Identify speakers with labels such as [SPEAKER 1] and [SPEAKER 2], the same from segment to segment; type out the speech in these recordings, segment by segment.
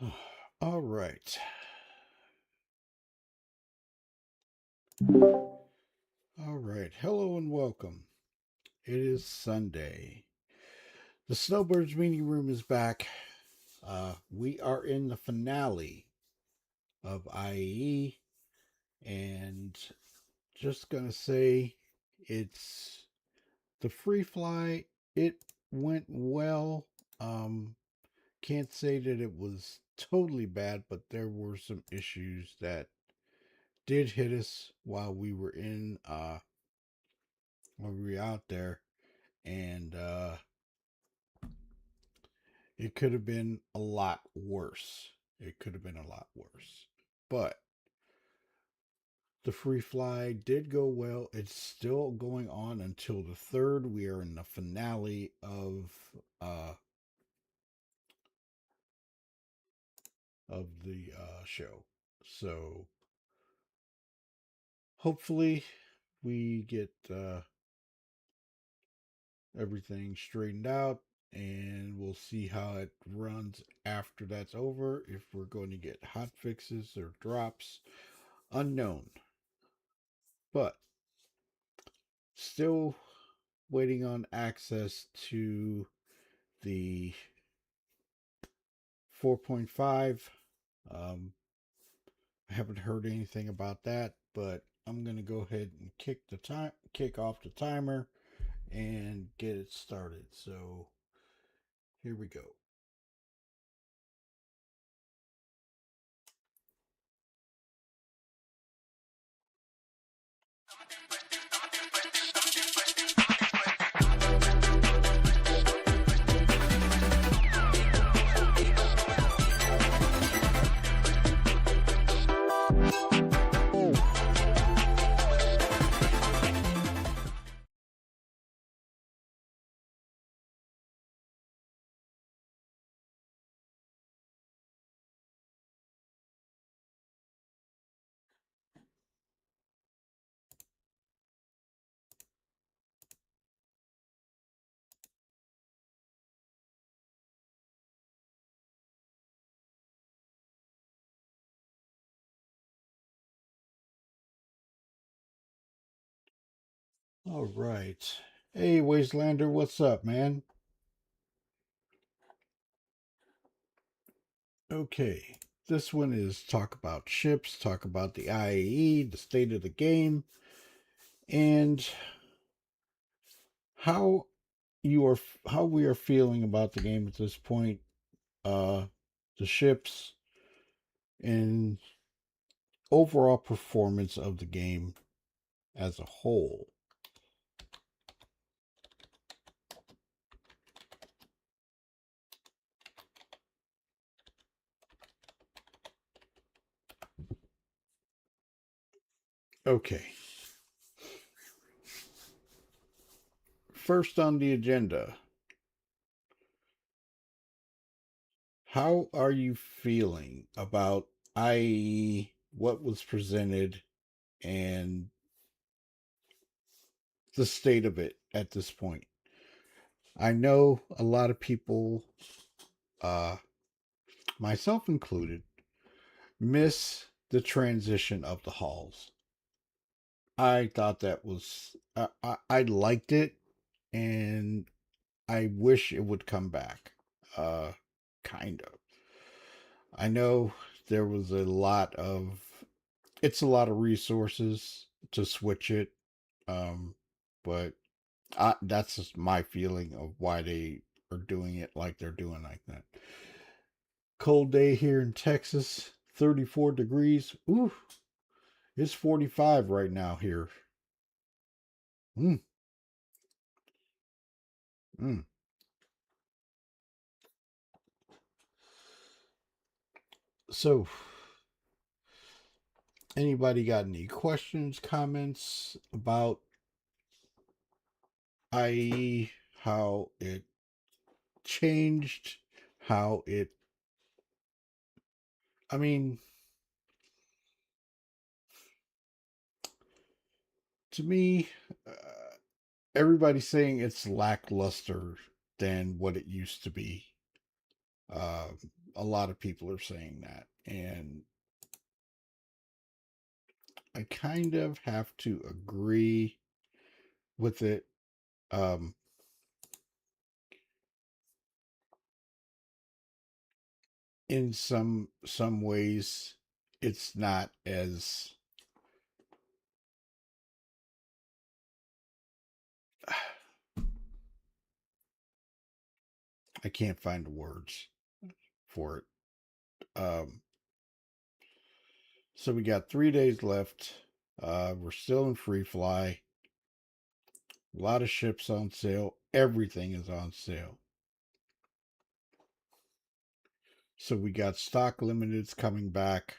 [SPEAKER 1] All right. All right. Hello and welcome. It is Sunday. The Snowbirds meeting room is back. We are in the finale of IE, and just gonna say it's the free fly. It went well. Um, can't say that it was totally bad, but there were some issues that did hit us while we were out there, and it could have been a lot worse. It could have been a lot worse. But the free fly did go well. It's still going on until the 3rd. We are in the finale uh of the show. So hopefully we get everything straightened out, and we'll see how it runs after that's over. If we're going to get hot fixes or drops, unknown. But still waiting on access to the 4.5. I haven't heard anything about that, but I'm gonna go ahead and kick off the timer and get it started. So here we go. All right. Hey, Wastelander, what's up, man? Okay. This one is talk about ships, talk about the IAE, the state of the game, and how how we are feeling about the game at this point. Uh, the ships and overall performance of the game as a whole. Okay. First on the agenda, how are you feeling about IE, what was presented, and the state of it at this point? I know a lot of people, uh, myself included, miss the transition of the halls. I thought that was, I liked it, and I wish it would come back. Uh, kind of. I know there was it's a lot of resources to switch it, but that's just my feeling of why they are doing it like they're doing like that. Cold day here in Texas, 34 degrees. Ooh, it's 45 right now here. Mm, mm. So, anybody got any questions, comments about IE, how it changed, how it, I mean, to me, everybody's saying it's lackluster than what it used to be. A lot of people are saying that, and I kind of have to agree with it. Um, in some ways, it's not as I can't find the words for it. So we got 3 days left. We're still in free fly. A lot of ships on sale. Everything is on sale. So we got stock limiteds coming back.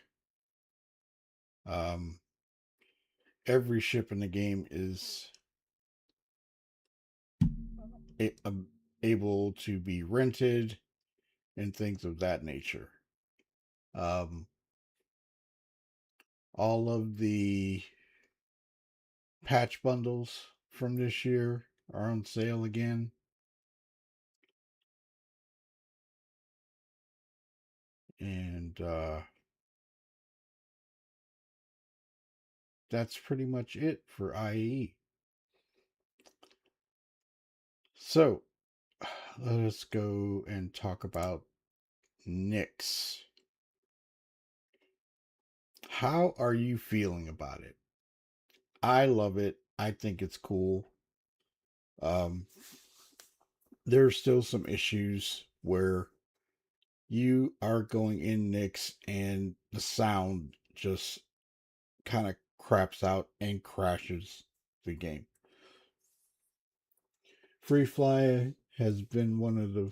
[SPEAKER 1] Um, every ship in the game is able to be rented and things of that nature. Um, all of the patch bundles from this year are on sale again. And that's pretty much it for IE. So let us go and talk about NIX. How are you feeling about it? I love it. I think it's cool. Um, there's still some issues where you are going in NIX and the sound just kind of craps out and crashes the game. Free Fly has been one of the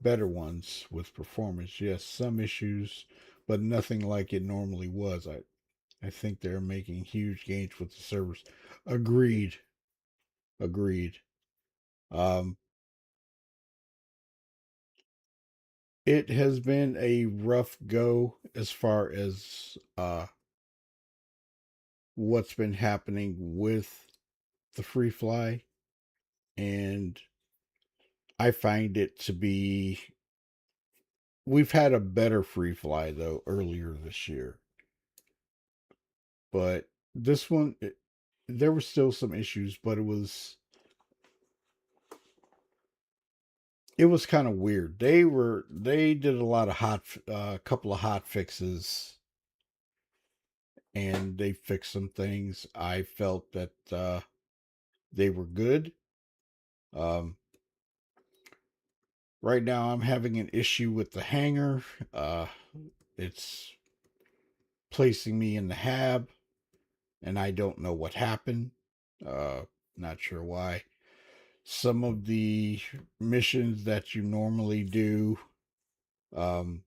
[SPEAKER 1] better ones with performance. Yes, some issues, but nothing like it normally was. I think they're making huge gains with the servers. Agreed. Agreed. Um, it has been a rough go as far as what's been happening with the free fly, and I find it to be. We've had a better free fly though earlier this year, but this one there were still some issues, but it was kind of weird. They did a lot of couple of hot fixes, and they fixed some things. I felt that they were good. Um, right now, I'm having an issue with the hanger. It's placing me in the hab, and I don't know what happened. Uh, Not sure why. Some of the missions that you normally do um,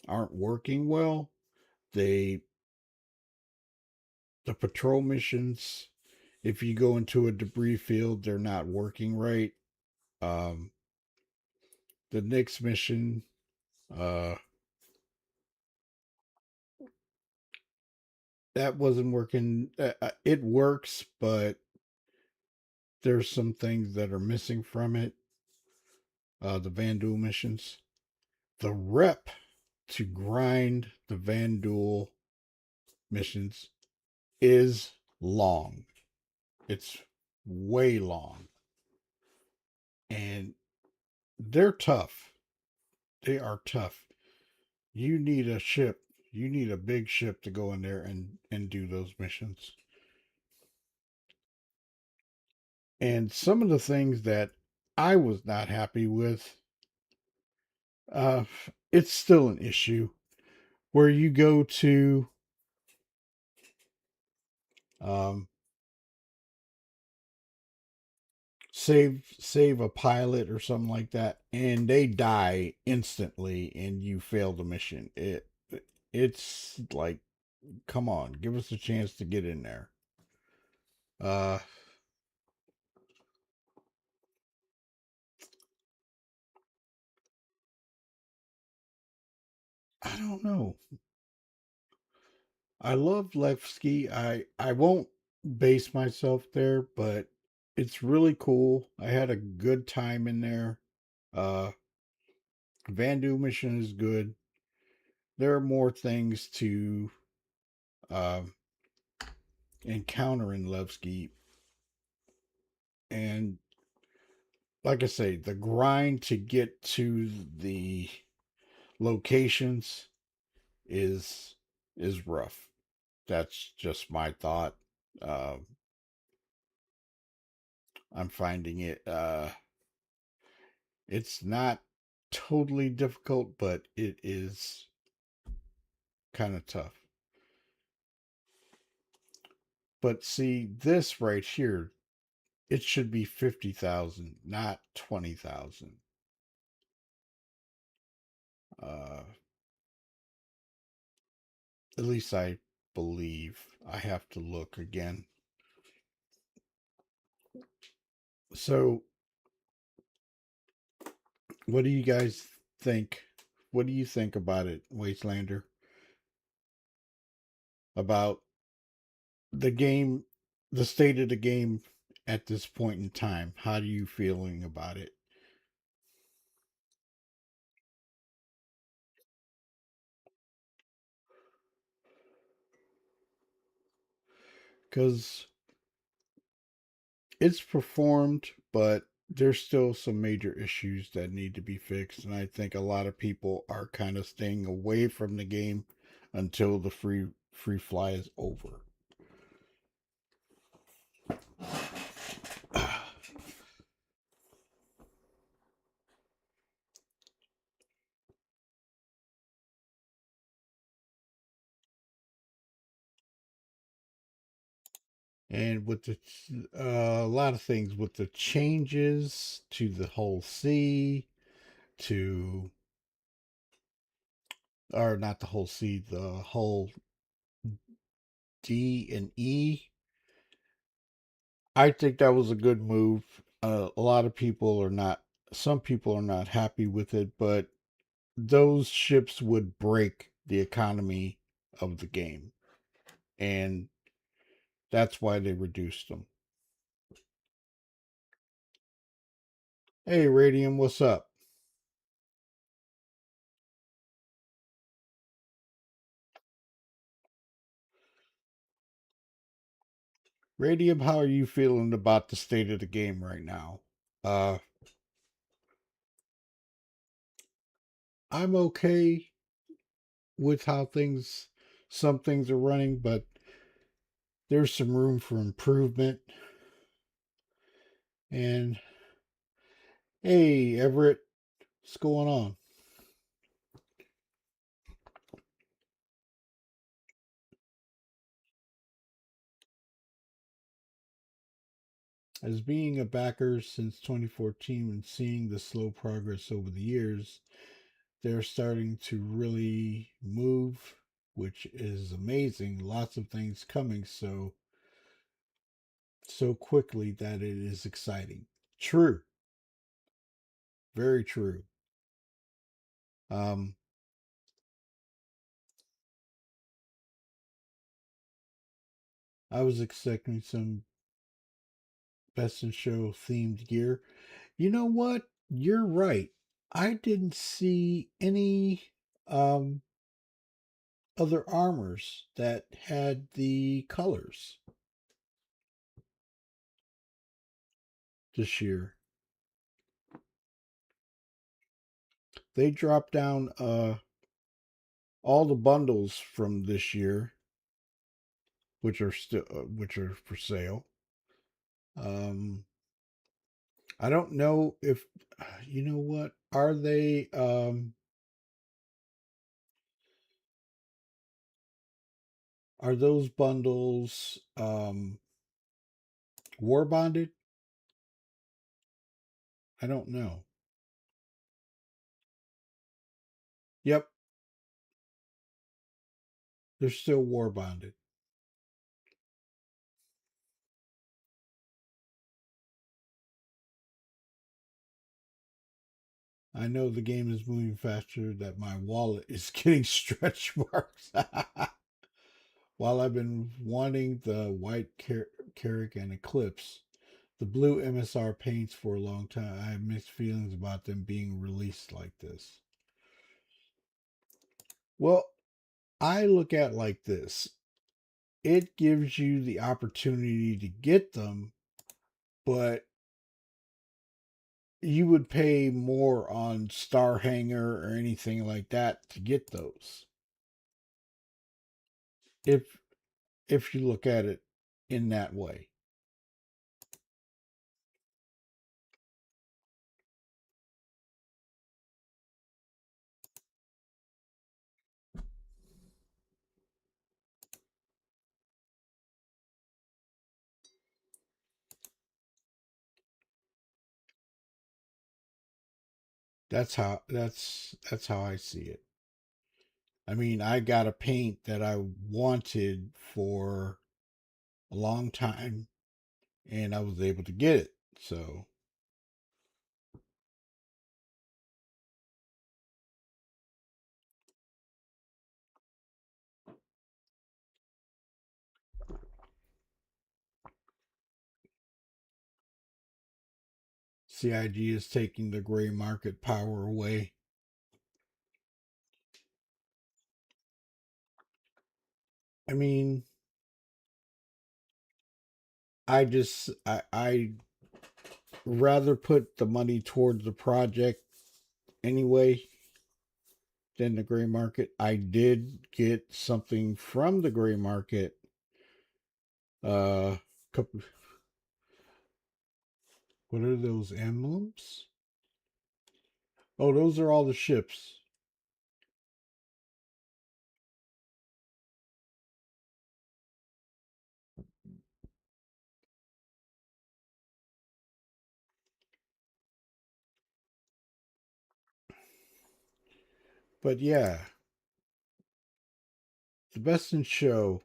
[SPEAKER 1] aren't working well. They the patrol missions, if you go into a debris field, they're not working right. Um, the next mission, uh, that wasn't working. It works, but there's some things that are missing from it. The Vandal missions, the rep to grind the Vandal missions is long. It's way long, and they're tough. They are tough. You need a ship. You need a big ship to go in there and do those missions. And some of the things that I was not happy with, uh, it's still an issue where you go to um, save a pilot or something like that, and they die instantly, and you fail the mission. It's like, come on, give us a chance to get in there. Uh, I don't know. I love Levski. I won't base myself there, but it's really cool. I had a good time in there. Uh, Vandu mission is good. There are more things to uh, encounter in Levski. And like I say, the grind to get to the locations is is rough. That's just my thought. Uh, I'm finding it's not totally difficult, but it is kind of tough. But see, this right here, it should be 50,000, not 20,000. Uh, at least I believe. I have to look again. So, what do you guys think? What do you think about it, Wastelander? About the game, the state of the game at this point in time? How are you feeling about it? Because it's performed, but there's still some major issues that need to be fixed. And I think a lot of people are kind of staying away from the game until the free fly is over. And with the a lot of things with the changes to the whole C, to or not the whole C, the whole D and E. I think that was a good move. A lot of people are not. Some people are not happy with it, but those ships would break the economy of the game, and that's why they reduced them. Hey, Radium, what's up? Radium, how are you feeling about the state of the game right now? Uh, I'm okay with how some things are running, but there's some room for improvement. And hey, Everett, what's going on? As being a backer since 2014 and seeing the slow progress over the years, they're starting to really move, which is amazing. Lots of things coming so quickly that it is exciting. True, very true. Um, I was expecting some best in show themed gear. You know what? You're right. I didn't see any um other armors that had the colors this year. They dropped down all the bundles from this year, which are for sale. Um, I don't know if you know what are they. Are those bundles war bonded? I don't know. Yep, they're still war bonded. I know the game is moving faster. That my wallet is getting stretch marks. While I've been wanting the white Carrick and Eclipse, the blue MSR paints for a long time, I have mixed feelings about them being released like this. Well, I look at it like this. It gives you the opportunity to get them, but you would pay more on Star Hanger or anything like that to get those. If you look at it in that way. That's how I see it. I mean, I got a paint that I wanted for a long time and I was able to get it. So, CIG is taking the gray market power away. I mean, I rather put the money towards the project anyway than the gray market. I did get something from the gray market. Couple. What are those emblems? Oh, those are all the ships. But yeah, the best in show.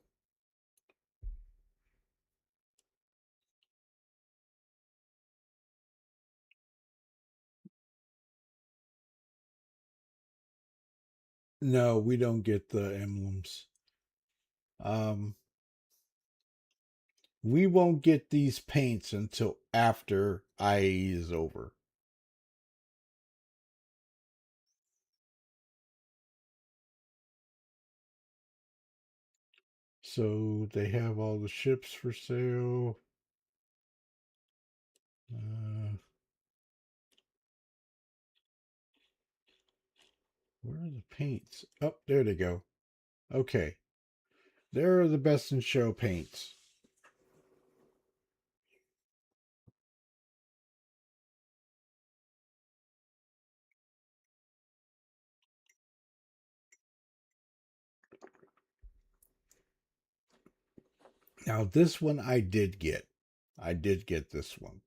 [SPEAKER 1] No, we don't get the emblems. Um, we won't get these paints until after IE is over. So they have all the ships for sale. Uh, where are the paints? Oh, there they go. Okay. There are the best in show paints. Now, this one I did get. I did get this one.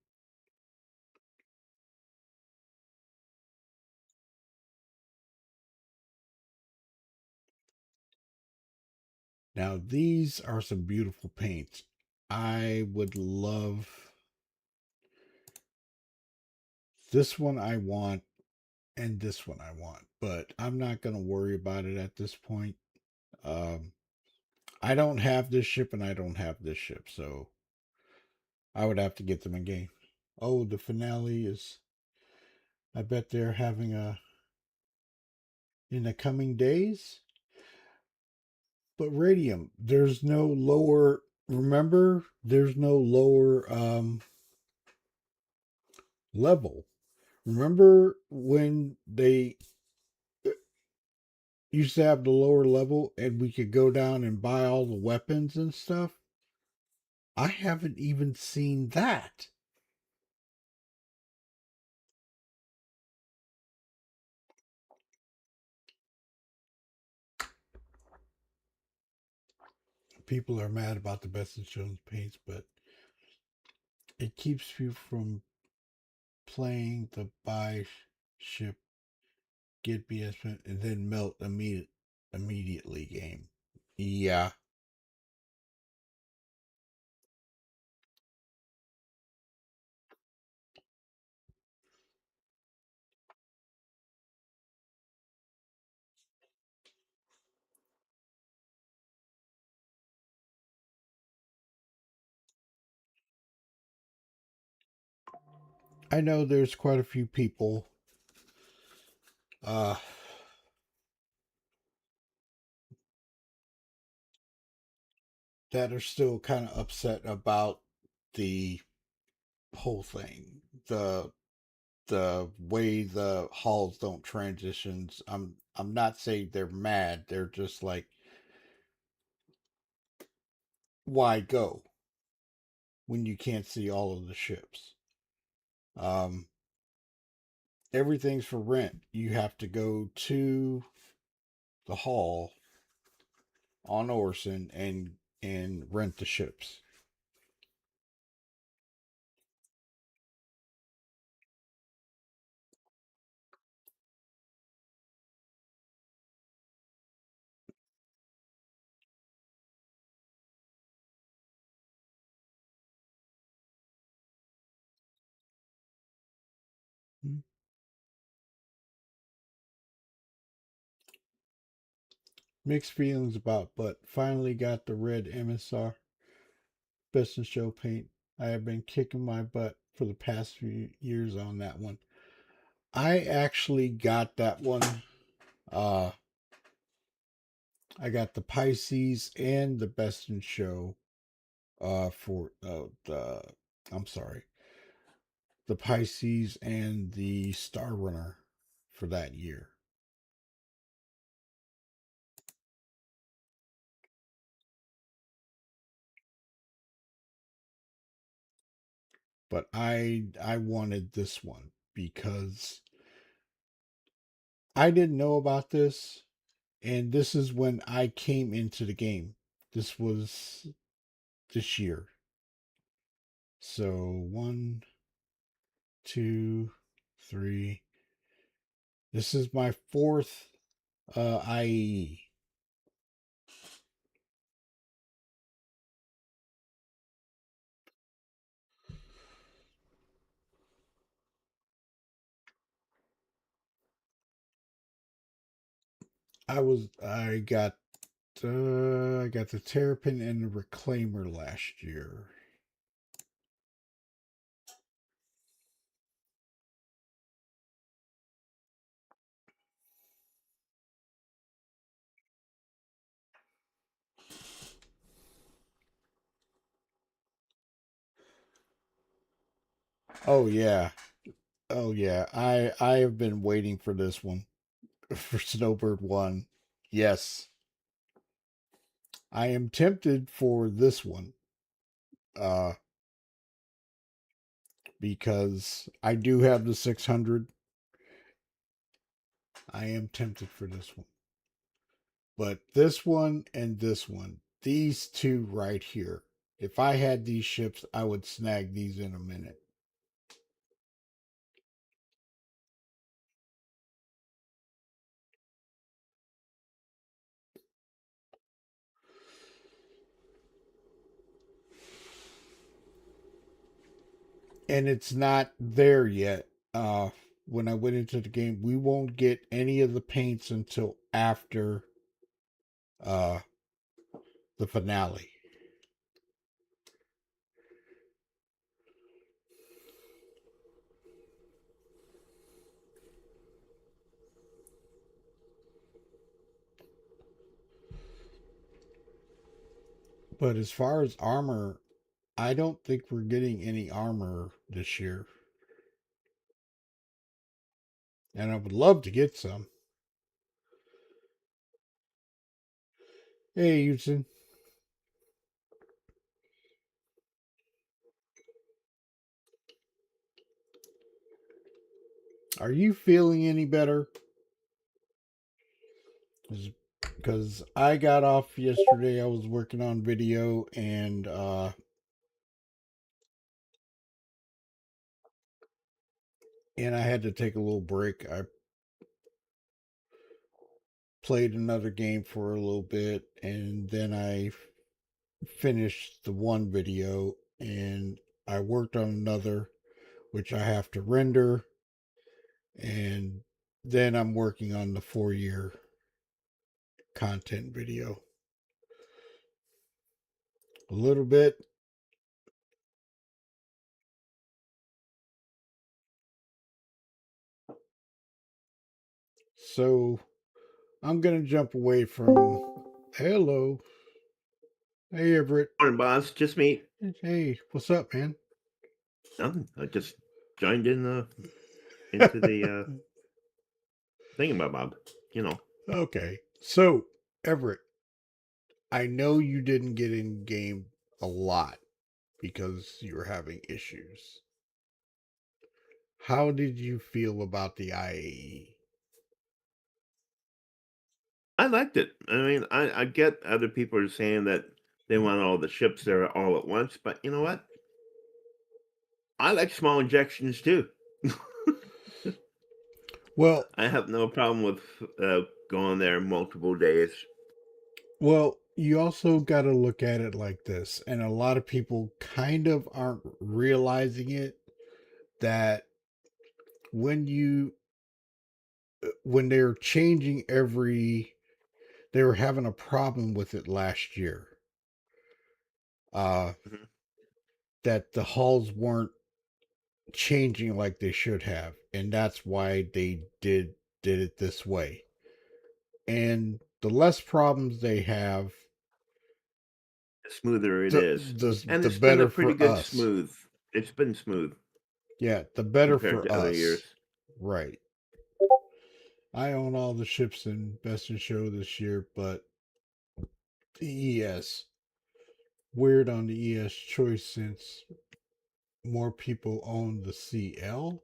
[SPEAKER 1] Now, these are some beautiful paints. I would love this one I want and this one I want, but I'm not going to worry about it at this point. Um, I don't have this ship and I don't have this ship, so I would have to get them in game. Oh, the finale is. I bet they're having a in the coming days. But Radium, there's no lower. Remember, there's no lower level. Remember when they used to have the lower level and we could go down and buy all the weapons and stuff? I haven't even seen that. People are mad about the best in shows paints, but it keeps you from playing the buy ship, get BS, and then melt immediately game. Yeah, I know there's quite a few people uh that are still kind of upset about the whole thing. The way the halls don't transitions. I'm not saying they're mad. They're just like, why go when you can't see all of the ships? Um, Everything's for rent. You have to go to the hall on Orson and rent the ships. Mixed feelings about, but finally got the red MSR Best in Show paint. I have been kicking my butt for the past few years on that one. I actually got that one. Uh, I got the Pisces and the Best in Show. For the I'm sorry, the Pisces and the Star Runner for that year. But I wanted this one because I didn't know about this, and this is when I came into the game. This was this year. So one, two, three. This is my fourth IE. I got the Terrapin and the Reclaimer last year. Oh yeah. Oh yeah. I have been waiting for this one for Snowbird 1. Yes. I am tempted for this one. Uh because I do have the 600. I am tempted for this one. But this one and this one, these two right here. If I had these ships, I would snag these in a minute. And it's not there yet. When I went into the game, we won't get any of the paints until after uh the finale. But as far as armor, I don't think we're getting any armor this year. And I would love to get some. Hey, Houston, are you feeling any better? Because I got off yesterday. I was working on video and I had to take a little break. I played another game for a little bit and then I finished the one video and I worked on another which I have to render and then I'm working on the 4 year content video. A little bit. So I'm going to jump away from hello. Hey, Everett.
[SPEAKER 2] Morning, boss. Just me.
[SPEAKER 1] Hey, what's up, man?
[SPEAKER 2] Nothing. I just joined in into the thingamabob. You know.
[SPEAKER 1] Okay. So, Everett, I know you didn't get in game a lot because you were having issues. How did you feel about the IAE?
[SPEAKER 2] I liked it. I mean, I get other people are saying that they want all the ships there all at once, but you know what? I like small injections too.
[SPEAKER 1] Well,
[SPEAKER 2] I have no problem with going there multiple days.
[SPEAKER 1] you also got to look at it like this, and a lot of people kind of aren't realizing it that when you when they're changing they were having a problem with it last year. Uh
[SPEAKER 2] Mhm.
[SPEAKER 1] that the hulls weren't changing like they should have, and that's why they did it this way. And the less problems they have,
[SPEAKER 2] The smoother it
[SPEAKER 1] the
[SPEAKER 2] is,
[SPEAKER 1] the
[SPEAKER 2] and
[SPEAKER 1] the
[SPEAKER 2] it's been a
[SPEAKER 1] better
[SPEAKER 2] pretty
[SPEAKER 1] for
[SPEAKER 2] good
[SPEAKER 1] us.
[SPEAKER 2] smooth. It's been smooth
[SPEAKER 1] Yeah, the better
[SPEAKER 2] compared
[SPEAKER 1] for
[SPEAKER 2] to other
[SPEAKER 1] us.
[SPEAKER 2] years.
[SPEAKER 1] Right. I own all the ships in Best in Show this year, but the ES, weird on the ES choice since more people own the CL.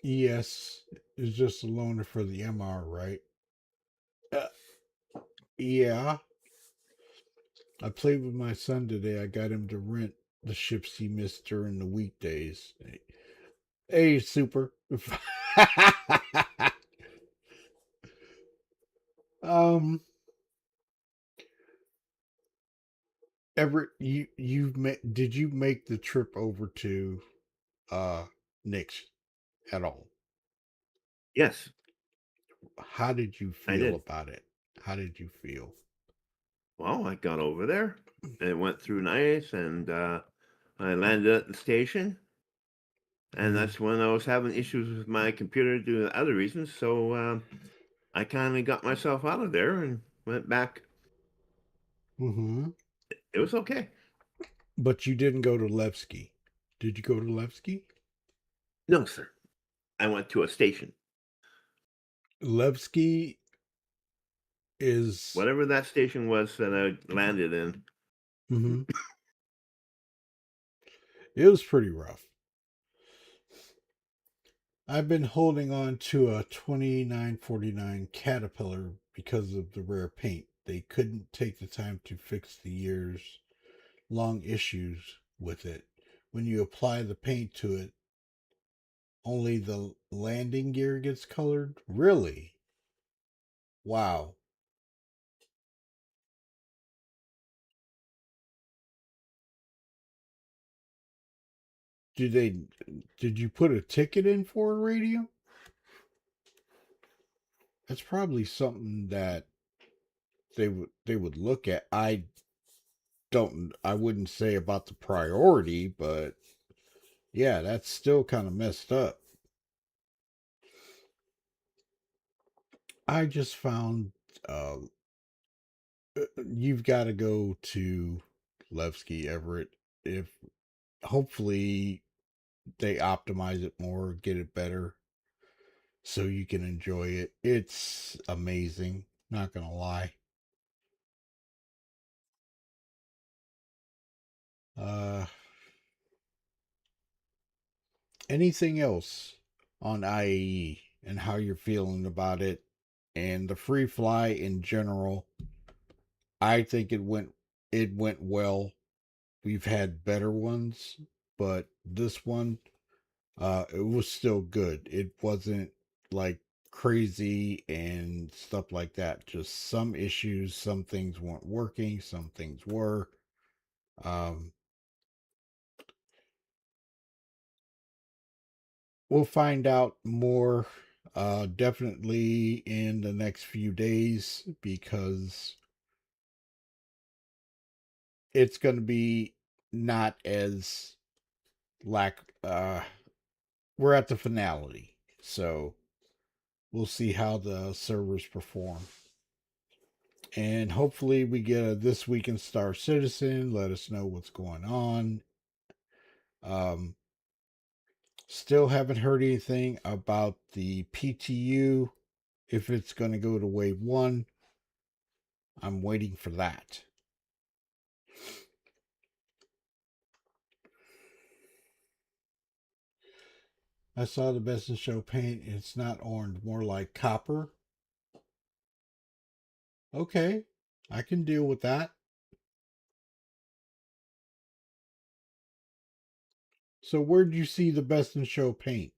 [SPEAKER 1] ES is just a loaner for the MR, right? Uh, yeah, I played with my son today. I got him to rent the ships he missed during the weekdays. Hey, super. um, Everett, did you make the trip over to Nick's at all?
[SPEAKER 2] Yes,
[SPEAKER 1] How did you
[SPEAKER 2] I
[SPEAKER 1] feel
[SPEAKER 2] did.
[SPEAKER 1] about it? How did you feel?
[SPEAKER 2] Well, I got over there. It went through nice, and I landed at the station. And
[SPEAKER 1] Mm-hmm.
[SPEAKER 2] that's when I was having issues with my computer due to other reasons. So I kind of got myself out of there and went back.
[SPEAKER 1] Mm-hmm.
[SPEAKER 2] It was okay.
[SPEAKER 1] But you didn't go to Levski. Did you go to Levski?
[SPEAKER 2] No, sir. I went to a station.
[SPEAKER 1] Levski is.
[SPEAKER 2] Whatever that station was that I landed in.
[SPEAKER 1] Mm-hmm. It was pretty rough. I've been holding on to a 2949 Caterpillar because of the rare paint. They couldn't take the time to fix the years long issues with it. When you apply the paint to it, only the landing gear gets colored? Really? Wow. Did they did you put a ticket in for a radio? That's probably something that they would look at. I wouldn't say about the priority, but yeah, that's still kind of messed up. I just found uh, you've got to go to Levski Everett if hopefully they optimize it more, get it better so you can enjoy it. It's amazing, not gonna lie. Uh Anything else on IAE and how you're feeling about it and the free fly in general? I think it went well. We've had better ones, but this one it was still good. It wasn't like crazy and stuff like that. Just some issues, some things weren't working, some things were. Um we'll find out more definitely in the next few days because it's going to be not as lack we're at the finality, so we'll see how the servers perform. And hopefully we get a This Week in Star Citizen. Let us know what's going on. Still haven't heard anything about the PTU, if it's going to go to wave 1. I'm waiting for that. I saw the Best in Show paint. It's not orange, more like copper. Okay, I can deal with that. So where'd you see the Best in Show paint?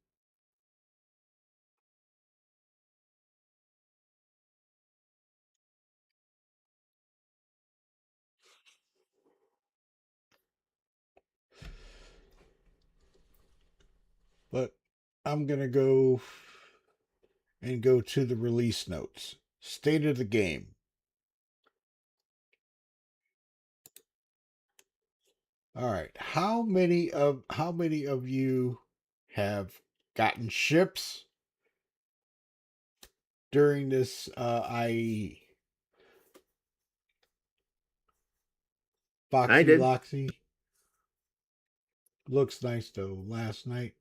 [SPEAKER 1] But I'm going to go to the release notes. State of the game. All right. How many of you have gotten ships during this IE?
[SPEAKER 2] I
[SPEAKER 1] Foxy
[SPEAKER 2] did.
[SPEAKER 1] Loxy. Looks nice though. Last night,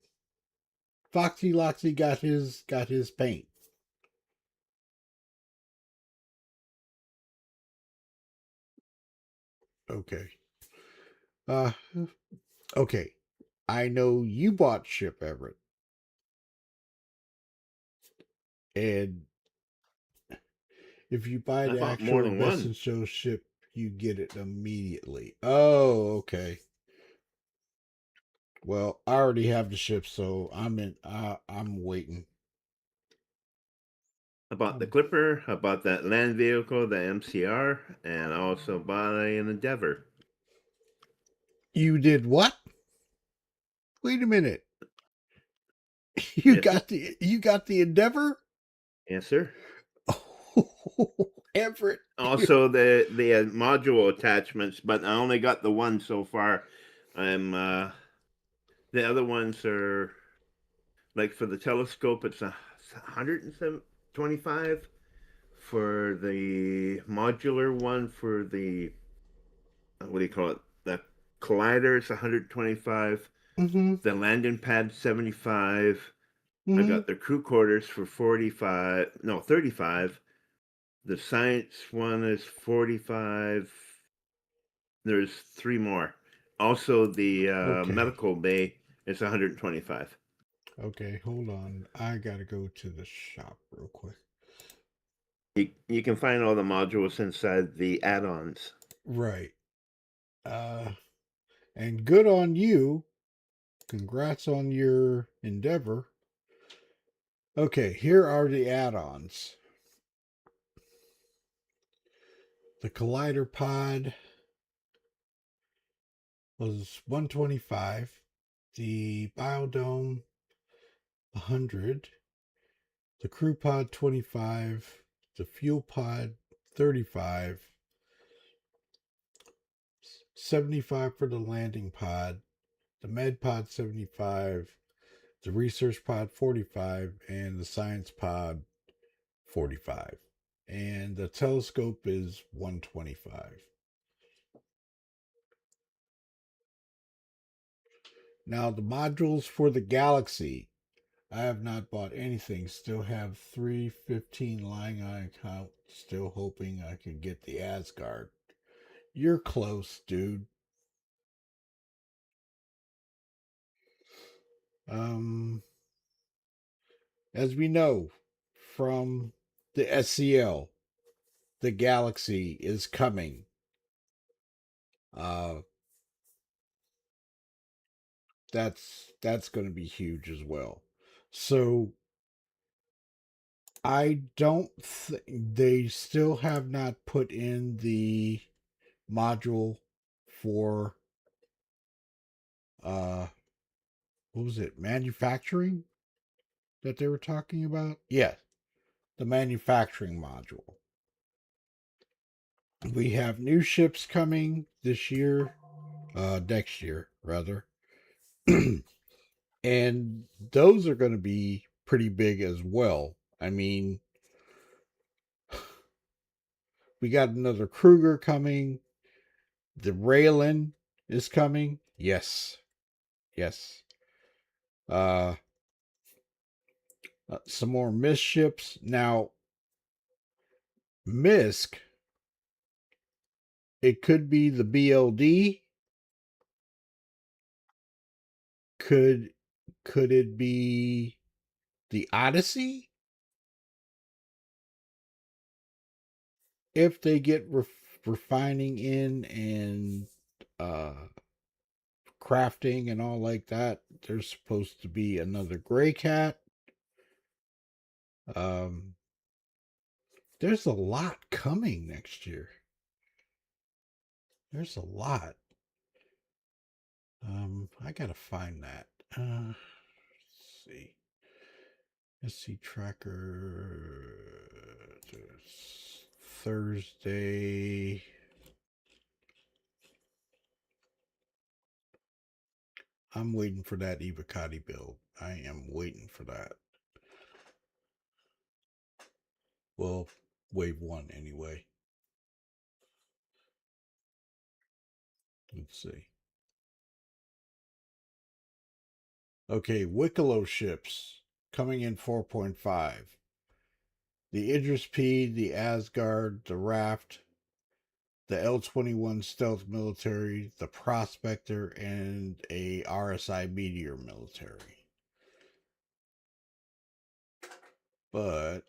[SPEAKER 1] Foxy Loxy got his paint. Okay. Uh okay. I know you bought Ship Everett. And if you buy
[SPEAKER 2] I
[SPEAKER 1] the
[SPEAKER 2] bought more
[SPEAKER 1] actual
[SPEAKER 2] than
[SPEAKER 1] Best
[SPEAKER 2] one.
[SPEAKER 1] in Show ship, you get it immediately. Oh, okay. Well, I already have the ship, so I'm waiting.
[SPEAKER 2] I bought the Clipper. I bought that land vehicle, the MCR, and I also bought an Endeavor.
[SPEAKER 1] You did what? Wait a minute.
[SPEAKER 2] Yes,
[SPEAKER 1] You got the Endeavor?
[SPEAKER 2] yes, sir.
[SPEAKER 1] Oh, Everett.
[SPEAKER 2] Also, the module attachments, but I only got the one so far. I'm the other ones are like for the telescope, it's 125. For the modular one, for the what do you call it? The collider, it's 125.
[SPEAKER 1] Mm-hmm.
[SPEAKER 2] The landing pad, 75. I
[SPEAKER 1] Mm-hmm.
[SPEAKER 2] got the crew quarters for 45. No, 35. The science one is 45. There's three more. Also, the
[SPEAKER 1] Okay.
[SPEAKER 2] medical bay is 125.
[SPEAKER 1] Okay, hold on. I gotta go to the shop real quick.
[SPEAKER 2] You can find all the modules inside the add-ons.
[SPEAKER 1] Right. Uh and good on you. Congrats on your endeavor. Okay, here are the add-ons. The Collider Pod was 125. The Biodome 100. The Crew Pod 25. The Fuel Pod 35. 75 for the landing pod. The Med Pod 75. The Research Pod 45. And the Science Pod 45. And the telescope is 125. Now, the modules for the Galaxy, I have not bought anything. Still have 315 lying on account. Still hoping I can get the Asgard. You're close, dude. Um, as we know from the SCL, the Galaxy is coming. Uh, that's going to be huge as well. So I don't they still have not put in the module for what was it, manufacturing that they were talking about? Yes, the manufacturing module. We have new ships coming this year, next year rather. And those are going to be pretty big as well. I mean, We got another Kruger coming. The Raylan is coming. Yes. Yes. Uh, some more MISC ships. Now, MISC, it could be the BLD. Could it be the Odyssey? If they get refining in and crafting and all like that, there's supposed to be another Gray Cat. Um, there's a lot coming next year. There's a lot. I gotta find that. Let's see. SC tracker. Thursday. I'm waiting for that Evocati build. I am waiting for that. Well, wave one anyway. Let's see. Okay, Wicklow ships coming in 4.5. The Idris P, the Asgard, the Raft, the L-21 Stealth Military, the Prospector, and a RSI Meteor Military. But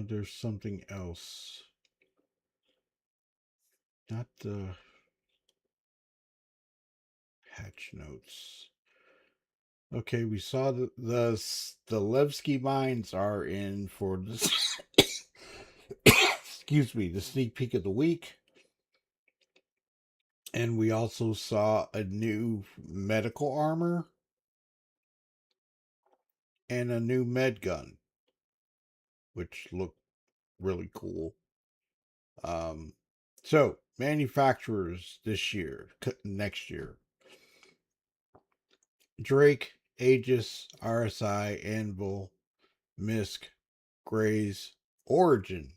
[SPEAKER 1] there's something else. Not the hatch notes. Okay, we saw the Levski mines are in for this. Excuse me, the sneak peek of the week. And we also saw a new medical armor and a new med gun, which looked really cool. So manufacturers this year, next year: Drake, Aegis, RSI, Anvil, Misk, Grays, Origin,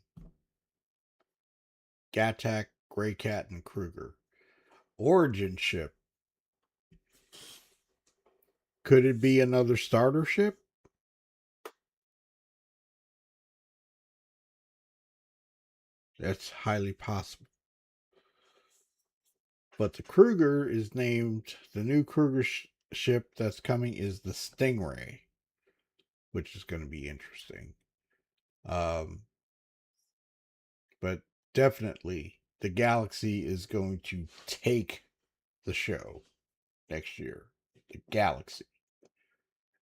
[SPEAKER 1] Gattac, Greycat, and Kruger. Origin ship. Could it be another starter ship? That's highly possible. But the Kruger is named, the new Kruger ship that's coming is the Stingray, which is going to be interesting. But definitely the Galaxy is going to take the show next year. The Galaxy.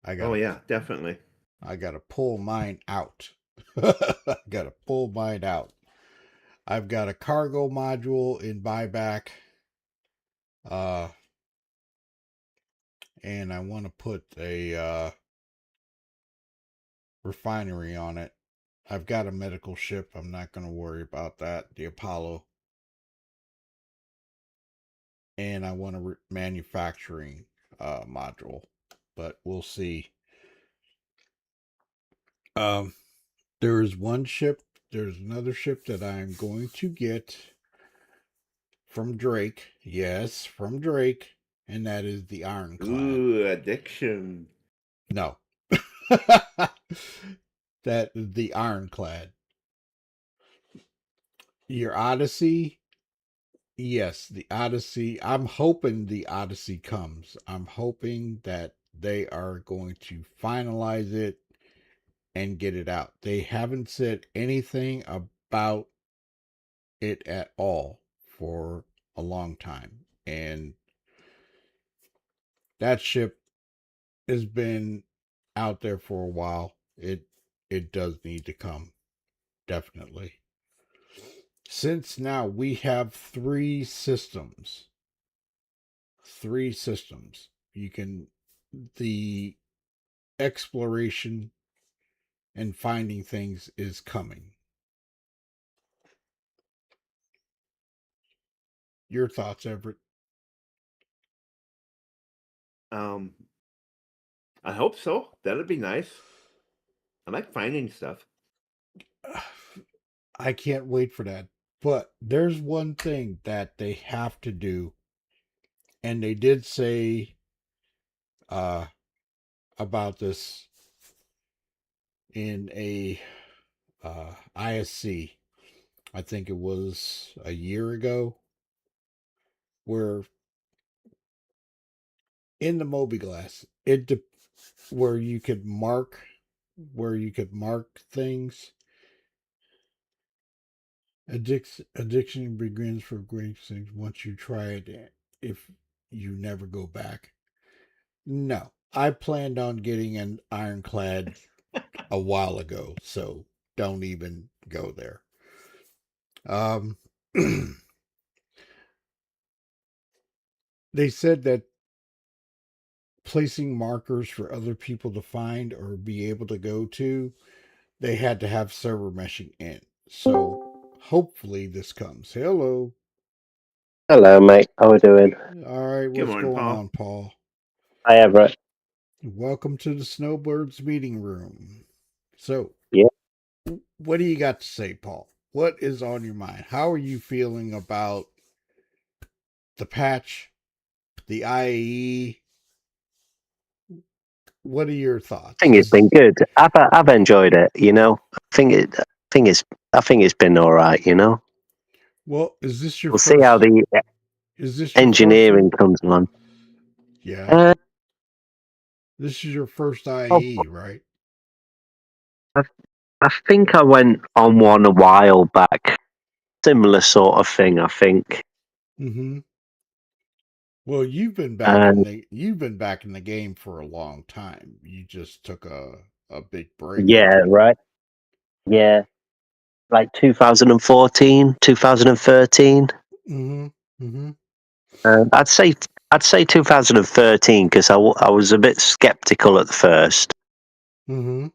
[SPEAKER 2] Oh yeah, definitely.
[SPEAKER 1] I gotta pull mine out. I gotta pull mine out. I've got a cargo module in buyback. And I want to put a refinery on it. I've got a medical ship. I'm not going to worry about that. The Apollo. And I want a manufacturing module. But we'll see. There is one ship. There's another ship that I'm going to get from Drake. Yes, from Drake. And that is the Ironclad.
[SPEAKER 2] Ooh, addiction.
[SPEAKER 1] No. That is the Ironclad. Your Odyssey. Yes, the Odyssey. I'm hoping the Odyssey comes. I'm hoping that they are going to finalize it and get it out. They haven't said anything about it at all for a long time. And that ship has been out there for a while. It does need to come, definitely. Since now we have three systems. Three systems. You can the exploration and finding things is coming. Your thoughts, Everett?
[SPEAKER 2] I hope so. That'd be nice. I like finding stuff.
[SPEAKER 1] I can't wait for that. But there's one thing that they have to do, and they did say uh, about this in a ISC. I think it was a year ago, where in the mobiGlas, where you could mark things. Addiction begins for great things once you try it. If you never go back. No, I planned on getting an ironclad a while ago, so don't even go there. They said that placing markers for other people to find or be able to go to, they had to have server meshing in. So hopefully this comes. Hello.
[SPEAKER 3] Hello, mate. How we doing?
[SPEAKER 1] All right,
[SPEAKER 2] Good
[SPEAKER 1] what's
[SPEAKER 2] morning,
[SPEAKER 1] going
[SPEAKER 2] Paul.
[SPEAKER 1] on, Paul?
[SPEAKER 3] Hi, Everett.
[SPEAKER 1] Welcome to the Snowbirds meeting room. So,
[SPEAKER 3] Yeah.
[SPEAKER 1] what do you got to say, Paul? What is on your mind? How are you feeling about the patch, the IAE? What are your
[SPEAKER 3] I
[SPEAKER 1] thoughts?
[SPEAKER 3] think it's been good. I've enjoyed it. You know, I think it's been all right. You know,
[SPEAKER 1] Well, is this your
[SPEAKER 3] we'll see how
[SPEAKER 1] first?
[SPEAKER 3] the
[SPEAKER 1] Is this your first
[SPEAKER 3] engineering
[SPEAKER 1] one?
[SPEAKER 3] comes along.
[SPEAKER 1] Yeah,
[SPEAKER 3] Uh,
[SPEAKER 1] this is your first
[SPEAKER 3] oh,
[SPEAKER 1] IAE, right?
[SPEAKER 3] I, I think I went on one a while back. Similar sort of thing. I think.
[SPEAKER 1] Mm-hmm. Well,
[SPEAKER 3] And
[SPEAKER 1] you've been back in the game for a long time. You just took a big break
[SPEAKER 3] yeah,
[SPEAKER 1] from it.
[SPEAKER 3] right. Yeah, like 2014, 2013.
[SPEAKER 1] Mm-hmm. Mm-hmm.
[SPEAKER 3] I'd say 2013 because I was a bit skeptical at first.
[SPEAKER 1] Mm-hmm.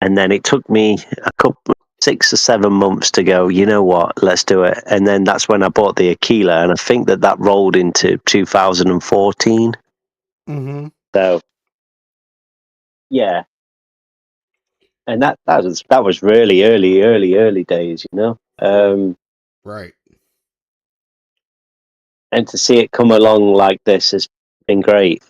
[SPEAKER 3] And then it took me a couple 6 or 7 months to go, you know what, let's do it. And then that's when I bought the Aquila, and I think that rolled into 2014.
[SPEAKER 1] Mm-hmm.
[SPEAKER 3] So yeah, and that was really early days, you know.
[SPEAKER 1] Right.
[SPEAKER 3] And to see it come along like this has been great.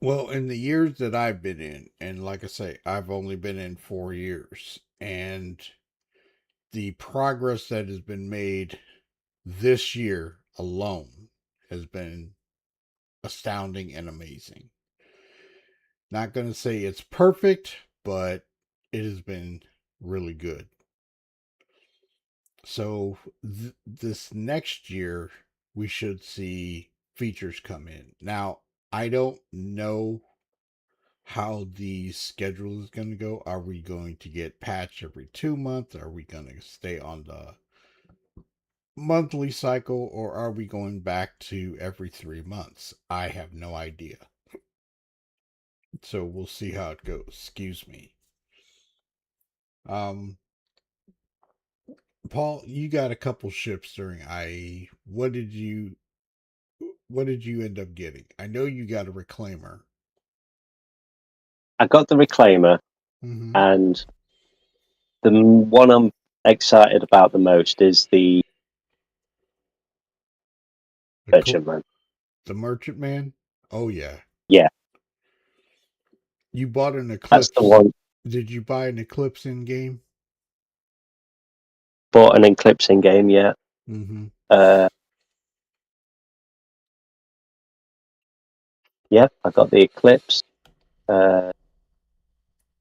[SPEAKER 1] Well, in the years that I've been in, and like I say, I've only been in 4 years, and the progress that has been made this year alone has been astounding and amazing. Not going to say it's perfect, but it has been really good. So, this next year, we should see features come in. Now, I don't know how the schedule is going to go. Are we going to get patched every 2 months? Are we going to stay on the monthly cycle, or are we going back to every 3 months? I have no idea. So we'll see how it goes. Excuse me. Um, Paul, you got a couple ships during IE. What did you end up getting? I know you got a reclaimer.
[SPEAKER 3] I got the Reclaimer,
[SPEAKER 1] Mm-hmm.
[SPEAKER 3] and the one I'm excited about the most is the
[SPEAKER 1] The,
[SPEAKER 3] Merchantman.
[SPEAKER 1] the Merchant Man. Oh yeah.
[SPEAKER 3] Yeah,
[SPEAKER 1] You bought an
[SPEAKER 3] that's the
[SPEAKER 1] Eclipse.
[SPEAKER 3] one.
[SPEAKER 1] Did you buy an Eclipse in game?
[SPEAKER 3] Bought an Eclipsing game yet.
[SPEAKER 1] Mm-hmm.
[SPEAKER 3] Uh, yep, I got the Eclipse,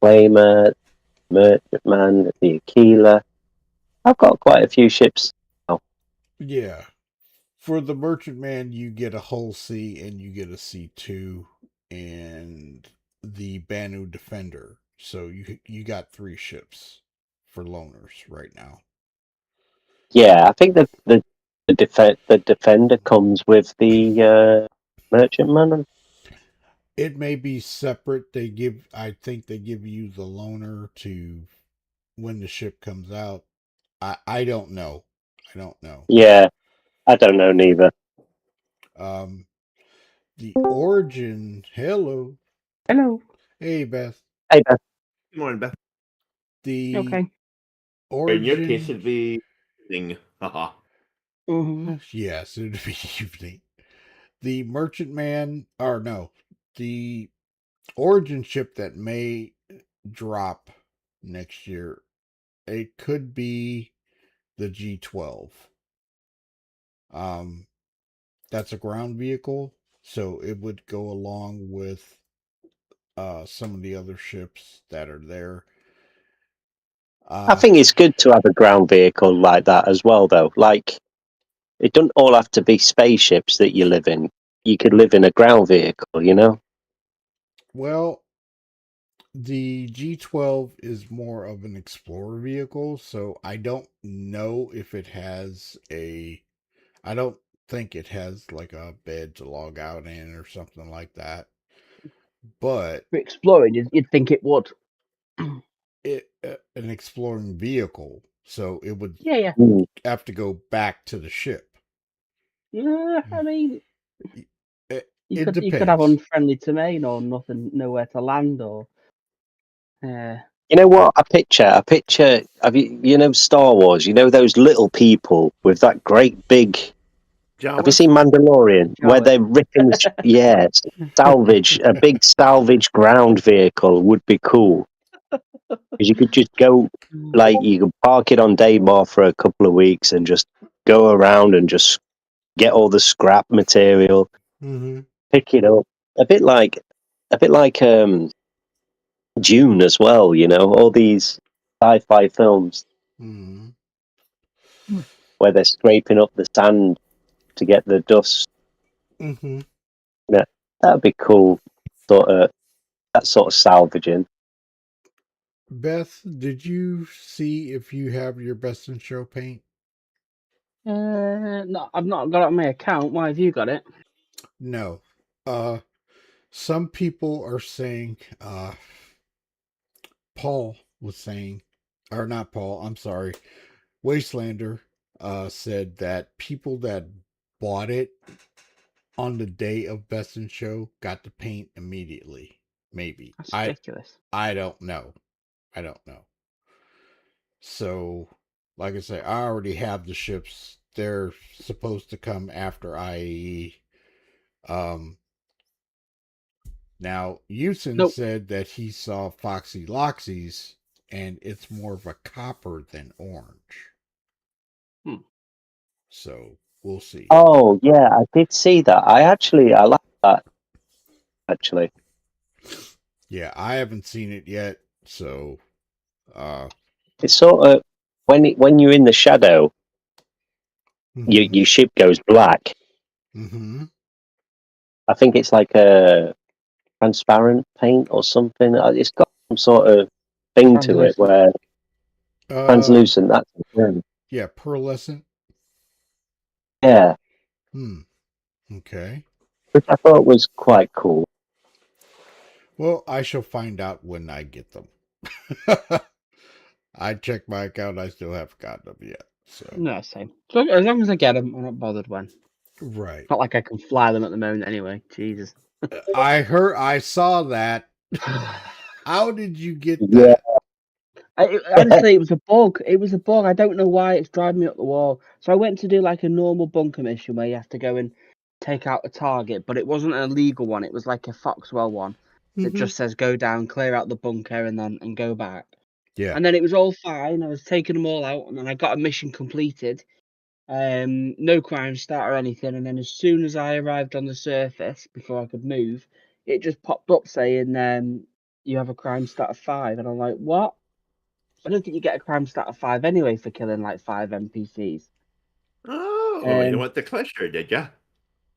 [SPEAKER 3] Flamer, Merchantman, the Aquila. I've got quite a few ships now.
[SPEAKER 1] Yeah. For the Merchant Man, you get a Hull C and you get a C2 and the Banu Defender. So you got three ships for loaners right now.
[SPEAKER 3] Yeah, I think the Defender comes with the Merchantman.
[SPEAKER 1] It may be separate. I think they give you the loaner to when the ship comes out. I don't know. I don't know.
[SPEAKER 3] Yeah, I don't know neither.
[SPEAKER 1] The Origin. Hello.
[SPEAKER 4] Hello.
[SPEAKER 1] Hey, Beth.
[SPEAKER 3] Hey, Beth.
[SPEAKER 2] Good morning, Beth.
[SPEAKER 1] The
[SPEAKER 4] Okay.
[SPEAKER 1] Origin.
[SPEAKER 2] In your case, it'd be evening. Haha.
[SPEAKER 1] Yes, it'd be evening. The Merchantman, or no, the Origin ship that may drop next year, it could be the G12. That's a ground vehicle, so it would go along with some of the other ships that are there.
[SPEAKER 3] I think it's good to have a ground vehicle like that as well, though. Like, it doesn't all have to be spaceships that you live in. You could live in a ground vehicle, you know?
[SPEAKER 1] Well, the G12 is more of an explorer vehicle, so I don't know if it has I don't think it has like a bed to log out in or something like that. But
[SPEAKER 4] For exploring, you'd think it would.
[SPEAKER 1] an exploring vehicle, so it would
[SPEAKER 4] Yeah.
[SPEAKER 1] have to go back to the ship.
[SPEAKER 4] Yeah, I mean,
[SPEAKER 1] It
[SPEAKER 4] you could
[SPEAKER 1] depends.
[SPEAKER 4] have unfriendly terrain or nothing, nowhere to land, or.
[SPEAKER 3] You know what? A picture. Have you know Star Wars? You know those little people with that great big. Have you
[SPEAKER 2] Jawas?
[SPEAKER 3] seen Mandalorian? Where
[SPEAKER 4] Jawas.
[SPEAKER 3] they're ripping the yes, salvage. A big salvage ground vehicle would be cool. Because you could just go, like, you could park it on Daymar for a couple of weeks and just go around and just get all the scrap material, pick it up. A bit like Dune as well, you know, all these sci-fi films where they're scraping up the sand to get the dust. Yeah, that'd be cool. That sort of salvaging.
[SPEAKER 1] Beth, did you see if you have your best in show paint?
[SPEAKER 4] No, I've not got it on my account. Why have you got it?
[SPEAKER 1] No. Some people are saying, Paul was saying, or not Paul, I'm sorry, Wastelander said that people that bought it on the day of Best in Show got the paint immediately. Maybe.
[SPEAKER 4] That's ridiculous.
[SPEAKER 1] I don't know. So, like I say, I already have the ships. They're supposed to come after IAE. Now, Houston said that he saw Foxy Loxy's, and it's more of a copper than orange. So, we'll see.
[SPEAKER 3] Oh, yeah, I did see that. I like that, actually.
[SPEAKER 1] Yeah, I haven't seen it yet, so...
[SPEAKER 3] It's sort of, when you're in the shadow, your ship goes black. I think it's like a transparent paint or something. It's got some sort of thing to it where translucent. That's the term.
[SPEAKER 1] Yeah, pearlescent.
[SPEAKER 3] Yeah.
[SPEAKER 1] Okay.
[SPEAKER 3] Which I thought was quite cool.
[SPEAKER 1] Well, I shall find out when I get them. I checked my account. I still haven't gotten them yet. So
[SPEAKER 4] no, same. So as long as I get them, I'm not bothered when.
[SPEAKER 1] Right.
[SPEAKER 4] Not like I can fly them at the moment, anyway. Jesus.
[SPEAKER 1] I saw that. How did you get that?
[SPEAKER 4] Honestly, it was a bug. It was a bug. I don't know why it's driving me up the wall. So I went to do like a normal bunker mission where you have to go and take out a target, but it wasn't an illegal one. It was like a Foxwell one that just says go down, clear out the bunker, and go back.
[SPEAKER 1] Yeah.
[SPEAKER 4] And then it was all fine. I was taking them all out, and then I got a mission completed. No crime stat or anything. And then as soon as I arrived on the surface, before I could move, it just popped up saying you have a crime stat of 5, and I'm like, what? I don't think you get a crime stat of 5 anyway for killing like 5 NPCs.
[SPEAKER 2] Oh, you went to Cluster, did ya?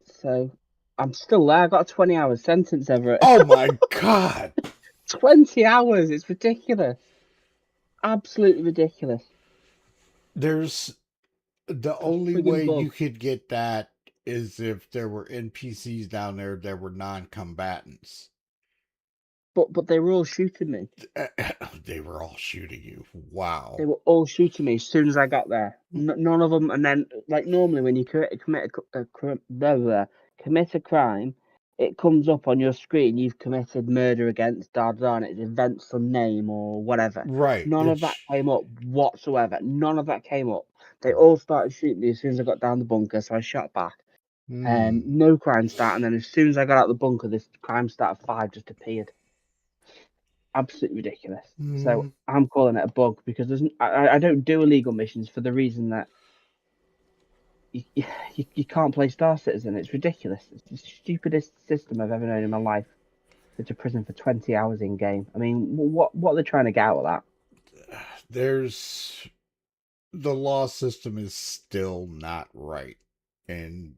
[SPEAKER 4] So I'm still there. I got a 20-hour sentence over it.
[SPEAKER 1] Oh my god!
[SPEAKER 4] 20 hours! It's ridiculous. Absolutely ridiculous.
[SPEAKER 1] There's the only way you could get that is if there were NPCs down there that were non-combatants.
[SPEAKER 4] But they were all shooting me.
[SPEAKER 1] They were all shooting you. Wow.
[SPEAKER 4] They were all shooting me as soon as I got there. None of them. And then, like normally, when you commit a crime, it comes up on your screen, you've committed murder against da and it's event some name or whatever.
[SPEAKER 1] Right.
[SPEAKER 4] None of that came up whatsoever. None of that came up. They all started shooting me as soon as I got down the bunker, so I shot back. No crime stat, and then as soon as I got out the bunker, this crime stat of 5 just appeared. Absolutely ridiculous. So I'm calling it a bug because I don't do illegal missions for the reason that you can't play Star Citizen. It's ridiculous. It's the stupidest system I've ever known in my life. Go to prison for 20 hours in game. I mean, what are they trying to get out of that?
[SPEAKER 1] The law system is still not right, and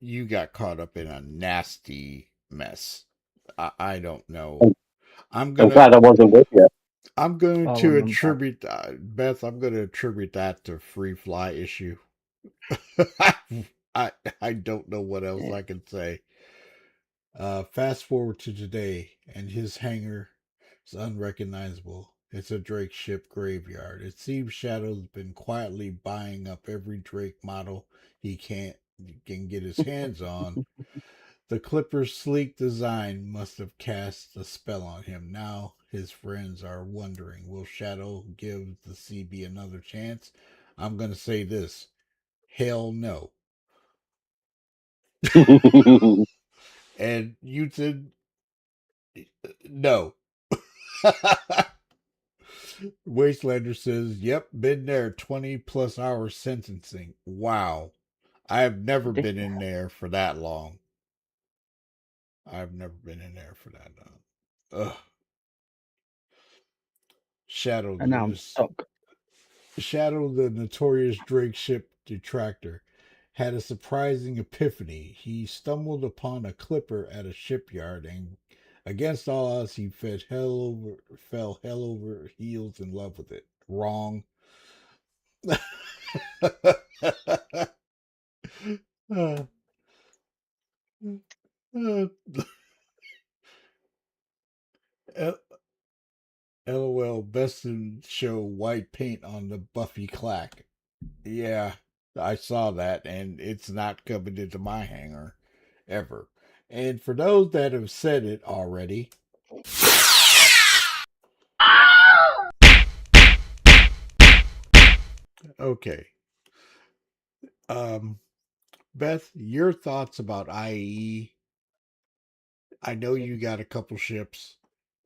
[SPEAKER 1] you got caught up in a nasty mess. I don't know.
[SPEAKER 3] I'm glad I wasn't with you.
[SPEAKER 1] I'm going
[SPEAKER 4] Oh,
[SPEAKER 1] to
[SPEAKER 4] I'm
[SPEAKER 1] attribute Beth. I'm going to attribute that to free fly issue. I don't know what else I can say. Fast forward to today, and his hangar is unrecognizable. It's a Drake ship graveyard. It seems Shadow's been quietly buying up every Drake model he can get his hands on. The Clipper's sleek design must have cast a spell on him. Now his friends are wondering, will Shadow give the CB another chance? I'm going to say this. Hell no. And you said no. Wastelander says, yep, been there 20 plus hours sentencing. Wow. I've never been in there for that long. I've never been in there for that long. Ugh. Shadow,
[SPEAKER 4] And now I'm stuck.
[SPEAKER 1] Shadow, the notorious Drake ship detractor, had a surprising epiphany. He stumbled upon a clipper at a shipyard, and against all odds, he fell hell over heels in love with it. Wrong. uh, uh, LOL, best in show white paint on the Buffy clack. Yeah, I saw that, and it's not coming into my hangar ever. And for those that have said it already, okay. Beth, your thoughts about IAE? I know you got a couple ships,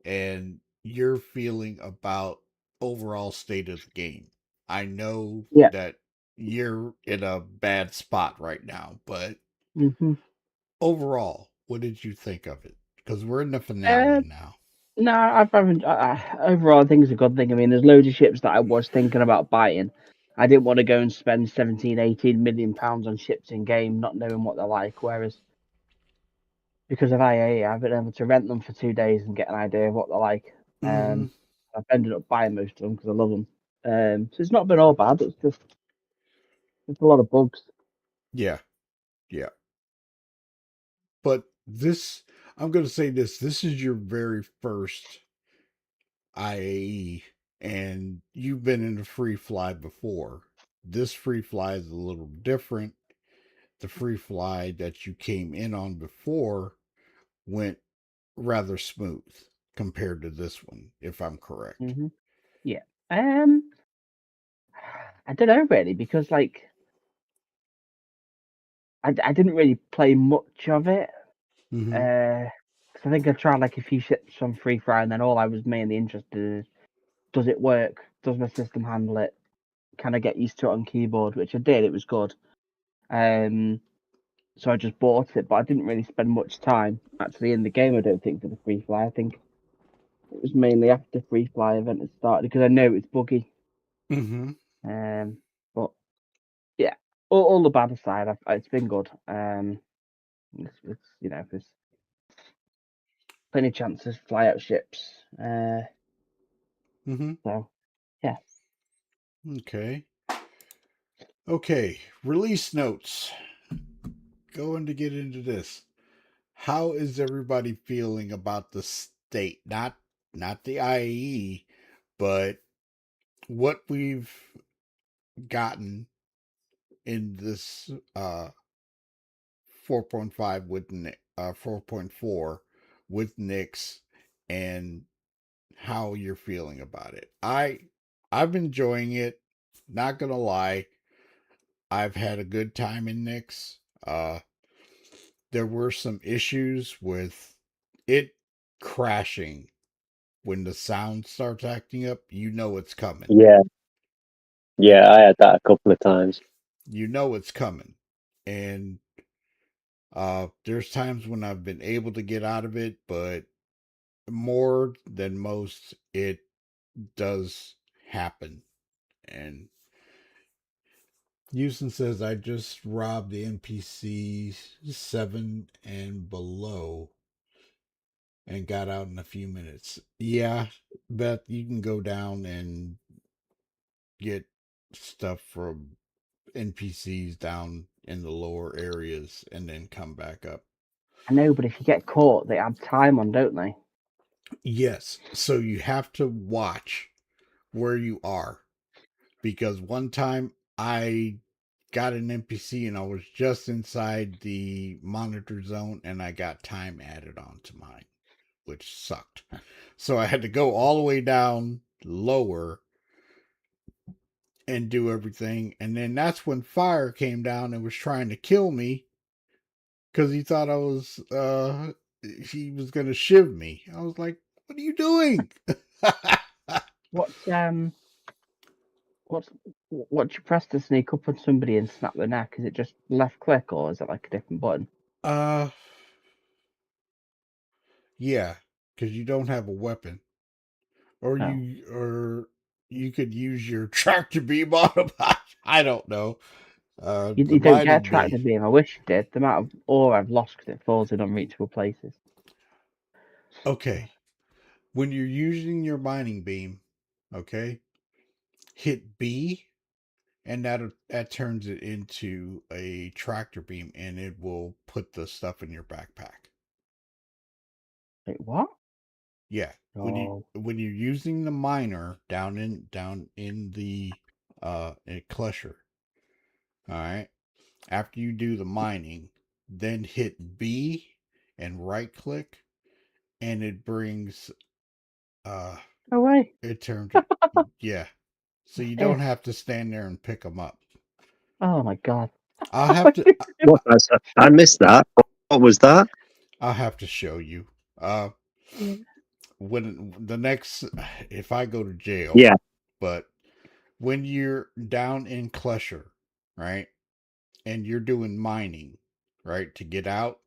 [SPEAKER 1] and your feeling about overall state of the game. I know
[SPEAKER 4] Yeah.
[SPEAKER 1] that you're in a bad spot right now, but
[SPEAKER 4] Mm-hmm.
[SPEAKER 1] overall, what did you think of it? Because we're in the finale now.
[SPEAKER 4] No, overall, I think it's a good thing. I mean, there's loads of ships that I was thinking about buying. I didn't want to go and spend 17, 18 million pounds on ships in game, not knowing what they're like. Whereas, because of IA, I've been able to rent them for 2 days and get an idea of what they're like. I've ended up buying most of them because I love them. So it's not been all bad. It's just there's a lot of bugs.
[SPEAKER 1] Yeah, yeah. But I'm going to say this. This is your very first IAE, and you've been in a free fly before. This free fly is a little different. The free fly that you came in on before went rather smooth compared to this one, if I'm correct.
[SPEAKER 4] Mm-hmm. Yeah. I don't know really because like I didn't really play much of it. Cause I think I tried like a few ships on free fire, and then all I was mainly interested in is does it work? Does my system handle it? Can I get used to it on keyboard? Which I did. It was good. So I just bought it, but I didn't really spend much time actually in the game. I don't think for the free fly. I think it was mainly after the free fly event had started because I know it's buggy. But yeah, all the bad aside, it's been good. It's there's plenty of chances to fly out ships. So yeah.
[SPEAKER 1] Okay. Release notes. Going to get into this. How is everybody feeling about the state? Not the IAE, but what we've gotten in this 4.5 with 4.4 with NICs and how you're feeling about it. I'm enjoying it. Not gonna lie, I've had a good time in NICs. There were some issues with it crashing when the sound starts acting up. You know it's coming.
[SPEAKER 3] Yeah, yeah, I had that a couple of times.
[SPEAKER 1] You know it's coming, and there's times when I've been able to get out of it, but more than most, it does happen. And Houston says, I just robbed the NPC 7 and below and got out in a few minutes. Yeah, Beth, you can go down and get stuff from NPCs down in the lower areas and then come back up.
[SPEAKER 4] I know, but if you get caught, they add time on, don't they?
[SPEAKER 1] Yes, so you have to watch where you are, because one time I got an NPC and I was just inside the monitor zone and I got time added on to mine, which sucked. So I had to go all the way down lower and do everything. And then that's when fire came down and was trying to kill me because he thought I was, he was going to shiv me. I was like, what are you doing?
[SPEAKER 4] What do you press to sneak up on somebody and snap their neck? Is it just left click or is it like a different button?
[SPEAKER 1] Yeah, because you don't have a weapon. Or
[SPEAKER 4] Oh.
[SPEAKER 1] you could use your tractor beam on them. I don't know.
[SPEAKER 4] You
[SPEAKER 1] The
[SPEAKER 4] don't get a
[SPEAKER 1] mining
[SPEAKER 4] tractor
[SPEAKER 1] bee.
[SPEAKER 4] beam. I wish you did. The amount of ore I've lost because it falls in unreachable places.
[SPEAKER 1] Okay. When you're using your mining beam, okay, hit B and that turns it into a tractor beam and it will put the stuff in your backpack.
[SPEAKER 4] Wait, what?
[SPEAKER 1] Yeah.
[SPEAKER 4] Oh.
[SPEAKER 1] When you're using the miner down in the cluster, all right. After you do the mining, then hit B and right click, and it brings
[SPEAKER 4] No way.
[SPEAKER 1] it turns it. Yeah. So you don't have to stand there and pick them up.
[SPEAKER 4] Oh my god.
[SPEAKER 1] I'll have to
[SPEAKER 3] What? I missed that. What was that?
[SPEAKER 1] I'll have to show you. When the next if I go to jail,
[SPEAKER 3] Yeah.
[SPEAKER 1] but when you're down in Klesher, right? And you're doing mining, right, to get out,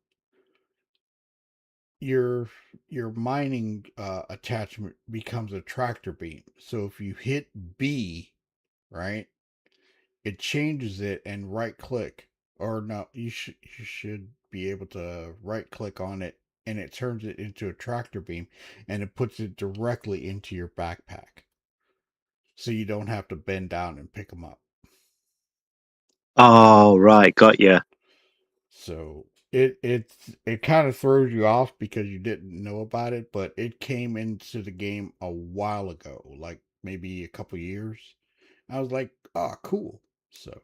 [SPEAKER 1] your mining attachment becomes a tractor beam. So if you hit B, right, it changes it and right click, or no, you should be able to right click on it and it turns it into a tractor beam and it puts it directly into your backpack. So you don't have to bend down and pick them up.
[SPEAKER 3] Oh, right, got you.
[SPEAKER 1] So it kind of throws you off because you didn't know about it, but it came into the game a while ago, like maybe a couple years. I was like, oh, cool. So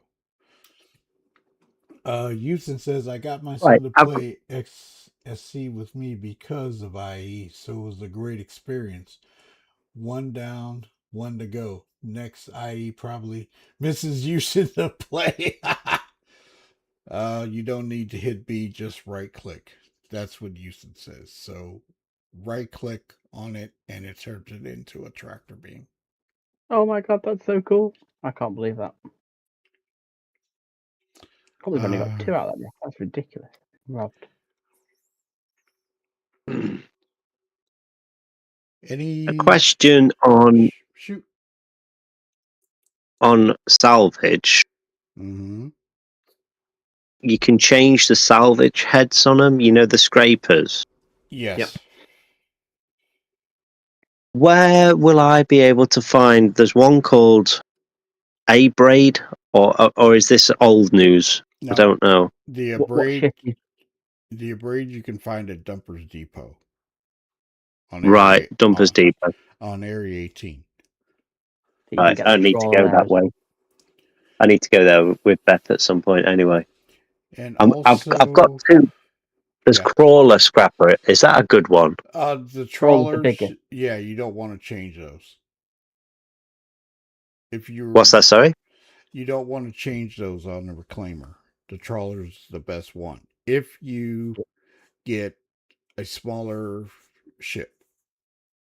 [SPEAKER 1] Houston says I got my
[SPEAKER 3] Right,
[SPEAKER 1] son to
[SPEAKER 3] I've got,
[SPEAKER 1] play XSC with me because of IE, so it was a great experience. One down, one to go. Next IE probably misses Houston to play. You don't need to hit B, just right click. That's what Houston says. So right click on it and it turns it into a tractor beam.
[SPEAKER 4] Oh my god, that's so cool. I can't believe that. I can't believe I only got
[SPEAKER 1] Uh,
[SPEAKER 4] 2 out of that. That's ridiculous. Robbed.
[SPEAKER 3] a
[SPEAKER 1] any
[SPEAKER 3] question
[SPEAKER 1] shoot?
[SPEAKER 3] on salvage.
[SPEAKER 1] Mm-hmm.
[SPEAKER 3] You can change the salvage heads on them. You know, the scrapers.
[SPEAKER 1] Yes.
[SPEAKER 2] Yep.
[SPEAKER 3] Where will I be able to find? There's one called A Braid, or is this old news? I
[SPEAKER 1] No,
[SPEAKER 3] don't know.
[SPEAKER 1] the
[SPEAKER 4] What
[SPEAKER 1] abrade
[SPEAKER 4] shift you
[SPEAKER 1] you can find at Dumpers Depot on
[SPEAKER 3] Right,
[SPEAKER 1] area
[SPEAKER 3] Dumpers Depot.
[SPEAKER 1] on area 18.
[SPEAKER 4] that you can
[SPEAKER 3] Right,
[SPEAKER 4] get
[SPEAKER 3] I
[SPEAKER 4] the
[SPEAKER 3] need to
[SPEAKER 4] trawler
[SPEAKER 3] go
[SPEAKER 4] there
[SPEAKER 3] that
[SPEAKER 4] as well?
[SPEAKER 3] way. I need to go there with Beth at some point. Anyway,
[SPEAKER 1] And
[SPEAKER 3] I've got
[SPEAKER 1] also
[SPEAKER 3] two. There's
[SPEAKER 1] Yeah.
[SPEAKER 3] crawler scrapper. Is that a good one?
[SPEAKER 1] The
[SPEAKER 4] Trawler's the
[SPEAKER 1] trawlers,
[SPEAKER 4] biggest.
[SPEAKER 1] yeah, you don't want to change those. If
[SPEAKER 3] What's that? Sorry.
[SPEAKER 1] you don't want to change those on the reclaimer. The trawler's the best one. If you get a smaller ship,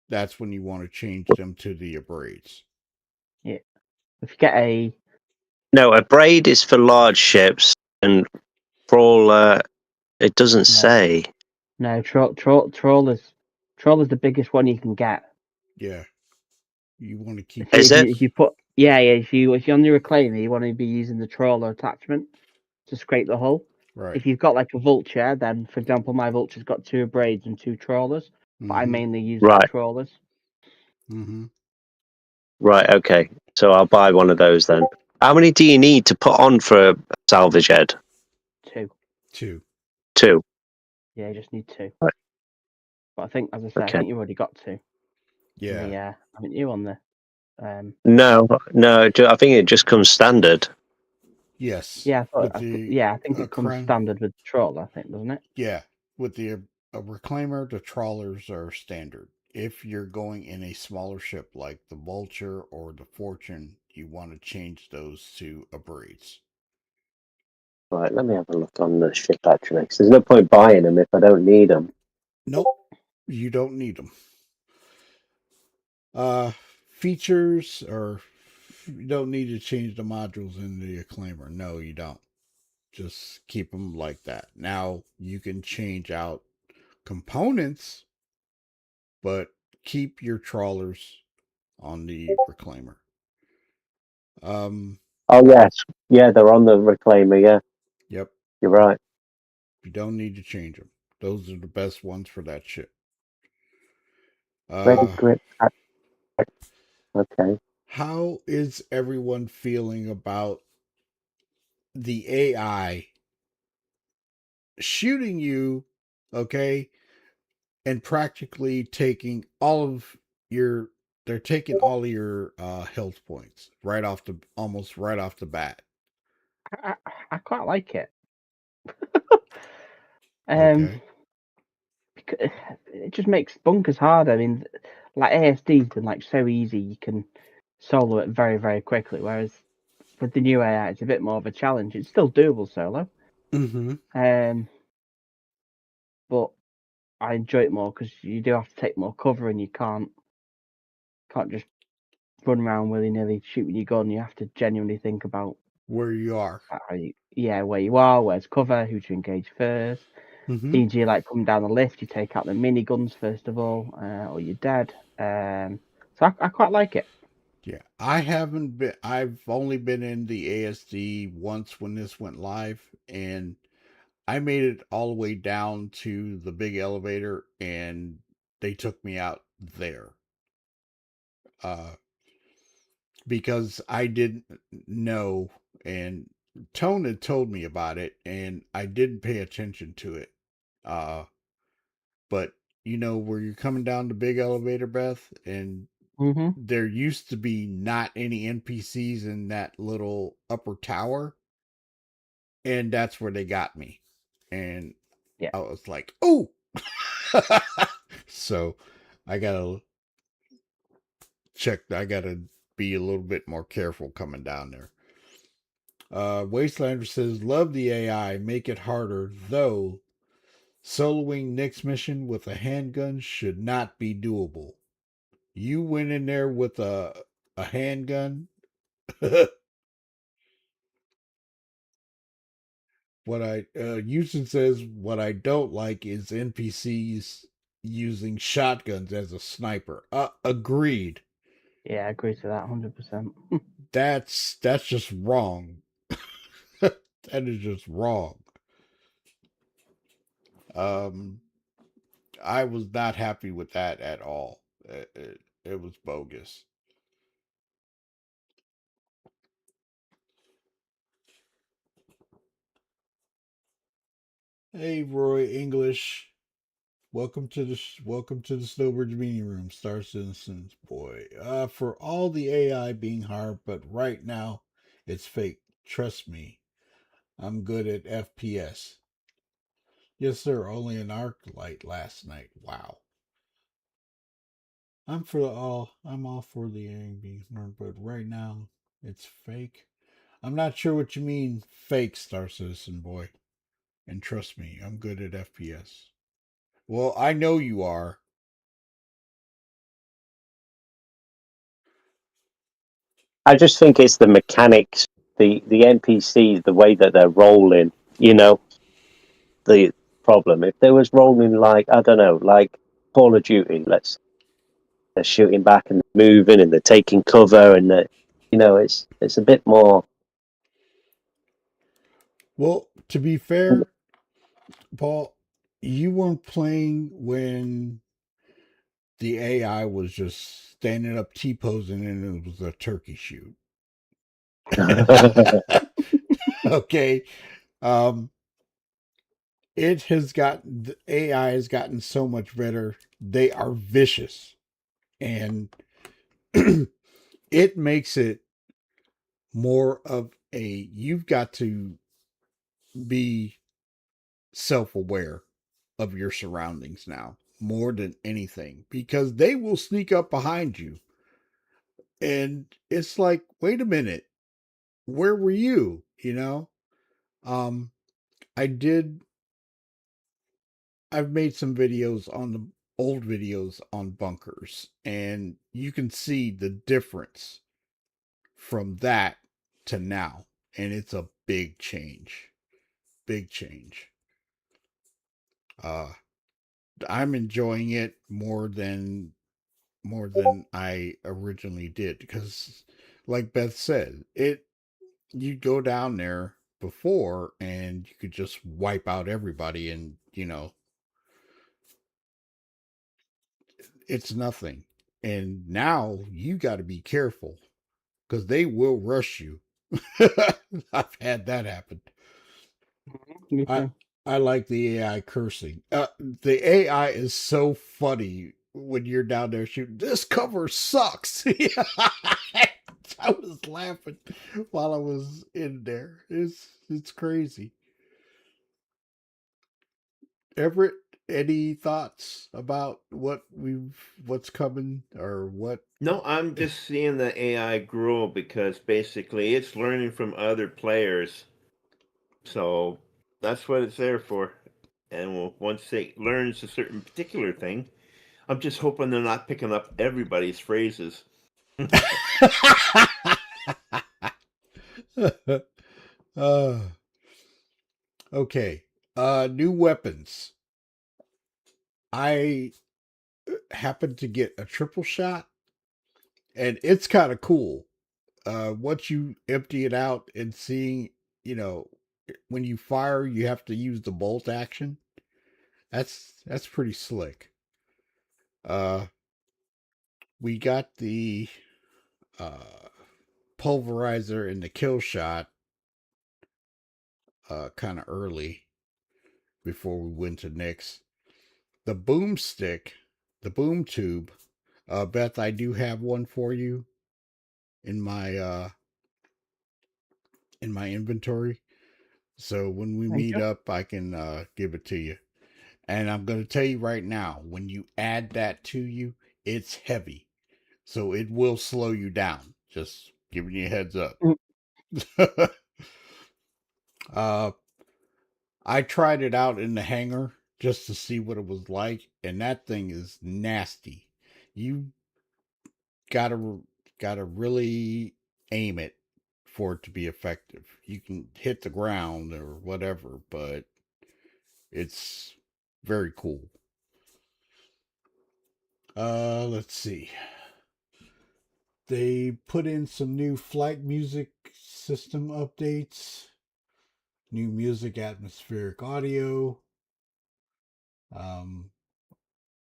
[SPEAKER 1] that's when you want to change them to the abrades.
[SPEAKER 4] Yeah. If you get a
[SPEAKER 3] No, a braid is for large ships, and crawler. It doesn't say.
[SPEAKER 4] no trawler's the biggest one you can get.
[SPEAKER 1] Yeah. You want to keep
[SPEAKER 3] Is it?
[SPEAKER 4] If you put if you're on your reclaimer, you want to be using the trawler attachment to scrape the hull.
[SPEAKER 1] right.
[SPEAKER 4] If you've got like a vulture, then for example, my vulture's got 2 braids and 2 trawlers, but I mainly use the
[SPEAKER 3] Right.
[SPEAKER 4] trawlers.
[SPEAKER 1] Mm-hmm.
[SPEAKER 3] Right. Okay. So I'll buy one of those then. How many do you need to put on for a salvage head?
[SPEAKER 4] 2.
[SPEAKER 1] 2.
[SPEAKER 3] 2.
[SPEAKER 4] Yeah, you just need 2.
[SPEAKER 3] Right.
[SPEAKER 4] But I think, as I said,
[SPEAKER 3] Okay.
[SPEAKER 4] I think you've already got 2.
[SPEAKER 1] Yeah.
[SPEAKER 4] Haven't you on the?
[SPEAKER 3] No. I think it just comes standard.
[SPEAKER 1] Yes.
[SPEAKER 4] Yeah, I think it comes
[SPEAKER 1] crown.
[SPEAKER 4] standard with the trawler. I think, doesn't it?
[SPEAKER 1] Yeah. With the reclaimer, the trawlers are standard. If you're going in a smaller ship like the Vulture or the Fortune, you want to change those to abrades.
[SPEAKER 3] Right. Let me have a look on the ship actually. 'Cause there's no point buying them if I don't need them.
[SPEAKER 1] Nope. You don't need them. Features, or you don't need to change the modules in the reclaimer. No, you don't. Just keep them like that. Now you can change out components, but keep your trawlers on the reclaimer.
[SPEAKER 3] Oh yes. Yeah, they're on the reclaimer. Yeah.
[SPEAKER 1] Yep.
[SPEAKER 3] You're right.
[SPEAKER 1] You don't need to change them. Those are the best ones for that ship.
[SPEAKER 3] Ready grip. Okay.
[SPEAKER 1] How is everyone feeling about the AI shooting you, okay, and practically taking all of your they're taking all of your health points almost right off the bat.
[SPEAKER 4] I quite like it.
[SPEAKER 1] Okay.
[SPEAKER 4] Because it just makes bunkers harder. I mean, like ASD's been like so easy, you can solo it very, very quickly. Whereas with the new AI, it's a bit more of a challenge. It's still doable solo.
[SPEAKER 1] Mm-hmm.
[SPEAKER 4] But I enjoy it more because you do have to take more cover, and you can't just run around willy nilly shooting your gun. You have to genuinely think about
[SPEAKER 1] Where you are.
[SPEAKER 4] where you are, where's cover, who to engage first.
[SPEAKER 1] Mm-hmm.
[SPEAKER 4] E.g., like coming down the lift, you take out the miniguns first of all, or you're dead. So I quite like it.
[SPEAKER 1] Yeah, I've only been in the ASD once when this went live, and I made it all the way down to the big elevator, and they took me out there. Because I didn't know, and Tone had told me about it, and I didn't pay attention to it. But where you're coming down the big elevator, Beth, and
[SPEAKER 4] Mm-hmm.
[SPEAKER 1] there used to be not any NPCs in that little upper tower, and that's where they got me. And
[SPEAKER 4] Yeah.
[SPEAKER 1] I was like, oh. So I gotta be a little bit more careful coming down there. Wastelander says, love the AI, make it harder, though soloing Nick's mission with a handgun should not be doable. You went in there with a handgun. Houston says, what I don't like is NPCs using shotguns as a sniper. Agreed.
[SPEAKER 4] Yeah, I agree to that 100%.
[SPEAKER 1] That's just wrong. That is just wrong. I was not happy with that at all. It was bogus. Hey, Roy English. Welcome to the Snowbirds meeting room, Star Citizens boy. For all the AI being hard, but right now it's fake. Trust me, I'm good at FPS. Yes, sir. Only an arc light last night. Wow. I'm all for the AMD, but right now it's fake. I'm not sure what you mean fake, Star Citizen boy. And trust me, I'm good at FPS. Well, I know you are.
[SPEAKER 3] I just think it's the mechanics, the NPCs, the way that they're rolling. You know, the problem. If they was rolling like, I don't know, like Call of Duty, they're shooting back and moving and they're taking cover and it's a bit more.
[SPEAKER 1] Well, to be fair, Paul, you weren't playing when the AI was just standing up T posing and it was a turkey shoot. Okay. Um, it has gotten, the AI has gotten so much better. They are vicious. And it makes it more of a, you've got to be self aware of your surroundings now more than anything because they will sneak up behind you. And it's like, wait a minute, where were you? You know? Um, I did, I've made some videos on the old videos on bunkers, and you can see the difference from that to now. And it's a big change. Big change. Uh, I'm enjoying it more than I originally did because, like Beth said, you'd go down there before and you could just wipe out everybody, and it's nothing. And now you got to be careful because they will rush you. I've had that happen.
[SPEAKER 4] Me
[SPEAKER 1] I
[SPEAKER 4] too.
[SPEAKER 1] I like the AI cursing. The AI is so funny when you're down there shooting. This cover sucks. I was laughing while I was in there. It's crazy. Everett, any thoughts about what's coming or what?
[SPEAKER 2] No, I'm just seeing the AI grow because basically it's learning from other players. So that's what it's there for. And once it learns a certain particular thing, I'm just hoping they're not picking up everybody's phrases.
[SPEAKER 1] uh, okay. New weapons. I happened to get a triple shot, and it's kind of cool. Once you empty it out and seeing, you know, when you fire, you have to use the bolt action. That's pretty slick. Uh, we got the uh, pulverizer and the kill shot kind of early before we went to Nick's. The boomstick, the boom tube. Beth, I do have one for you in my inventory. So when we
[SPEAKER 4] Thank
[SPEAKER 1] meet
[SPEAKER 4] you.
[SPEAKER 1] up, I can give it to you. And I'm going to tell you right now, when you add that to you, it's heavy. So it will slow you down. Just giving you a heads up.
[SPEAKER 4] Mm.
[SPEAKER 1] uh, I tried it out in the hangar just to see what it was like, and that thing is nasty. You gotta gotta really aim it for it to be effective. You can hit the ground or whatever, but it's very cool. Let's see. They put in some new flight music system updates, new music atmospheric audio. Um,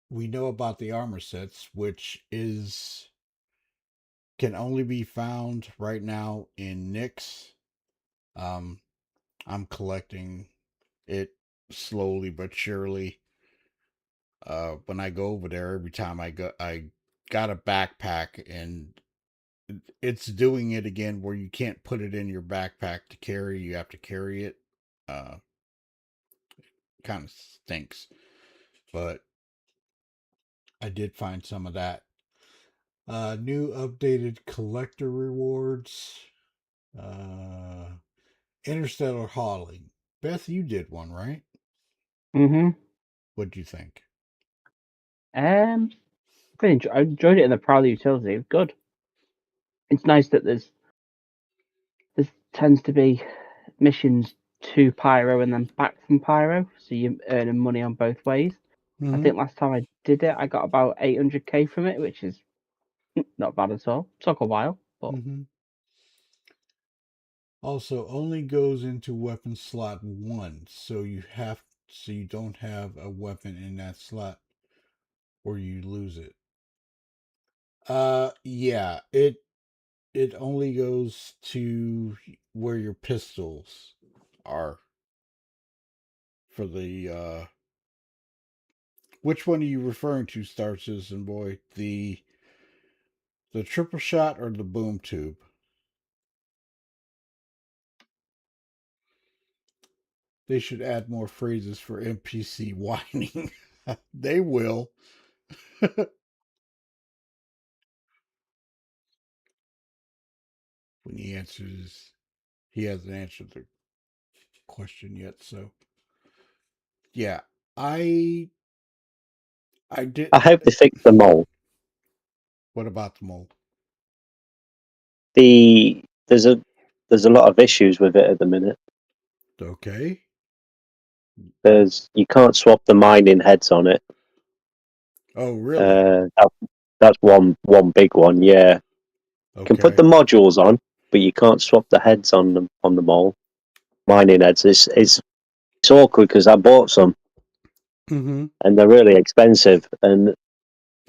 [SPEAKER 1] we know about the armor sets, which is can only be found right now in Nix. Um, I'm collecting it slowly but surely. When I go over there, every time I got a backpack, and it's doing it again where you can't put it in your backpack to carry. You have to carry it. Uh, kind of stinks. But I did find some of that. New updated collector rewards. Interstellar hauling. Beth, you did one, right?
[SPEAKER 4] Mm-hmm.
[SPEAKER 1] What'd you think?
[SPEAKER 4] I enjoyed it in the Prowler utility. It was good. It's nice that there tends to be missions to Pyro and then back from Pyro, so you're earning money on both ways. I think last time I did it, I got about 800k from it, which is not bad at all. Took a while, but
[SPEAKER 1] Also, only goes into weapon slot 1, so you don't have a weapon in that slot or you lose it. Yeah, it only goes to where your pistols are for the which one are you referring to, Star Citizen Boy? The triple shot or the boom tube? They should add more phrases for NPC whining. They will. When he hasn't answered the question yet, so yeah. I
[SPEAKER 3] I
[SPEAKER 1] didn't.
[SPEAKER 3] hope they fix the mole.
[SPEAKER 1] What about the mole?
[SPEAKER 3] There's a lot of issues with it at the minute.
[SPEAKER 1] Okay.
[SPEAKER 3] You can't swap the mining heads on it.
[SPEAKER 1] Oh, really?
[SPEAKER 3] That's one big one. Yeah, you can put
[SPEAKER 1] Okay.
[SPEAKER 3] the modules on, but you can't swap the heads on the mole. Mining heads it's awkward because I bought some
[SPEAKER 1] Mm-hmm.
[SPEAKER 3] and they're really expensive, and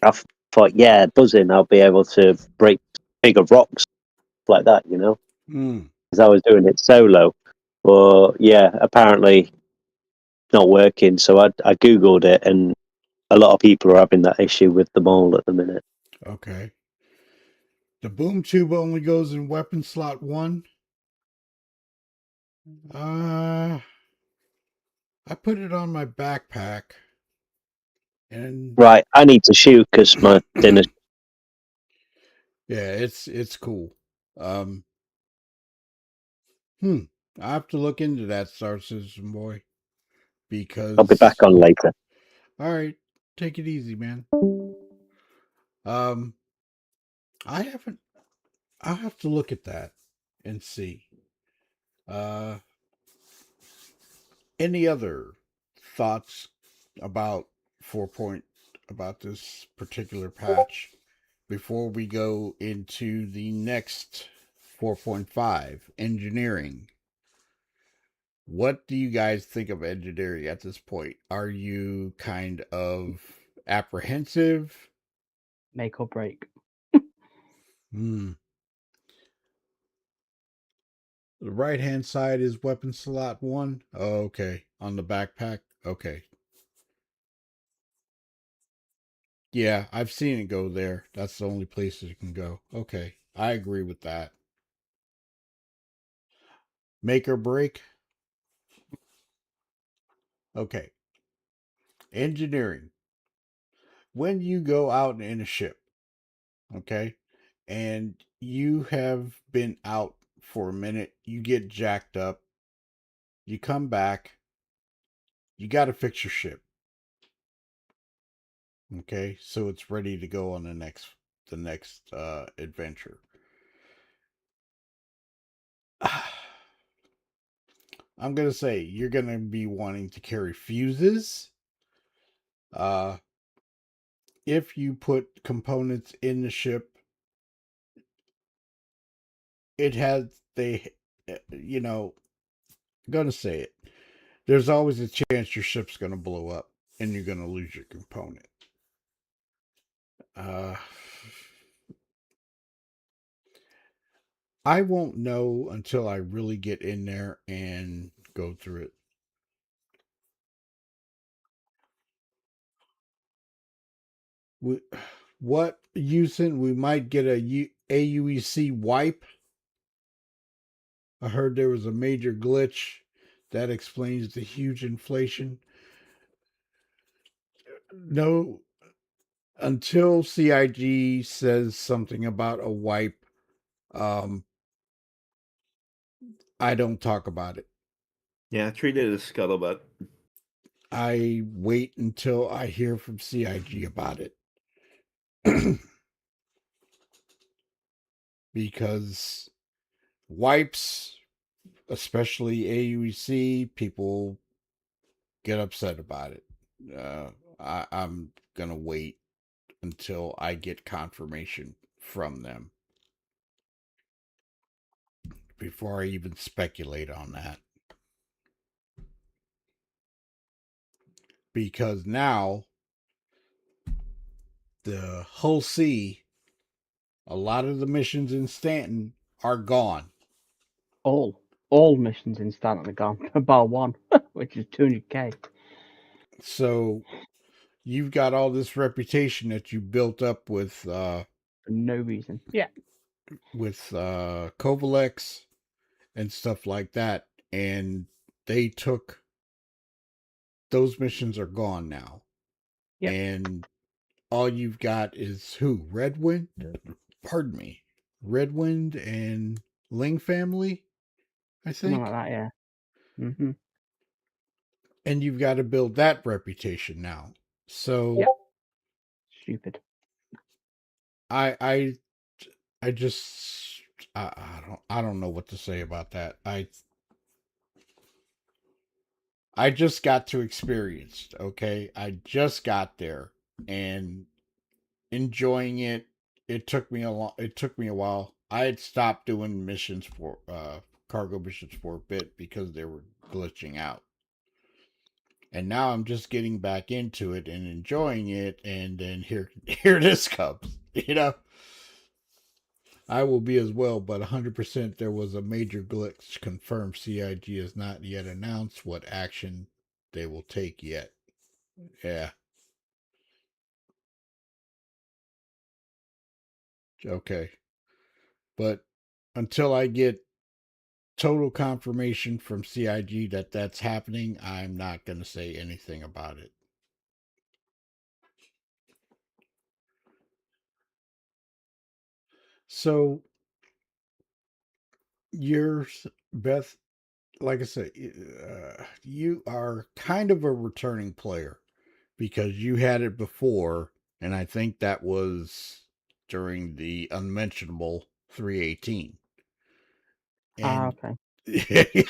[SPEAKER 3] I thought, yeah, buzzing, I'll be able to break bigger rocks like that, because I was doing it solo. But yeah, apparently not working. So I googled it, and a lot of people are having that issue with the mole at the minute.
[SPEAKER 1] Okay. The boom tube only goes in weapon slot 1. I put it on my backpack, and
[SPEAKER 3] Right, I need to shoot because my dinner.
[SPEAKER 1] yeah, it's cool. Um, I have to look into that, Star Citizen Boy,
[SPEAKER 3] I'll be back
[SPEAKER 1] because
[SPEAKER 3] on later.
[SPEAKER 1] all right, take it easy, man. Um, I haven't. I'll have to look at that and see. Uh, any other thoughts about 4 point about this particular patch before we go into the next 4.5 engineering? What do you guys think of engineering at this point? Are you kind of apprehensive?
[SPEAKER 4] make or break.
[SPEAKER 1] Hmm. The right hand side is weapon slot 1. Oh, okay. On the backpack. Okay. Yeah, I've seen it go there. That's the only place it can go. Okay. I agree with that. Make or break. Okay. Engineering. When you go out in a ship, okay, and you have been out for a minute, you get jacked up, you come back, you got to fix your ship. Okay, so it's ready to go on the next adventure. I'm gonna say you're gonna be wanting to carry fuses. If you put components in the ship, it has I'm gonna say it. There's always a chance your ship's gonna blow up and you're gonna lose your component. Uh, I won't know until I really get in there and go through it. What using? We might get a AUEC wipe. I heard there was a major glitch that explains the huge inflation. No, until CIG says something about a wipe, um, I don't talk about it.
[SPEAKER 2] Yeah, treat it as scuttlebutt.
[SPEAKER 1] I wait until I hear from CIG about it. Because wipes, especially AUEC, people get upset about it. I'm going to wait until I get confirmation from them before I even speculate on that. Because now the Hull C, a lot of the missions in Stanton are gone.
[SPEAKER 4] All missions in Stanton are gone, bar one, which is 200k.
[SPEAKER 1] So you've got all this reputation that you built up with
[SPEAKER 4] For no reason. Yeah.
[SPEAKER 1] Kovalex and stuff like that, and they took those missions are gone now.
[SPEAKER 4] Yep.
[SPEAKER 1] And all you've got is who? Redwind? Pardon me. Redwind and Ling family, I
[SPEAKER 4] Something
[SPEAKER 1] think.
[SPEAKER 4] like that, yeah. Mm-hmm.
[SPEAKER 1] And you've got to build that reputation now. So
[SPEAKER 4] Yep. Stupid.
[SPEAKER 1] I just I don't know what to say about that. I just got to experience, okay? I just got there and enjoying it. It took me a while. I had stopped doing missions for cargo missions for a bit because they were glitching out. And now I'm just getting back into it and enjoying it, and then here this comes, you know. I will be as well, but 100% there was a major glitch confirmed. CIG has not yet announced what action they will take yet. Yeah. Okay. But until I get total confirmation from CIG that that's happening, I'm not going to say anything about it. So, you're, Beth, like I said, you are kind of a returning player because you had it before, and I think that was during the unmentionable 318. And
[SPEAKER 4] Okay.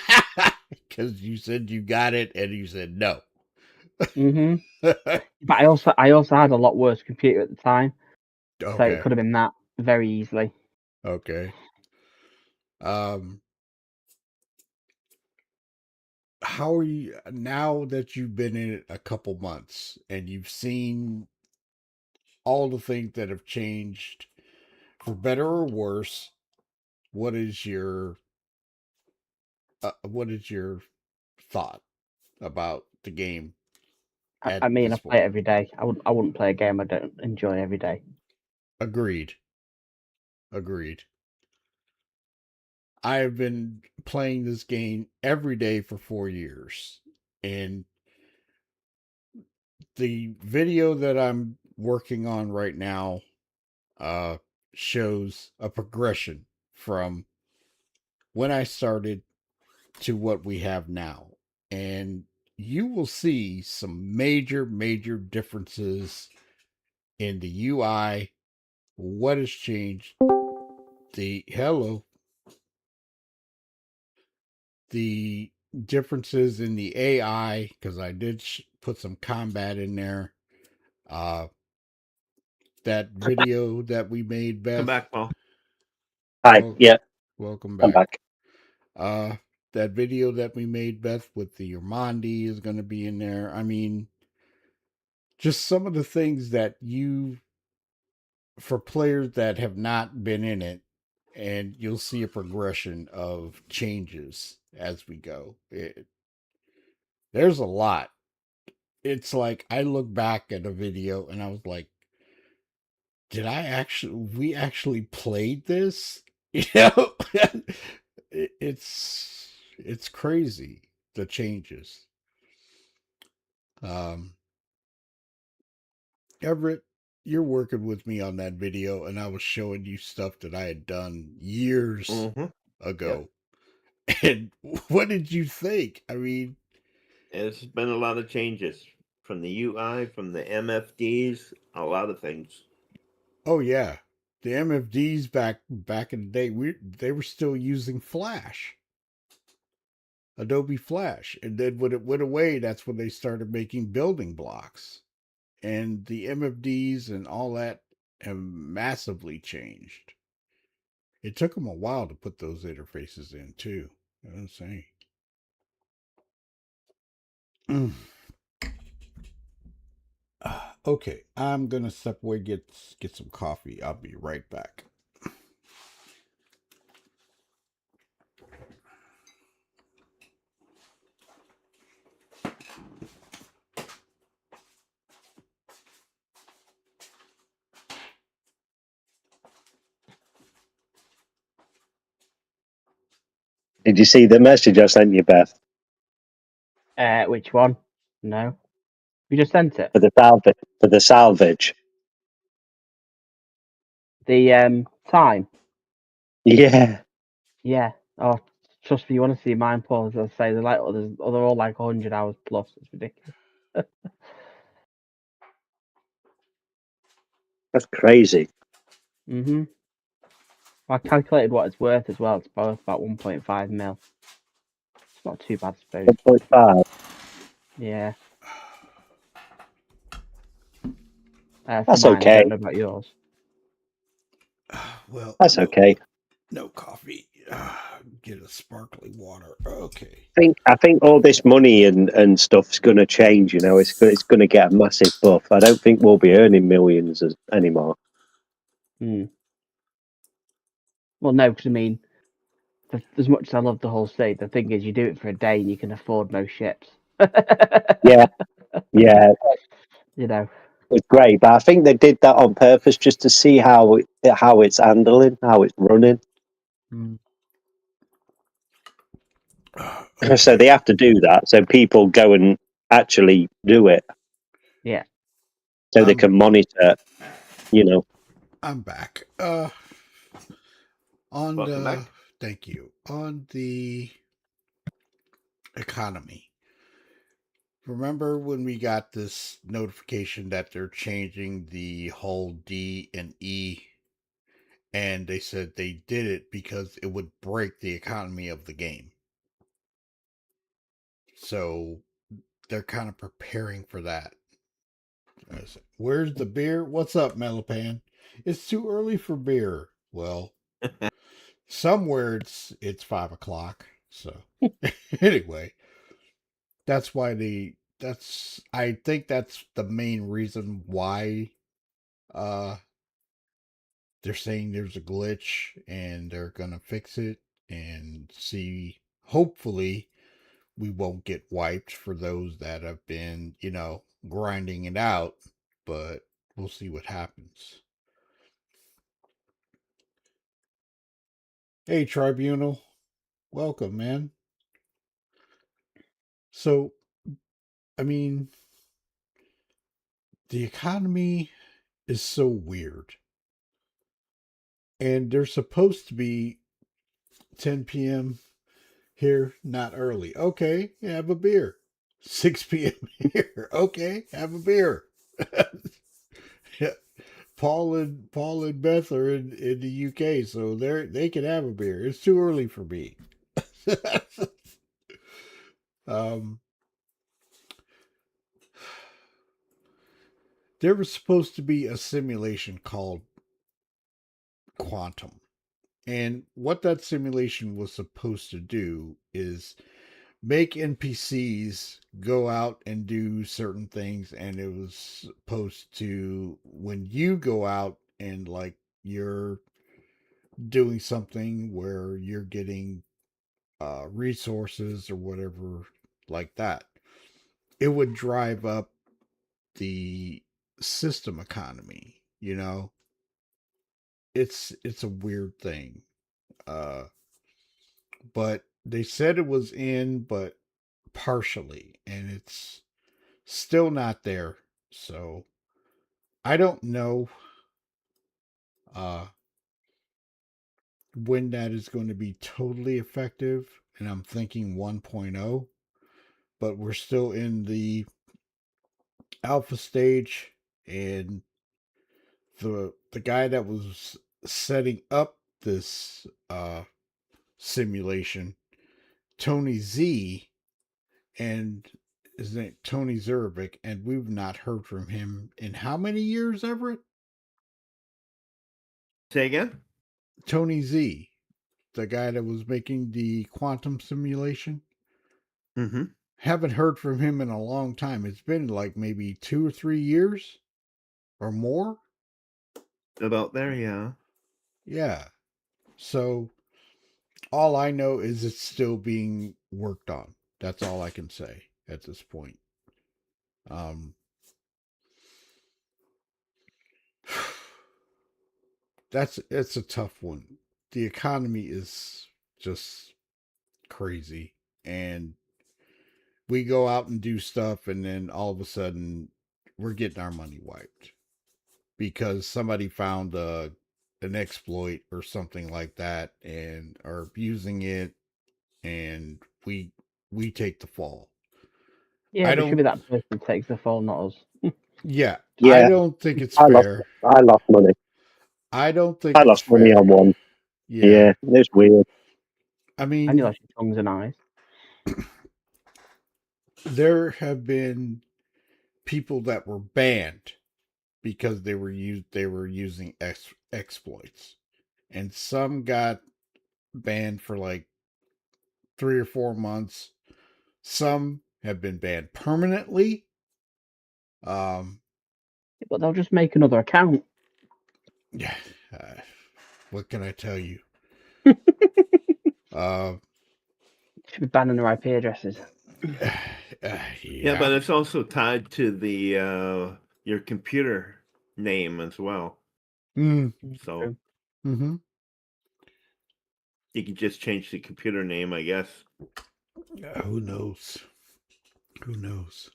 [SPEAKER 1] because you said you got it and you said no.
[SPEAKER 4] Mm-hmm. But I also had a lot worse computer at the time, so it
[SPEAKER 1] Okay.
[SPEAKER 4] could have been that very easily.
[SPEAKER 1] Okay. How are you now that you've been in it a couple months and you've seen all the things that have changed for better or worse? What is your thought about the game at
[SPEAKER 4] I mean, I
[SPEAKER 1] this
[SPEAKER 4] play
[SPEAKER 1] point?
[SPEAKER 4] it every day. I wouldn't play a game I don't enjoy every day.
[SPEAKER 1] Agreed. I have been playing this game every day for 4 years, and the video that I'm working on right now uh, shows a progression from when I started to what we have now. And you will see some major differences in the UI, what has changed, the differences in the AI, because I did put some combat in there. That video that we made, Beth.
[SPEAKER 2] Come back, Paul.
[SPEAKER 3] Hi, yeah,
[SPEAKER 1] Welcome
[SPEAKER 3] I'm
[SPEAKER 1] back.
[SPEAKER 3] back.
[SPEAKER 1] That video that we made, Beth, with the Urmandi is going to be in there. I mean, just some of the things that for players that have not been in it, and you'll see a progression of changes as we go. There's a lot. It's like I look back at a video and I was like, we actually played this? You know, it's crazy, the changes. Um, Everett, you're working with me on that video, and I was showing you stuff that I had done years
[SPEAKER 2] Mm-hmm.
[SPEAKER 1] ago. And what did you think? I mean,
[SPEAKER 2] There's been a lot of changes from the UI, from the MFDs, a lot of things.
[SPEAKER 1] oh yeah, the MFDs back in the day, they were still using Flash, Adobe Flash, and then when it went away, that's when they started making building blocks, and the MFDs and all that have massively changed. It took them a while to put those interfaces in too. You know what I'm saying? Okay, I'm gonna step away, get some coffee. I'll be right back.
[SPEAKER 3] Did you see the message I sent you, Beth,
[SPEAKER 4] Which one? No. You just sent it.
[SPEAKER 3] for the salvage? For the salvage.
[SPEAKER 4] The time.
[SPEAKER 3] Yeah,
[SPEAKER 4] Yeah. Oh, trust me, you want to see mine, Paul? As I say, they're all like 100 hours plus. It's ridiculous.
[SPEAKER 3] that's crazy.
[SPEAKER 4] Mhm. I calculated what it's worth as well. It's both about 1.5 mil. It's not too bad, I suppose.
[SPEAKER 3] 1.5.
[SPEAKER 4] Yeah. For
[SPEAKER 3] That's
[SPEAKER 4] mine, I
[SPEAKER 3] okay.
[SPEAKER 4] don't know about yours.
[SPEAKER 1] Well,
[SPEAKER 3] That's okay.
[SPEAKER 1] no coffee. Get a sparkling water. Okay.
[SPEAKER 3] I think all this money and stuff's going to change. You know, it's going to get a massive buff. I don't think we'll be earning millions anymore.
[SPEAKER 4] Hmm. Well, no, because I mean, as much as I love the whole state, the thing is, you do it for a day and you can afford no ships.
[SPEAKER 3] Yeah, yeah,
[SPEAKER 4] You know.
[SPEAKER 3] it's great. But I think they did that on purpose just to see how it's handling, how it's running.
[SPEAKER 4] Mm.
[SPEAKER 1] Okay.
[SPEAKER 3] So they have to do that. So people go and actually do it.
[SPEAKER 4] Yeah.
[SPEAKER 3] So they can monitor. You know.
[SPEAKER 1] I'm back. On
[SPEAKER 2] Welcome
[SPEAKER 1] the
[SPEAKER 2] back.
[SPEAKER 1] thank you. On the economy. Remember when we got this notification that they're changing the whole D and E, and they said they did it because it would break the economy of the game. So they're kind of preparing for that. Where's the beer? What's up, Melipan? It's too early for beer. Well, somewhere it's 5 o'clock. So anyway, that's why I think that's the main reason why uh they're saying there's a glitch and they're gonna fix it and see, hopefully we won't get wiped for those that have been, grinding it out, but we'll see what happens. Hey, Tribunal. Welcome, man. So, I mean, the economy is so weird. And they're supposed to be 10 p.m. here, not early. Okay, have a beer. 6 p.m. here. Okay, have a beer. Yeah, Paul and Beth are in the UK, so they can have a beer. It's too early for me. um, there was supposed to be a simulation called Quantum. And what that simulation was supposed to do is make NPCs go out and do certain things. And it was supposed to, when you go out and like you're doing something where you're getting resources or whatever like that, it would drive up the system economy. It's a weird thing. Uh, but they said it was in, but partially, and it's still not there. So I don't know when that is going to be totally effective, and I'm thinking 1.0, but we're still in the alpha stage, and the guy that was setting up this simulation, Tony Z, and his name Tony Zervik, and we've not heard from him in how many years, Everett?
[SPEAKER 2] Say again?
[SPEAKER 1] Tony Z, the guy that was making the quantum simulation.
[SPEAKER 2] Mm-hmm.
[SPEAKER 1] Haven't heard from him in a long time. It's been like maybe 2 or 3 years or more.
[SPEAKER 2] About there, yeah.
[SPEAKER 1] Yeah. So all I know is it's still being worked on. That's all I can say at this point. It's a tough one. The economy is just crazy, and we go out and do stuff, and then all of a sudden we're getting our money wiped because somebody found an exploit or something like that and are abusing it, and we take the fall.
[SPEAKER 4] Yeah,
[SPEAKER 1] I
[SPEAKER 4] but it should be
[SPEAKER 1] don't.
[SPEAKER 4] that person who takes the fall, not us.
[SPEAKER 1] Yeah, I
[SPEAKER 3] Yeah,
[SPEAKER 1] don't think it's
[SPEAKER 3] I lost.
[SPEAKER 1] fair.
[SPEAKER 3] I lost money.
[SPEAKER 1] I don't think
[SPEAKER 3] I
[SPEAKER 1] it's
[SPEAKER 3] lost money on
[SPEAKER 1] fair.
[SPEAKER 3] one.
[SPEAKER 1] Yeah,
[SPEAKER 3] Yeah, it's weird.
[SPEAKER 1] I
[SPEAKER 4] And you
[SPEAKER 1] mean,
[SPEAKER 4] lost your tongues and eyes.
[SPEAKER 1] there have been people that were banned because they were using exploits, and some got banned for like 3 or 4 months. Some have been banned permanently. Um,
[SPEAKER 4] But they'll just make another account.
[SPEAKER 1] yeah, what can I tell you? Uh,
[SPEAKER 4] Should be banning their IP addresses.
[SPEAKER 2] Yeah, but
[SPEAKER 1] yeah.
[SPEAKER 2] it's also tied to the your computer name as well.
[SPEAKER 1] Mm,
[SPEAKER 2] So
[SPEAKER 4] True.
[SPEAKER 1] mm-hmm.
[SPEAKER 2] you can just change the computer name, I guess.
[SPEAKER 1] Who knows? Who knows?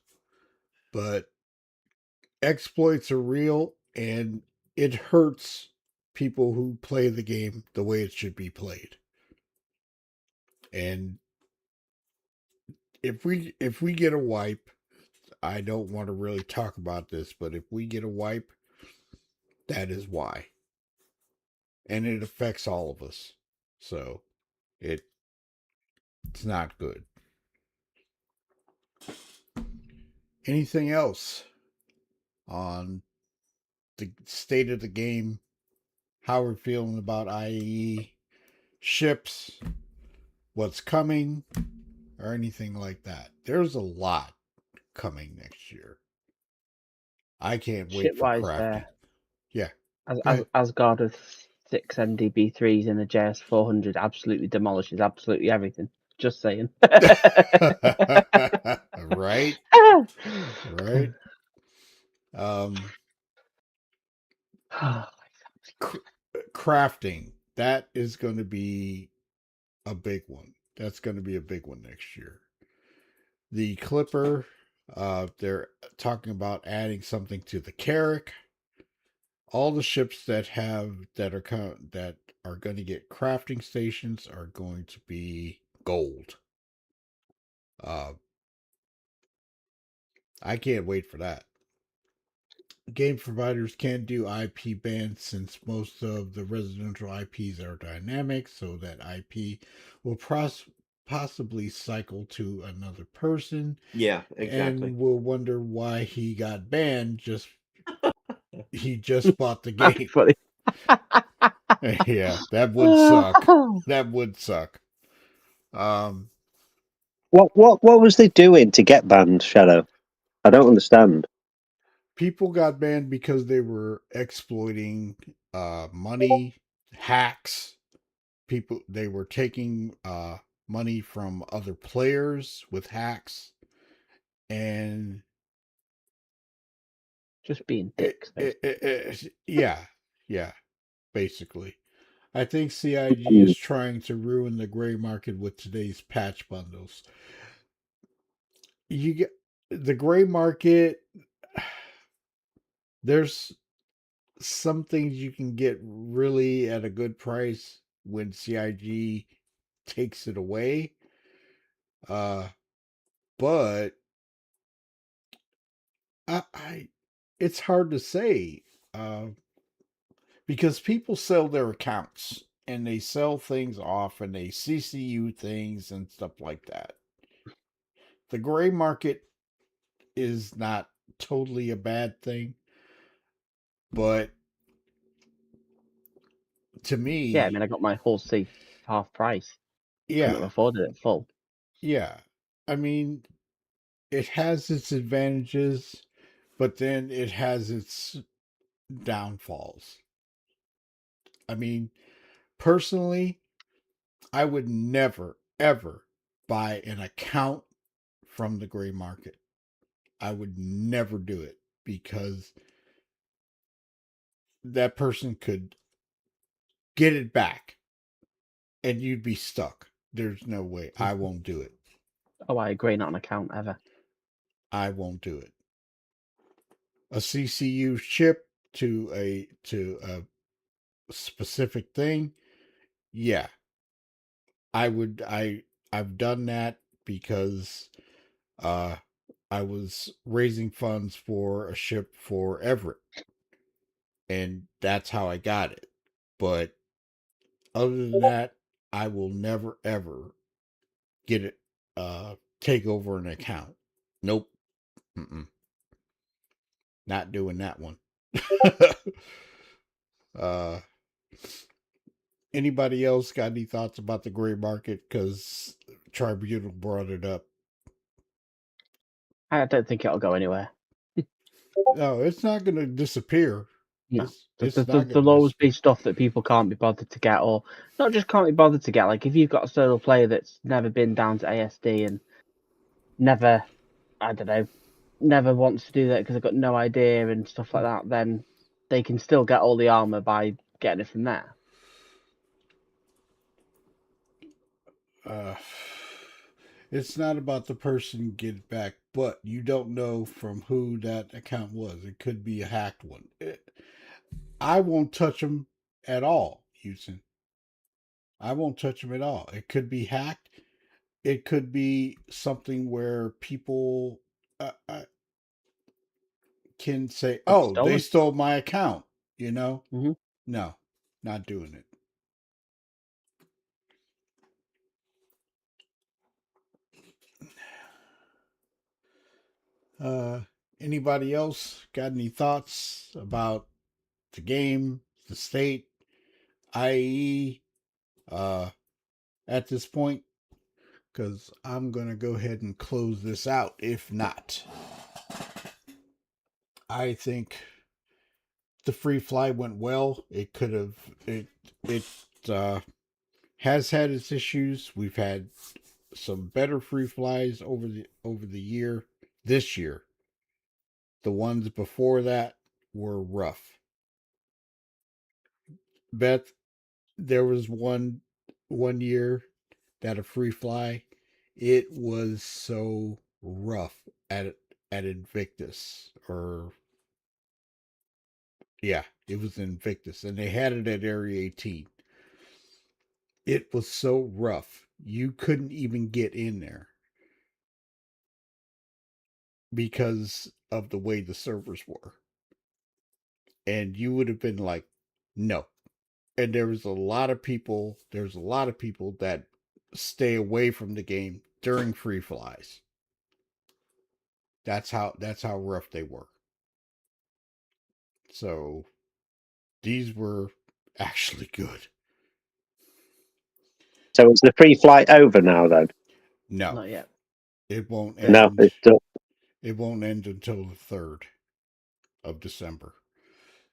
[SPEAKER 1] But exploits are real, and it hurts people who play the game the way it should be played. And if we get a wipe, I don't want to really talk about this, but if we get a wipe, that is why. And it affects all of us. So it's not good. Anything else on the state of the game, how we're feeling about IAE ships, what's coming, or anything like that? There's a lot coming next year. I can't wait for
[SPEAKER 4] Ship-wise,
[SPEAKER 1] crafting. Yeah.
[SPEAKER 4] Asgard with 6 NDB3s and a JS400 absolutely demolishes absolutely everything. Just saying.
[SPEAKER 1] Right? Right? Crafting. That is going to be a big one. That's going to be a big one next year. The Clipper, they're talking about adding something to the Carrack. All the ships that are going to get crafting stations are going to be gold. I can't wait for that. Game providers can't do IP bans since most of the residential IPs are dynamic, so that IP will possibly cycle to another person.
[SPEAKER 2] Yeah, exactly.
[SPEAKER 1] And will wonder why he got banned. He just bought the game.
[SPEAKER 4] Funny.
[SPEAKER 1] Yeah, that would suck. That would suck.
[SPEAKER 3] What was they doing to get banned, Shadow? I don't understand.
[SPEAKER 1] People got banned because they were exploiting money, hacks. They were taking money from other players with hacks, and
[SPEAKER 4] Just being dicks.
[SPEAKER 1] yeah, basically. I think CIG is trying to ruin the gray market with today's patch bundles. You get the gray market. there's some things you can get really at a good price when CIG takes it away. But I it's hard to say because people sell their accounts and they sell things off and they CCU things and stuff like that. The gray market is not totally a bad thing, but to
[SPEAKER 4] Yeah, I
[SPEAKER 1] me,
[SPEAKER 4] mean, I got my whole safe half price. Couldn't have
[SPEAKER 1] yeah,
[SPEAKER 4] afforded it full.
[SPEAKER 1] yeah. I mean, it has its advantages, but then it has its downfalls. I mean, personally, I would never, ever buy an account from the gray market. I would never do it because that person could get it back and you'd be stuck. There's no way. I won't do it.
[SPEAKER 4] Oh, I agree, not an account ever.
[SPEAKER 1] I won't do it. A CCU chip to a specific thing, yeah. I've done that because uh I was raising funds for a ship for Everett, and that's how I got it. But other than that, I will never ever get it take over an account. Nope. Mm-mm. Not doing that one. uh Anybody else got any thoughts about the gray market? Because Tribunal brought it up.
[SPEAKER 4] I don't think it'll go anywhere.
[SPEAKER 1] No, it's not going to disappear.
[SPEAKER 4] No.
[SPEAKER 1] It's not going
[SPEAKER 4] There'll
[SPEAKER 1] to
[SPEAKER 4] always
[SPEAKER 1] disappear.
[SPEAKER 4] be stuff that people can't be bothered to get, or not just can't be bothered to get. Like, if you've got a solo player that's never been down to ASD and never, I don't know, never wants to do that because they've got no idea and stuff like that, then they can still get all the armor by getting it from there.
[SPEAKER 1] It's not about the person get it back, but you don't know from who that account was. It could be a hacked one. I won't touch them at all, Houston. I won't touch them at all. It could be hacked. It could be something where people can say,
[SPEAKER 4] It's
[SPEAKER 1] "Oh, they
[SPEAKER 4] stolen.
[SPEAKER 1] stole my account." You know?
[SPEAKER 4] Mm-hmm.
[SPEAKER 1] No, not doing it. Uh, Anybody else got any thoughts about the game, the state, IE, at this point? Because I'm going to go ahead and close this out. If not, I think the free fly went well. It could have, it has had its issues. We've had some better free flies over the year. This year, the ones before that were rough. Beth, there was one year that a free fly, it was so rough at Invictus, or yeah, it was Invictus, and they had it at Area 18. It was so rough you couldn't even get in there because of the way the servers were, and you would have been like, no. And there's a lot of people that stay away from the game during free flies. That's how rough they were. So these were actually good.
[SPEAKER 3] So is the free flight over now then?
[SPEAKER 1] No,
[SPEAKER 4] Not yet.
[SPEAKER 1] it won't
[SPEAKER 3] No,
[SPEAKER 1] end.
[SPEAKER 3] it's still.
[SPEAKER 1] It won't end until the 3rd of December.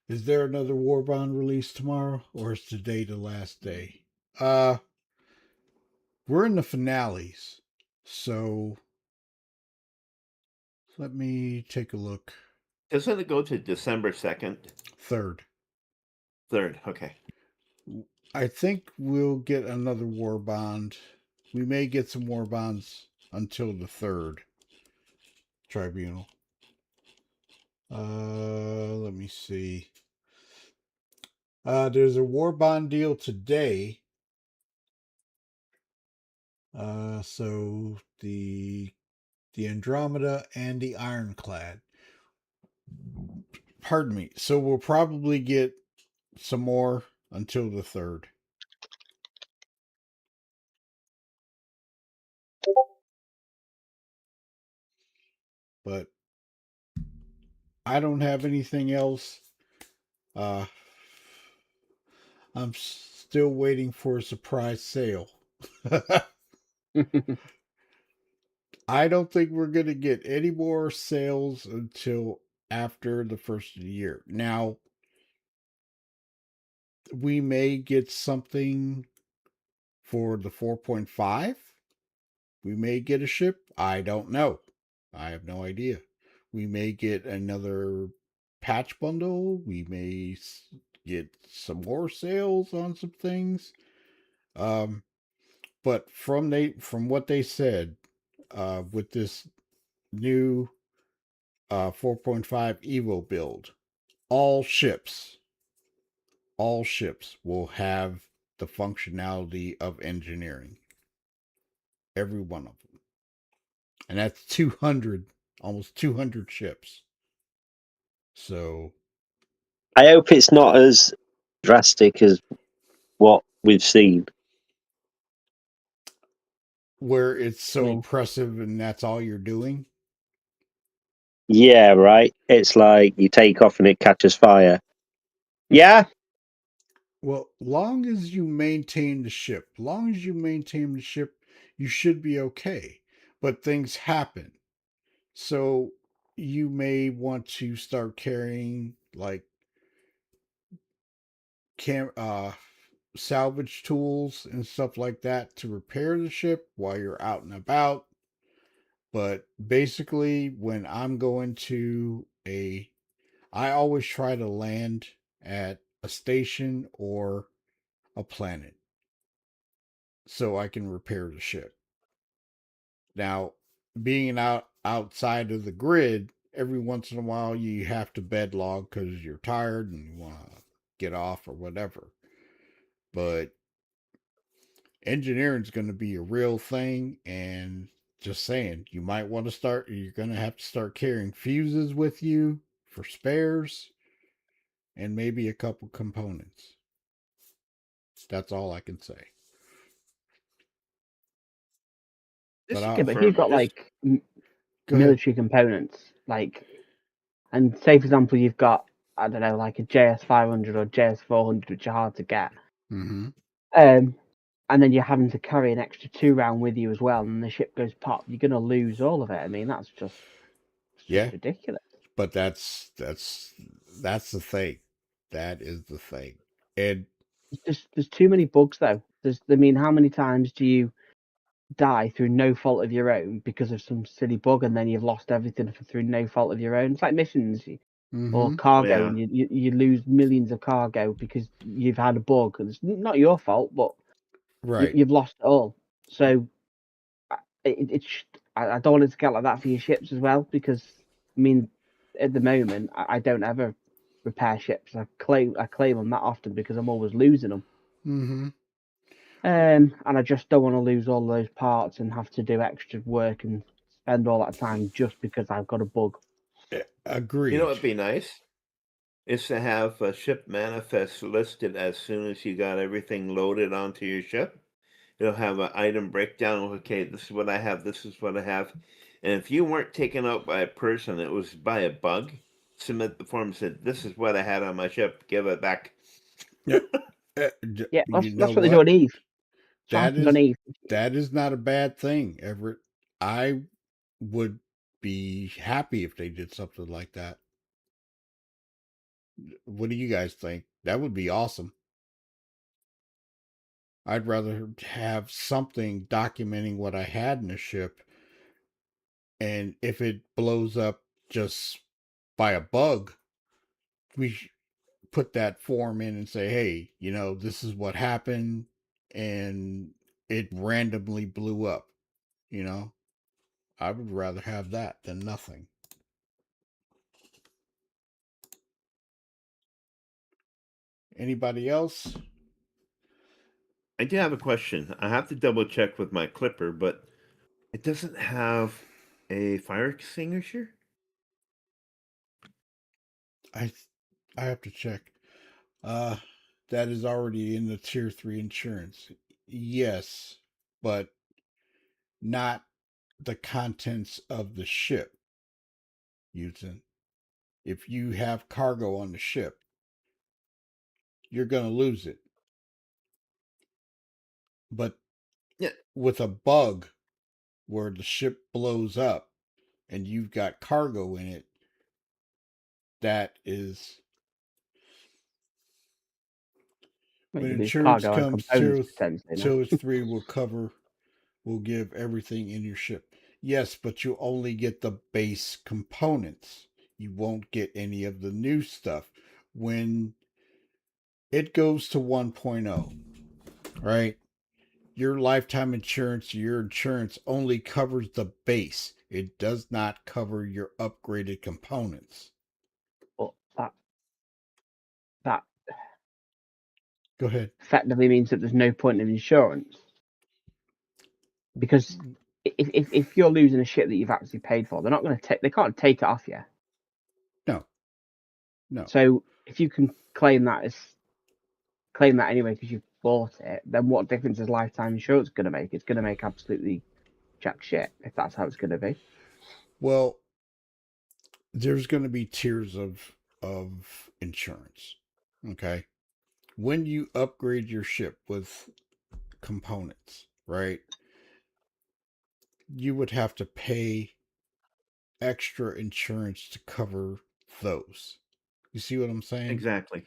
[SPEAKER 1] Is there another War Bond release tomorrow, or is today the last day? We're in the finales, so let me take a look.
[SPEAKER 2] Doesn't it go to December 2nd?
[SPEAKER 1] 3rd.
[SPEAKER 2] 3rd, okay.
[SPEAKER 1] I think we'll get another War Bond. We may get some War Bonds until the 3rd Tribunal. Let me me see. There's a war bond deal today. So the Andromeda and the Ironclad. Pardon me. So we'll probably get some more until the 3rd. But I don't have anything else. I'm still waiting for a surprise sale. I don't think we're going to get any more sales until after the first of the year. Now, we may get something for the 4.5. We may get a ship. I don't know. I have no idea. We may get another patch bundle. We may get some more sales on some things. But from what they said, with this new 4.5 Evo build, all ships will have the functionality of engineering. Every one of them. And that's 200, almost 200 ships. So
[SPEAKER 3] I hope it's not as drastic as what we've seen.
[SPEAKER 1] where it's so oppressive and that's all you're doing.
[SPEAKER 3] Yeah, right. It's like you take off and it catches fire. Yeah.
[SPEAKER 1] Well, long as you maintain the ship, you should be okay. But things happen. So you may want to start carrying like salvage tools and stuff like that to repair the ship while you're out and about. But basically, when I'm going to I always try to land at a station or a planet so I can repair the ship. Now, being outside of the grid, every once in a while you have to bed log because you're tired and you want to get off or whatever. But engineering is going to be a real thing, and just saying, you're going to have to start carrying fuses with you for spares and maybe a couple components. That's all I can say.
[SPEAKER 2] This
[SPEAKER 4] Yeah, but if you've got like
[SPEAKER 1] Go
[SPEAKER 4] military components, like, and say for example you've got, I don't know, like a JS500 or JS400, which are hard to get,
[SPEAKER 1] Mm-hmm.
[SPEAKER 4] and then you're having to carry an extra 2-round with you as well, and the ship goes pop, you're gonna lose all of it. I mean, that's just ridiculous.
[SPEAKER 1] But that's the thing. That is the thing. And
[SPEAKER 4] there's too many bugs though. I mean, how many times do you die through no fault of your own because of some silly bug, and then you've lost everything through no fault of your own? It's like missions or cargo, and you lose millions of cargo because you've had a bug, and it's not your fault, but you've lost it all. So I don't want it to get like that for your ships as well, because I mean, at the moment I don't ever repair ships. I claim them that often because I'm always losing them.
[SPEAKER 1] Mm-hmm.
[SPEAKER 4] And I just don't want to lose all those parts and have to do extra work and spend all that time just because I've got a bug.
[SPEAKER 1] Agreed.
[SPEAKER 2] You know what'd be nice? Is to have a ship manifest listed as soon as you got everything loaded onto your ship. It'll have an item breakdown. Okay, this is what I have. This is what I have. And if you weren't taken out by a person, it was by a bug. Submit the form and said, "This is what I had on my ship. Give it back."
[SPEAKER 4] Yeah, that's what they do on Eve.
[SPEAKER 1] That is not a bad thing, Everett. I would be happy if they did something like that. What do you guys think? That would be awesome. I'd rather have something documenting what I had in the ship, and if it blows up just by a bug, we put that form in and say, hey, this is what happened, and it randomly blew up. I would rather have that than nothing. Anybody else?
[SPEAKER 2] I do have a question. I have to double check with my clipper, but it doesn't have a fire extinguisher.
[SPEAKER 1] I have to check. That is already in the tier 3 insurance. Yes, but not the contents of the ship. Houston. If you have cargo on the ship, you're going to lose it. But
[SPEAKER 2] Yeah,
[SPEAKER 1] with a bug where the ship blows up and you've got cargo in it, that is
[SPEAKER 4] Well,
[SPEAKER 1] when
[SPEAKER 4] you lose
[SPEAKER 1] insurance
[SPEAKER 4] cargo and
[SPEAKER 1] comes
[SPEAKER 4] components
[SPEAKER 1] to
[SPEAKER 4] potentially. No?
[SPEAKER 1] tier 3 will give everything in your ship. Yes, but you only get the base components. You won't get any of the new stuff. When it goes to 1.0, right? Your lifetime insurance, your insurance only covers the base. It does not cover your upgraded components.
[SPEAKER 4] But that
[SPEAKER 1] Go ahead.
[SPEAKER 4] effectively means that there's no point of insurance. Because if you're losing a ship that you've actually paid for, they're not going to they can't take it off you.
[SPEAKER 1] No.
[SPEAKER 4] So if you can claim that anyway because you've bought it, then what difference is lifetime insurance going to make? It's going to make absolutely jack shit if that's how it's going to be.
[SPEAKER 1] Well, there's going to be tiers of insurance. Okay. When you upgrade your ship with components, right? You would have to pay extra insurance to cover those. You see what I'm saying?
[SPEAKER 2] exactly.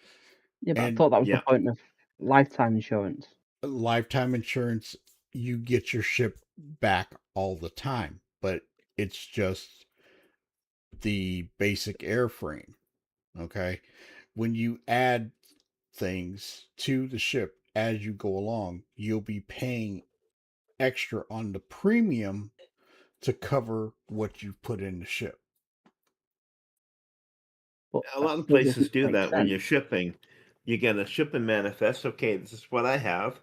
[SPEAKER 4] Yeah, but I
[SPEAKER 1] And
[SPEAKER 4] thought that was
[SPEAKER 2] yeah.
[SPEAKER 4] the point of lifetime insurance.
[SPEAKER 1] lifetime insurance, you get your ship back all the time, but it's just the basic airframe. Okay. When you add things to the ship as you go along, you'll be paying extra on the premium to cover what you put in the ship.
[SPEAKER 4] But
[SPEAKER 2] A
[SPEAKER 4] that
[SPEAKER 2] lot of
[SPEAKER 4] still
[SPEAKER 2] places
[SPEAKER 4] doesn't
[SPEAKER 2] do
[SPEAKER 4] make
[SPEAKER 2] that when
[SPEAKER 4] sense.
[SPEAKER 2] you're shipping. You get a shipping manifest. Okay, this is what I have,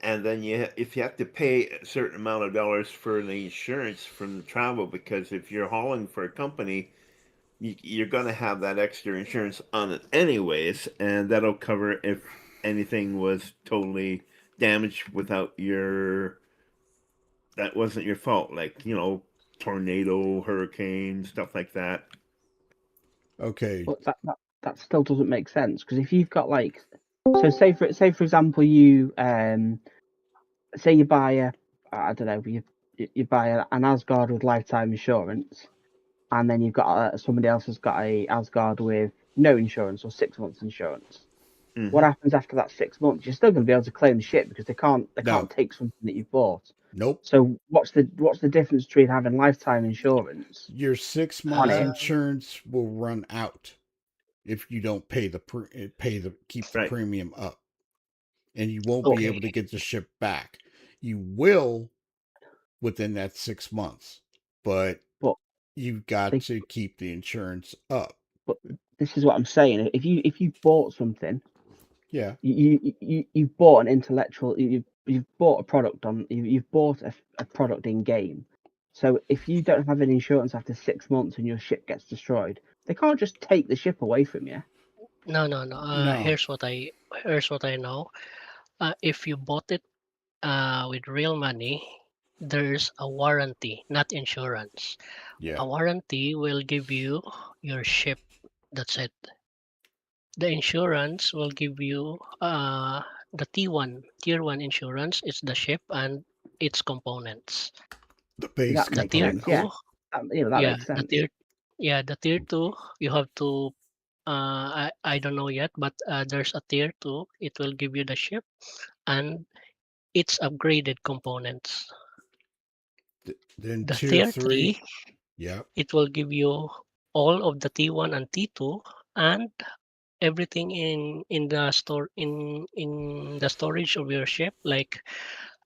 [SPEAKER 2] and then if you have to pay a certain amount of dollars for the insurance from the travel, because if you're hauling for a company, you're going to have that extra insurance on it anyways, and that'll cover if anything was totally damaged without that wasn't your fault, like tornado, hurricane, stuff like that.
[SPEAKER 1] Okay.
[SPEAKER 4] But that still doesn't make sense because if you've got so say for example you say you buy I don't know you buy an Asgard with lifetime insurance, and then you've got somebody else has got a Asgard with no insurance or 6 months insurance.
[SPEAKER 2] Mm-hmm.
[SPEAKER 4] What happens after that 6 months? You're still going to be able to claim the ship because they can't
[SPEAKER 1] No.
[SPEAKER 4] take something that you've bought.
[SPEAKER 1] Nope.
[SPEAKER 4] So what's the difference between having lifetime insurance?
[SPEAKER 1] Your 6 months insurance will run out if you don't keep the premium up, and you won't be able to get the ship back. You will within that 6 months, but you've got to keep the insurance up.
[SPEAKER 4] But this is what I'm saying. If you bought something,
[SPEAKER 1] yeah,
[SPEAKER 4] you've bought an intellectual. You've bought a product you've bought a product in game. So if you don't have any insurance after 6 months and your ship gets destroyed, they can't just take the ship away from you.
[SPEAKER 5] No.
[SPEAKER 1] No.
[SPEAKER 5] Here's what I know. If you bought it with real money, there's a warranty, not insurance.
[SPEAKER 1] Yeah.
[SPEAKER 5] A warranty will give you your ship. That's it. The insurance will give you the tier 1 insurance. It's the ship and its components.
[SPEAKER 1] The base
[SPEAKER 4] That
[SPEAKER 5] The
[SPEAKER 4] makes
[SPEAKER 5] tier
[SPEAKER 4] sense.
[SPEAKER 5] 2,
[SPEAKER 4] that makes sense.
[SPEAKER 5] The tier 2, you have to I don't know yet, but there's a tier 2. It will give you the ship and its upgraded components.
[SPEAKER 1] Then
[SPEAKER 5] The
[SPEAKER 1] tier
[SPEAKER 5] tier
[SPEAKER 1] 3,
[SPEAKER 5] 3,
[SPEAKER 1] yeah,
[SPEAKER 5] it will give you all of the T1 and T2 and everything in the storage of your ship. Like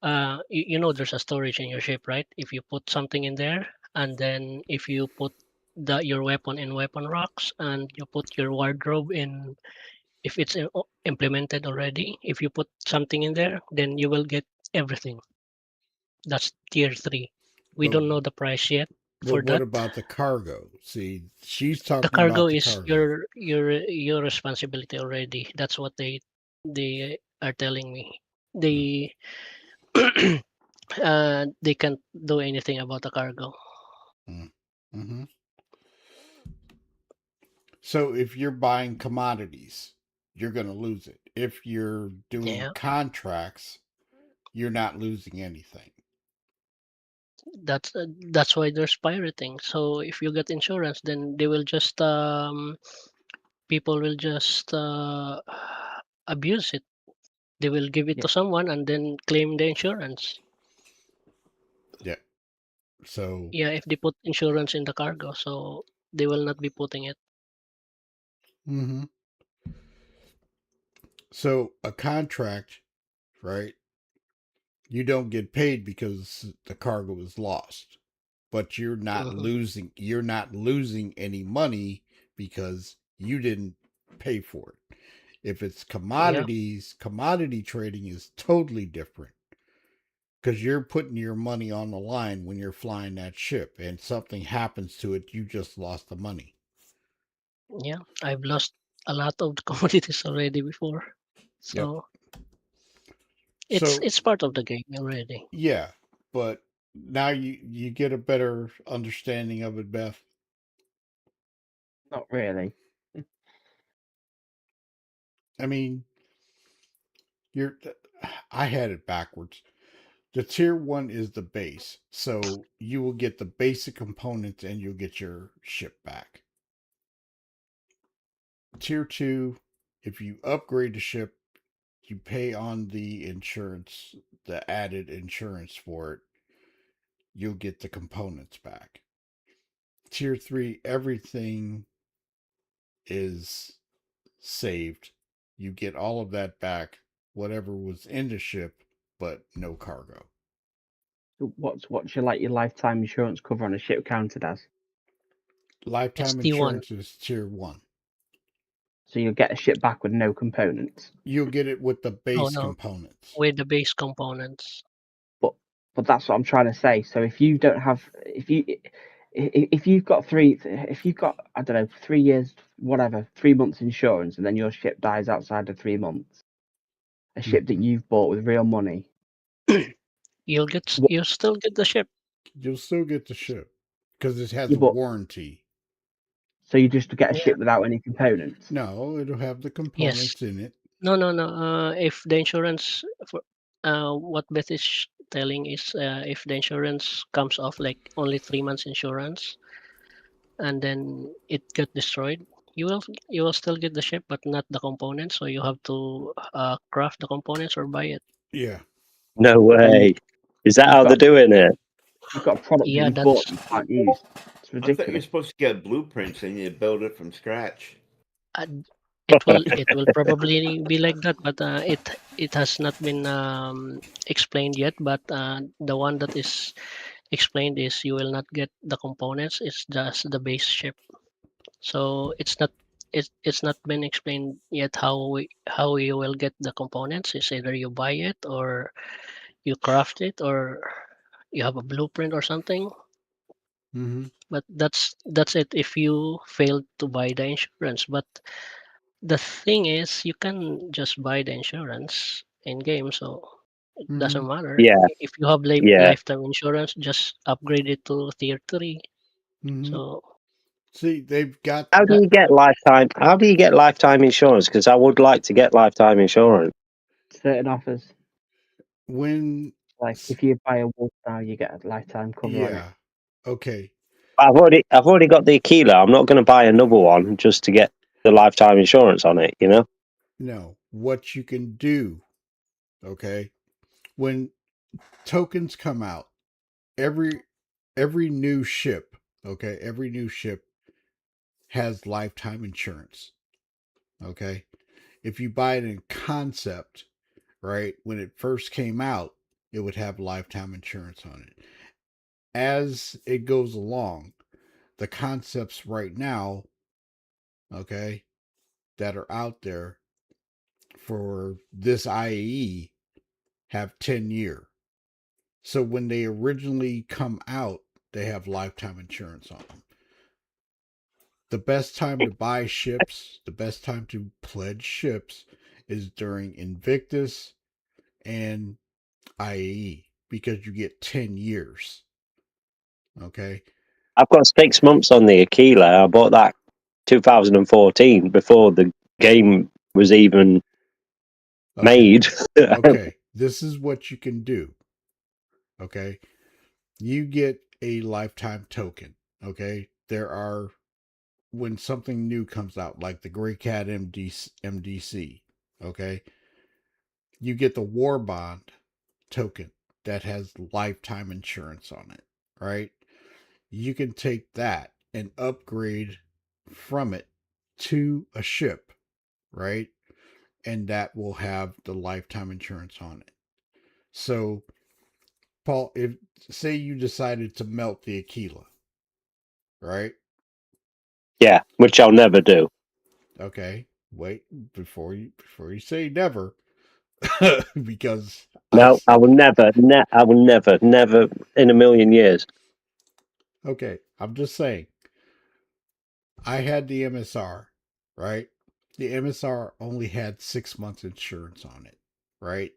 [SPEAKER 5] there's a storage in your ship, right? If you put something in there, and then if you put your weapon in weapon racks, and you put your wardrobe in if it's implemented already, if you put something in there, then you will get everything. That's tier 3. We
[SPEAKER 1] But,
[SPEAKER 5] don't know the price yet
[SPEAKER 1] but
[SPEAKER 5] for
[SPEAKER 1] what
[SPEAKER 5] that.
[SPEAKER 1] about the cargo? See, she's
[SPEAKER 5] The
[SPEAKER 1] talking
[SPEAKER 5] cargo
[SPEAKER 1] about the
[SPEAKER 5] is
[SPEAKER 1] cargo.
[SPEAKER 5] your responsibility already. That's what they are telling me. They can't do anything about the cargo.
[SPEAKER 1] Mm-hmm. So if you're buying commodities, you're going to lose it. If you're doing
[SPEAKER 5] Yeah,
[SPEAKER 1] contracts, you're not losing anything.
[SPEAKER 5] that's why there's pirating. So if you get insurance, then they will just people will just abuse it. They will give it
[SPEAKER 4] Yeah.
[SPEAKER 5] to someone and then claim the insurance.
[SPEAKER 1] Yeah. So,
[SPEAKER 5] Yeah, if they put insurance in the cargo, so they will not be putting it.
[SPEAKER 1] mm-hmm. So a contract, right? You don't get paid because the cargo is lost, but
[SPEAKER 5] Mhm.
[SPEAKER 1] you're not losing any money because you didn't pay for it. If it's
[SPEAKER 5] Yeah,
[SPEAKER 1] commodities, commodity trading is totally different because you're putting your money on the line when you're flying that ship and something happens to it, you just lost the money.
[SPEAKER 5] yeah. I've lost a lot of commodities already before,
[SPEAKER 1] Yep.
[SPEAKER 5] so
[SPEAKER 1] So,
[SPEAKER 5] it's part of the game already.
[SPEAKER 1] yeah, but now you get a better understanding of it, Beth.
[SPEAKER 4] Not really.
[SPEAKER 1] I mean, you're I had it backwards. The tier 1 is the base. So you will get the basic components and you'll get your ship back. Tier 2, if you upgrade the ship, you pay on the insurance, the added insurance for it, you'll get the components back. Tier 3, everything is saved. You get all of that back, whatever was in the ship, but no cargo.
[SPEAKER 4] So what's your lifetime insurance cover on a ship counted as?
[SPEAKER 5] It's
[SPEAKER 1] Lifetime
[SPEAKER 5] T1.
[SPEAKER 1] insurance is tier 1.
[SPEAKER 4] So you'll get a ship back with no components.
[SPEAKER 1] You'll get it with the
[SPEAKER 5] Oh
[SPEAKER 1] base
[SPEAKER 5] no,
[SPEAKER 1] components.
[SPEAKER 5] with the base components.
[SPEAKER 4] But that's what I'm trying to say. So if you don't have if you've got I don't know 3 years, whatever, 3 months insurance, and then your ship dies outside of 3 months, a ship that you've bought with real money, what
[SPEAKER 5] You'll still get the ship.
[SPEAKER 1] You'll still get the ship because it has
[SPEAKER 4] you
[SPEAKER 1] a
[SPEAKER 4] bought,
[SPEAKER 1] warranty.
[SPEAKER 4] so you just get a
[SPEAKER 5] Yeah.
[SPEAKER 4] ship without any components.
[SPEAKER 1] No, it'll have the
[SPEAKER 5] Yes.
[SPEAKER 1] components in it.
[SPEAKER 5] No. If the insurance for what Beth is telling is if the insurance comes off like only 3 months insurance and then it got destroyed, you will still get the ship but not the components. So you have to craft the components or buy it.
[SPEAKER 1] Yeah.
[SPEAKER 3] No
[SPEAKER 4] So
[SPEAKER 3] way. Is that
[SPEAKER 4] you've
[SPEAKER 3] how they're
[SPEAKER 4] got
[SPEAKER 3] doing it?
[SPEAKER 4] you've got a product that
[SPEAKER 5] Yeah,
[SPEAKER 4] you've bought
[SPEAKER 5] that's
[SPEAKER 4] that you can't use. It's
[SPEAKER 2] I thought you're
[SPEAKER 4] ridiculous.
[SPEAKER 2] supposed to get blueprints and you build it from scratch.
[SPEAKER 5] uh, it will probably be like that, but it has not been explained yet. But the one that is explained is you will not get the components. It's just the base ship. So it's not been explained yet how you will get the components. It's either you buy it or you craft it or you have a blueprint or something.
[SPEAKER 1] Mm-hmm.
[SPEAKER 5] But that's it if you fail to buy the insurance. But the thing is, you can just buy the insurance in game, so it
[SPEAKER 1] Mm-hmm.
[SPEAKER 5] doesn't matter.
[SPEAKER 3] Yeah,
[SPEAKER 5] If you have
[SPEAKER 3] yeah.
[SPEAKER 5] lifetime insurance, just upgrade it to tier 3.
[SPEAKER 1] Mm-hmm.
[SPEAKER 5] So
[SPEAKER 1] See, they've got
[SPEAKER 3] How do
[SPEAKER 5] that
[SPEAKER 3] you get lifetime? How do you get lifetime insurance? Because I would like to get lifetime insurance.
[SPEAKER 4] Certain offers,
[SPEAKER 1] when.
[SPEAKER 4] like if you buy a wolf now, you get a lifetime cover on it.
[SPEAKER 1] Yeah. Okay.
[SPEAKER 3] I've already got the Aquila. I'm not going to buy another one just to get the lifetime insurance on it. You know?
[SPEAKER 1] No. What you can do, okay, when tokens come out, every new ship, okay, every new ship has lifetime insurance. Okay. If you buy it in concept, right, when it first came out, it would have lifetime insurance on it. As it goes along, the concepts right now, okay, that are out there for this IAE have 10-year. So when they originally come out, they have lifetime insurance on them. The best time to buy ships, the best time to pledge ships is during Invictus and IAE because you get 10 years. Okay.
[SPEAKER 3] I've got 6 months on the Aquila. I bought that 2014 before the game was even made.
[SPEAKER 1] Okay. This is what you can do. Okay. You get a lifetime token. Okay. There are, when something new comes out, like the Grey Cat MDC, okay, you get the War Bond token that has lifetime insurance on it, right? You can take that and upgrade from it to a ship, right? And that will have the lifetime insurance on it. So, Paul, if say you decided to melt the Aquila, right?
[SPEAKER 3] Yeah, which I'll never do.
[SPEAKER 1] Okay, wait before you say never, because
[SPEAKER 3] No, I will never, I will never in a million years.
[SPEAKER 1] Okay, I'm just saying. I had the MSR, right? The MSR only had 6 months insurance on it, right?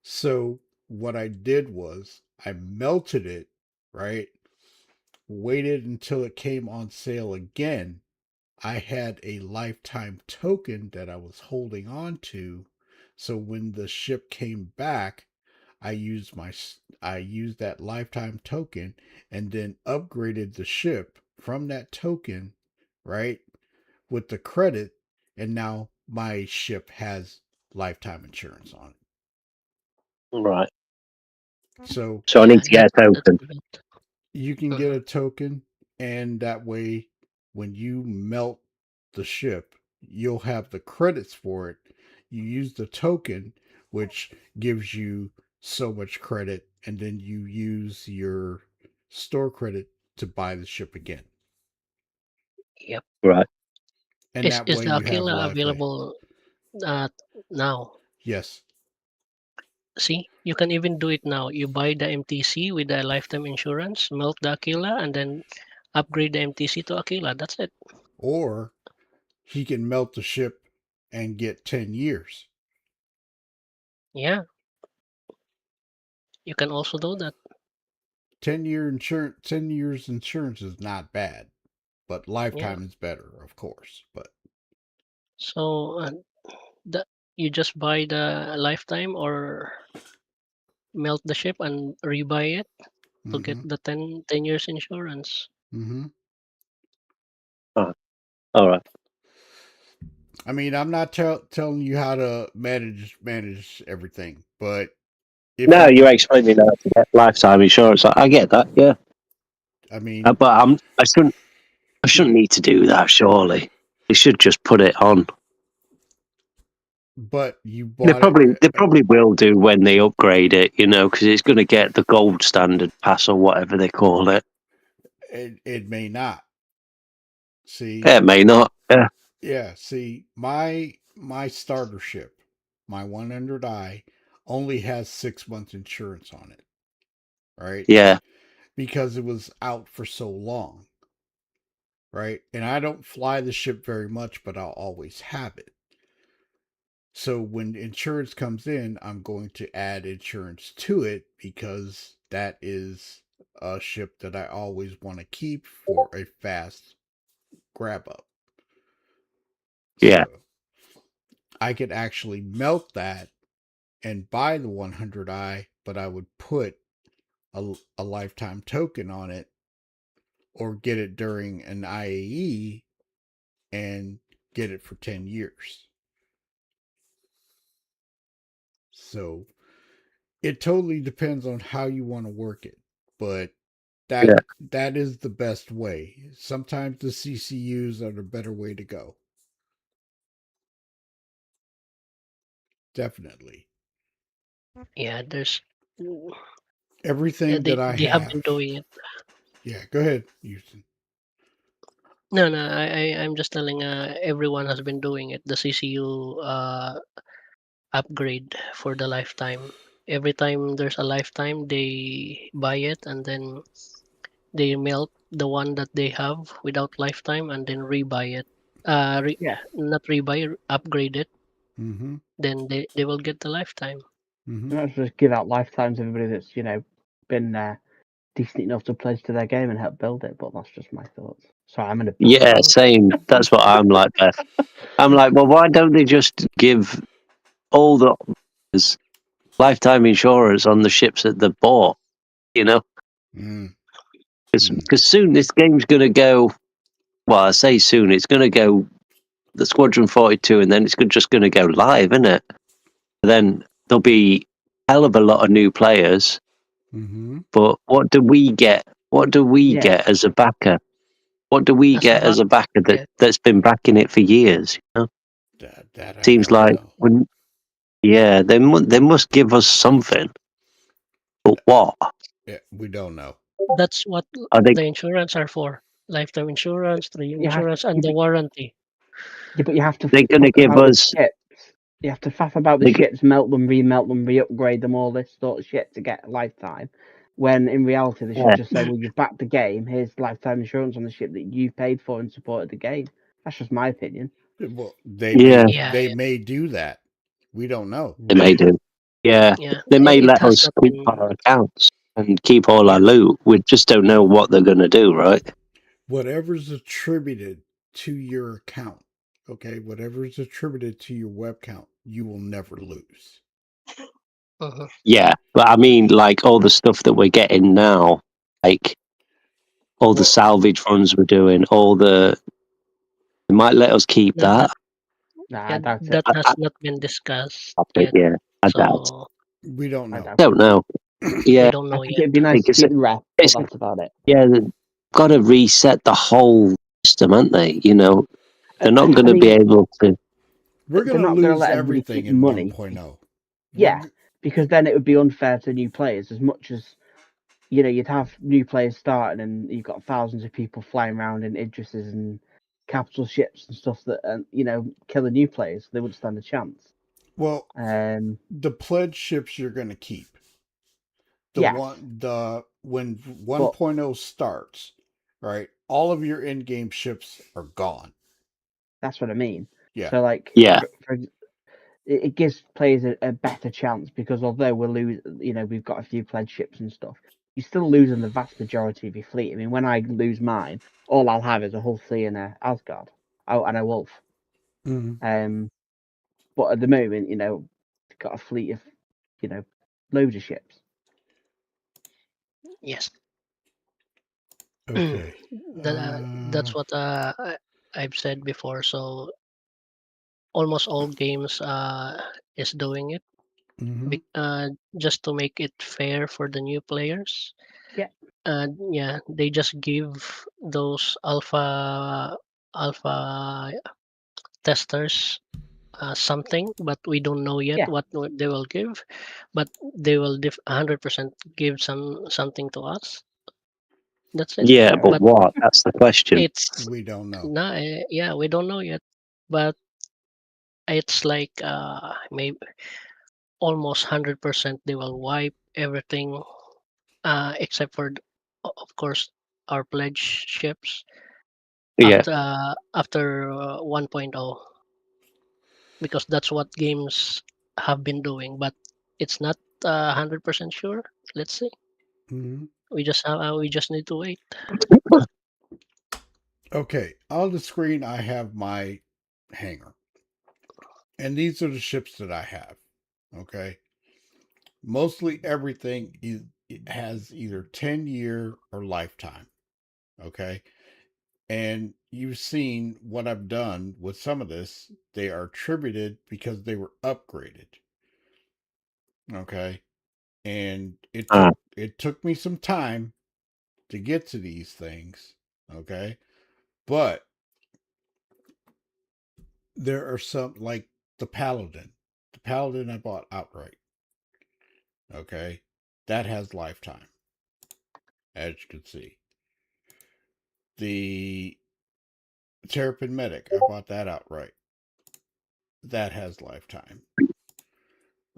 [SPEAKER 1] So what I did was I melted it, right? Waited until it came on sale again. I had a lifetime token that I was holding on to. So when the ship came back, I used that lifetime token and then upgraded the ship from that token, right? With the credit, and now my ship has lifetime insurance on
[SPEAKER 3] Right.
[SPEAKER 1] it. So
[SPEAKER 3] So I
[SPEAKER 5] Yeah,
[SPEAKER 3] need to get a
[SPEAKER 5] that's
[SPEAKER 3] token.
[SPEAKER 5] good.
[SPEAKER 1] you can get a token, and that way, when you melt the ship, you'll have the credits for it. You use the token, which gives you so much credit, and then you use your store credit to buy the ship again.
[SPEAKER 5] Yep.
[SPEAKER 3] Right.
[SPEAKER 1] And that
[SPEAKER 5] Is
[SPEAKER 1] way
[SPEAKER 5] the
[SPEAKER 1] you have
[SPEAKER 5] Aquila
[SPEAKER 1] life.
[SPEAKER 5] available now?
[SPEAKER 1] Yes.
[SPEAKER 5] See, you can even do it now. You buy the MTC with the lifetime insurance, melt the Aquila, and then upgrade the MTC to Aquila. That's it.
[SPEAKER 1] Or he can melt the ship and get 10 years.
[SPEAKER 5] Yeah, you can also do that.
[SPEAKER 1] 10 years insurance is not bad, but
[SPEAKER 5] Yeah.
[SPEAKER 1] lifetime is better, of course. But
[SPEAKER 5] So the, you just buy the lifetime or melt the ship and rebuy it to get
[SPEAKER 1] mm-hmm,
[SPEAKER 5] the 10 years insurance.
[SPEAKER 1] mm-hmm.
[SPEAKER 3] All right.
[SPEAKER 1] I mean, I'm not telling you how to manage everything, but if
[SPEAKER 3] No,
[SPEAKER 1] you
[SPEAKER 3] you're
[SPEAKER 1] can,
[SPEAKER 3] explaining how to get lifetime insurance. I get that. Yeah.
[SPEAKER 1] I mean,
[SPEAKER 3] But I shouldn't need to do that. Surely they should just put it on.
[SPEAKER 1] but you bought it.
[SPEAKER 3] They probably will do when they upgrade it, because it's going to get the gold standard pass or whatever they call it.
[SPEAKER 1] It may not. See,
[SPEAKER 3] Yeah, it may not. Yeah,
[SPEAKER 1] yeah. See, my starter ship, my 100i, only has 6 months insurance on it, right?
[SPEAKER 3] yeah,
[SPEAKER 1] Because it was out for so long, right? And I don't fly the ship very much, but I'll always have it. So when insurance comes in, I'm going to add insurance to it because that is a ship that I always want to keep for a fast grab up.
[SPEAKER 3] yeah.
[SPEAKER 1] So I could actually melt that and buy the 100i, but I would put a lifetime token on it or get it during an IAE and get it for 10 years. So it totally depends on how you want to work it, but
[SPEAKER 3] Yeah.
[SPEAKER 1] that is the best way. Sometimes the CCUs are the better way to go. Definitely.
[SPEAKER 5] Yeah, there's yeah,
[SPEAKER 1] Everything that I
[SPEAKER 5] they have
[SPEAKER 1] have.
[SPEAKER 5] been doing it.
[SPEAKER 1] Yeah, go ahead, Houston.
[SPEAKER 5] No, no, I'm just telling. Everyone has been doing it. The CCU upgrade for the lifetime. Every time there's a lifetime, they buy it and then they melt the one that they have without lifetime and then rebuy it.
[SPEAKER 4] Yeah.
[SPEAKER 5] Not rebuy, upgrade it.
[SPEAKER 1] Mm-hmm.
[SPEAKER 5] Then they will get the lifetime.
[SPEAKER 1] Mm-hmm.
[SPEAKER 4] Let's just give out lifetimes to everybody that's been decent enough to pledge to their game and help build it. But that's just my thoughts. Sorry, I'm in a bad
[SPEAKER 3] Yeah,
[SPEAKER 4] mood.
[SPEAKER 3] same. That's what I'm like, Beth. I'm like, well, why don't they just give all the lifetime insurance on the ships that they bought? You know,
[SPEAKER 1] Mm.
[SPEAKER 3] because soon this game's going to go. Well, I say soon. It's going to go the Squadron 42, and then it's just going to go live, isn't it? Then there'll be a hell of a lot of new players.
[SPEAKER 1] Mm-hmm.
[SPEAKER 3] But what do we get? What do we
[SPEAKER 4] Yeah.
[SPEAKER 3] get as a backer? What do we
[SPEAKER 5] As a
[SPEAKER 3] get as a backer
[SPEAKER 5] yeah.
[SPEAKER 3] that's been backing it for years? You know,
[SPEAKER 1] That I
[SPEAKER 3] seems
[SPEAKER 1] don't
[SPEAKER 3] like
[SPEAKER 1] know.
[SPEAKER 3] yeah, they must give us something. But what
[SPEAKER 1] Yeah, we don't know.
[SPEAKER 5] That's what
[SPEAKER 3] are they?
[SPEAKER 5] the insurance are for. Lifetime insurance, the
[SPEAKER 4] You have
[SPEAKER 5] insurance, and the
[SPEAKER 4] you,
[SPEAKER 5] warranty.
[SPEAKER 4] yeah, but you have to
[SPEAKER 3] They're going to
[SPEAKER 4] fuck
[SPEAKER 3] give
[SPEAKER 4] about the
[SPEAKER 3] us?
[SPEAKER 4] ships. You have to faff about the
[SPEAKER 3] They,
[SPEAKER 4] ships, melt them, re-upgrade them, all this sort of shit to get a lifetime. When in reality, they should
[SPEAKER 3] yeah,
[SPEAKER 4] just say, "Well, you've backed the game. Here's lifetime insurance on the ship that you paid for and supported the game." That's just my opinion.
[SPEAKER 1] Well, they
[SPEAKER 3] yeah,
[SPEAKER 1] may
[SPEAKER 5] Yeah,
[SPEAKER 1] they may do that. We don't know.
[SPEAKER 3] they may do. Yeah,
[SPEAKER 5] yeah.
[SPEAKER 3] they may
[SPEAKER 5] It
[SPEAKER 3] let
[SPEAKER 5] has
[SPEAKER 3] us
[SPEAKER 5] not
[SPEAKER 3] keep
[SPEAKER 5] been.
[SPEAKER 3] our accounts and keep all our
[SPEAKER 5] Yeah.
[SPEAKER 3] loot. We just don't know what they're going to do, right?
[SPEAKER 1] Whatever's attributed to your account, okay, whatever is attributed to your web count, you will never lose.
[SPEAKER 5] Uh-huh.
[SPEAKER 3] Yeah, but I mean, like all the stuff that we're getting now, like all the
[SPEAKER 1] Well,
[SPEAKER 3] salvage runs we're doing, they might let us keep
[SPEAKER 5] That,
[SPEAKER 3] that.
[SPEAKER 5] that
[SPEAKER 4] Nah, I
[SPEAKER 5] yeah,
[SPEAKER 4] doubt it.
[SPEAKER 5] that has not been discussed
[SPEAKER 3] But
[SPEAKER 5] yet.
[SPEAKER 3] yeah, I doubt.
[SPEAKER 5] So
[SPEAKER 1] we don't
[SPEAKER 4] I
[SPEAKER 1] know.
[SPEAKER 4] doubt
[SPEAKER 3] Don't
[SPEAKER 4] it.
[SPEAKER 3] know.
[SPEAKER 5] we
[SPEAKER 3] Yeah,
[SPEAKER 5] don't
[SPEAKER 4] I
[SPEAKER 5] know
[SPEAKER 4] think
[SPEAKER 5] yet.
[SPEAKER 4] it'd be nice to
[SPEAKER 3] because
[SPEAKER 4] keep the ref, but
[SPEAKER 3] it's
[SPEAKER 4] that's about it.
[SPEAKER 3] yeah, they've got to reset the whole system, aren't they? You know, they're not going
[SPEAKER 4] I
[SPEAKER 3] to be
[SPEAKER 4] mean,
[SPEAKER 3] able to.
[SPEAKER 1] We're going
[SPEAKER 4] they're
[SPEAKER 1] to
[SPEAKER 4] not going to
[SPEAKER 1] lose
[SPEAKER 4] let everybody
[SPEAKER 1] everything
[SPEAKER 4] keep
[SPEAKER 1] in
[SPEAKER 4] money.
[SPEAKER 1] 1.0.
[SPEAKER 4] Yeah, because then it would be unfair to new players. As much as you'd have new players starting, and you've got thousands of people flying around in Idrises and capital ships and stuff that killing new players. They wouldn't stand a chance.
[SPEAKER 1] Well,
[SPEAKER 4] Um,
[SPEAKER 1] the pledge ships you're going to keep.
[SPEAKER 4] yes,
[SPEAKER 1] When
[SPEAKER 4] but
[SPEAKER 1] 1.0 starts, right? All of your in-game ships are gone.
[SPEAKER 4] that's what I mean.
[SPEAKER 1] Yeah.
[SPEAKER 4] So, like,
[SPEAKER 3] Yeah,
[SPEAKER 4] it gives players a better chance, because although we've got a few pledge ships and stuff, you're still losing the vast majority of your fleet. I mean, when I lose mine, all I'll have is a Hull C and a Asgard, and a Wolf.
[SPEAKER 1] Mm-hmm.
[SPEAKER 4] But at the moment, we've got a fleet of, loads of ships.
[SPEAKER 5] Yes.
[SPEAKER 1] Okay.
[SPEAKER 5] That's what I've said before. So almost all games is doing it
[SPEAKER 1] Mm-hmm.
[SPEAKER 5] just to make it fair for the new players.
[SPEAKER 4] Yeah.
[SPEAKER 5] Yeah, they just give those alpha testers something, but we don't know yet
[SPEAKER 4] Yeah.
[SPEAKER 5] what they will give. But they will 100% give something to us. That's it.
[SPEAKER 3] yeah,
[SPEAKER 4] Fair
[SPEAKER 3] but
[SPEAKER 4] enough.
[SPEAKER 5] But
[SPEAKER 3] what? That's the question.
[SPEAKER 5] it's
[SPEAKER 1] We don't know.
[SPEAKER 5] no, yeah, we don't know yet. But it's like maybe almost 100% they will wipe everything except for of course our pledge ships
[SPEAKER 3] Yeah,
[SPEAKER 5] after 1.0, because that's what games have been doing, but it's not 100% sure. Let's see.
[SPEAKER 1] Mm-hmm.
[SPEAKER 5] We just need to wait.
[SPEAKER 1] Okay. On the screen, I have my hangar. And these are the ships that I have. Okay. Mostly everything it has either 10-year or lifetime. Okay. And you've seen what I've done with some of this. They are attributed because they were upgraded. Okay. And
[SPEAKER 3] uh,
[SPEAKER 1] it took me some time to get to these things. Okay. But there are some like the Paladin. The Paladin I bought outright. Okay. That has lifetime, as you can see. The Terrapin Medic. I bought that outright. That has lifetime.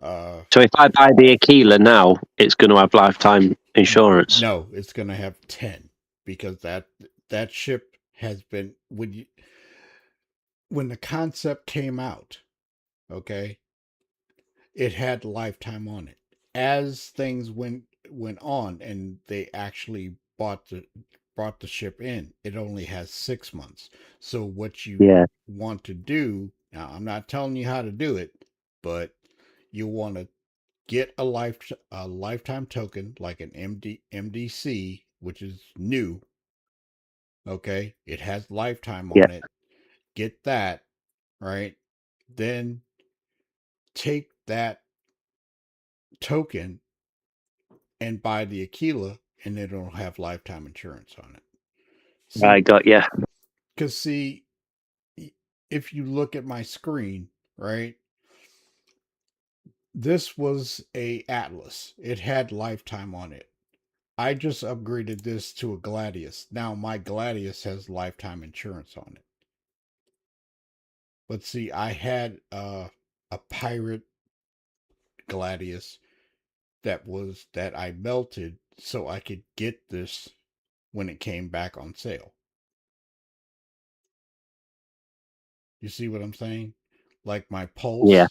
[SPEAKER 3] So if I buy the Aquila now, it's going to have lifetime insurance.
[SPEAKER 1] No, it's going to have 10 because that ship has been when the concept came out, okay, it had lifetime on it. As things went on and they actually brought the ship in, it only has 6 months. So what you want to do now, I'm not telling you how to do it, but you want to get a lifetime token like an MDC, which is new. Okay, it has lifetime on it. Get that, right? Then take that token and buy the Aquila, and it'll have lifetime insurance on it. See,
[SPEAKER 3] I got you.
[SPEAKER 1] Because see, if you look at my screen, right? This was a Atlas. It had lifetime on it. I just upgraded this to a Gladius. Now my Gladius has lifetime insurance on it. But see, I had a pirate Gladius that I melted so I could get this when it came back on sale. You see what I'm saying? Like my Pulse,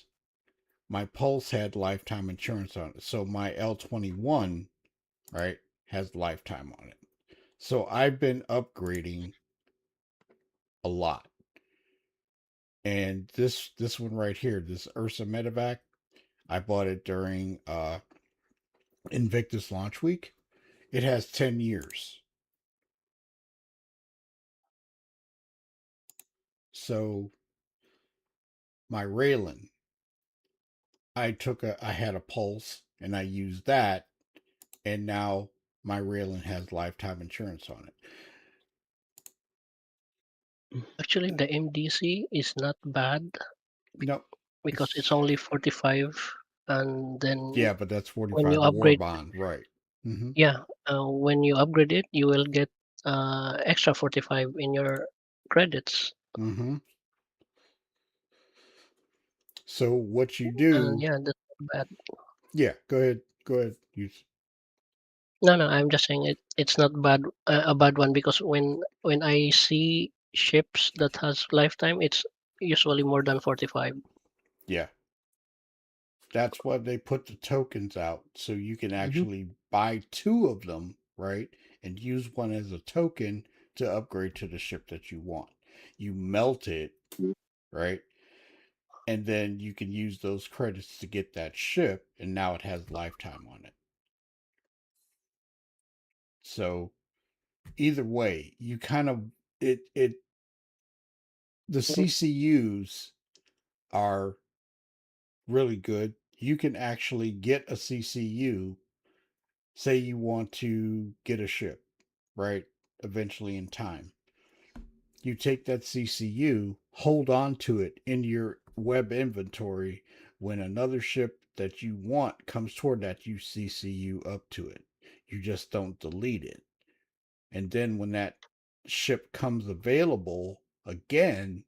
[SPEAKER 1] my Pulse had lifetime insurance on it. So my L21, right, has lifetime on it. So I've been upgrading a lot. And this one right here, this Ursa Medevac, I bought it during Invictus launch week. It has 10 years. So my Raylan, I had a Pulse and I used that, and now my Raylan has lifetime insurance on it.
[SPEAKER 5] Actually, the MDC is not bad.
[SPEAKER 1] No,
[SPEAKER 5] because it's only 45, and then
[SPEAKER 1] yeah, but that's 45
[SPEAKER 5] when you
[SPEAKER 1] war
[SPEAKER 5] upgrade,
[SPEAKER 1] bond, right? Mm-hmm.
[SPEAKER 5] yeah, when you upgrade it, you will get extra 45 in your credits.
[SPEAKER 1] Mm-hmm. So what you do?
[SPEAKER 5] Yeah, that's not bad.
[SPEAKER 1] Yeah, go ahead.
[SPEAKER 5] No, I'm just saying it's not bad, a bad one, because when I see ships that has lifetime, it's usually more than 45.
[SPEAKER 1] Yeah, that's why they put the tokens out, so you can actually buy 2 of them, right? And use one as a token to upgrade to the ship that you want. You melt it, right? And then you can use those credits to get that ship, and now it has lifetime on it. So either way, you kind of the CCUs are really good. You can actually get a CCU, say you want to get a ship, right? Eventually in time. You take that CCU, hold on to it in your web inventory. When another ship that you want comes toward that, you CCU up to it. You just don't delete it. And then when that ship comes available again,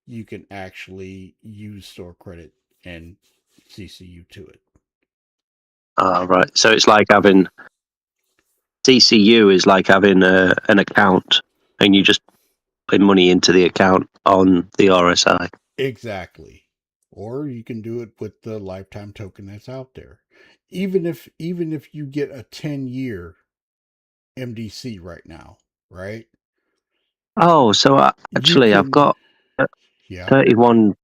[SPEAKER 1] you can actually use store credit and CCU to it.
[SPEAKER 3] Right. So it's like having CCU is like having an account, and you just put money into the account on the RSI.
[SPEAKER 1] Exactly. Or you can do it with the lifetime token that's out there. Even if you get a 10-year MDC right now, right?
[SPEAKER 3] Oh, so actually, I've got $31.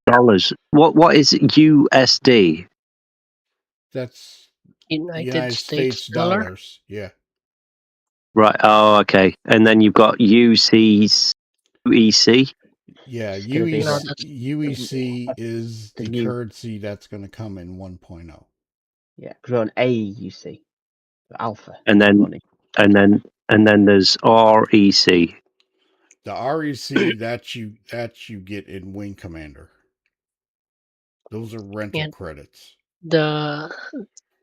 [SPEAKER 3] What is USD?
[SPEAKER 1] That's
[SPEAKER 5] United States dollar.
[SPEAKER 1] Yeah.
[SPEAKER 3] Right. Oh, okay. And then you've got UEC.
[SPEAKER 1] Yeah, UEC is the currency that's going to come in 1.0.
[SPEAKER 4] Yeah, because we're on AUC, alpha.
[SPEAKER 3] And then there's REC.
[SPEAKER 1] The REC that you get in Wing Commander. Those are rental credits.
[SPEAKER 5] The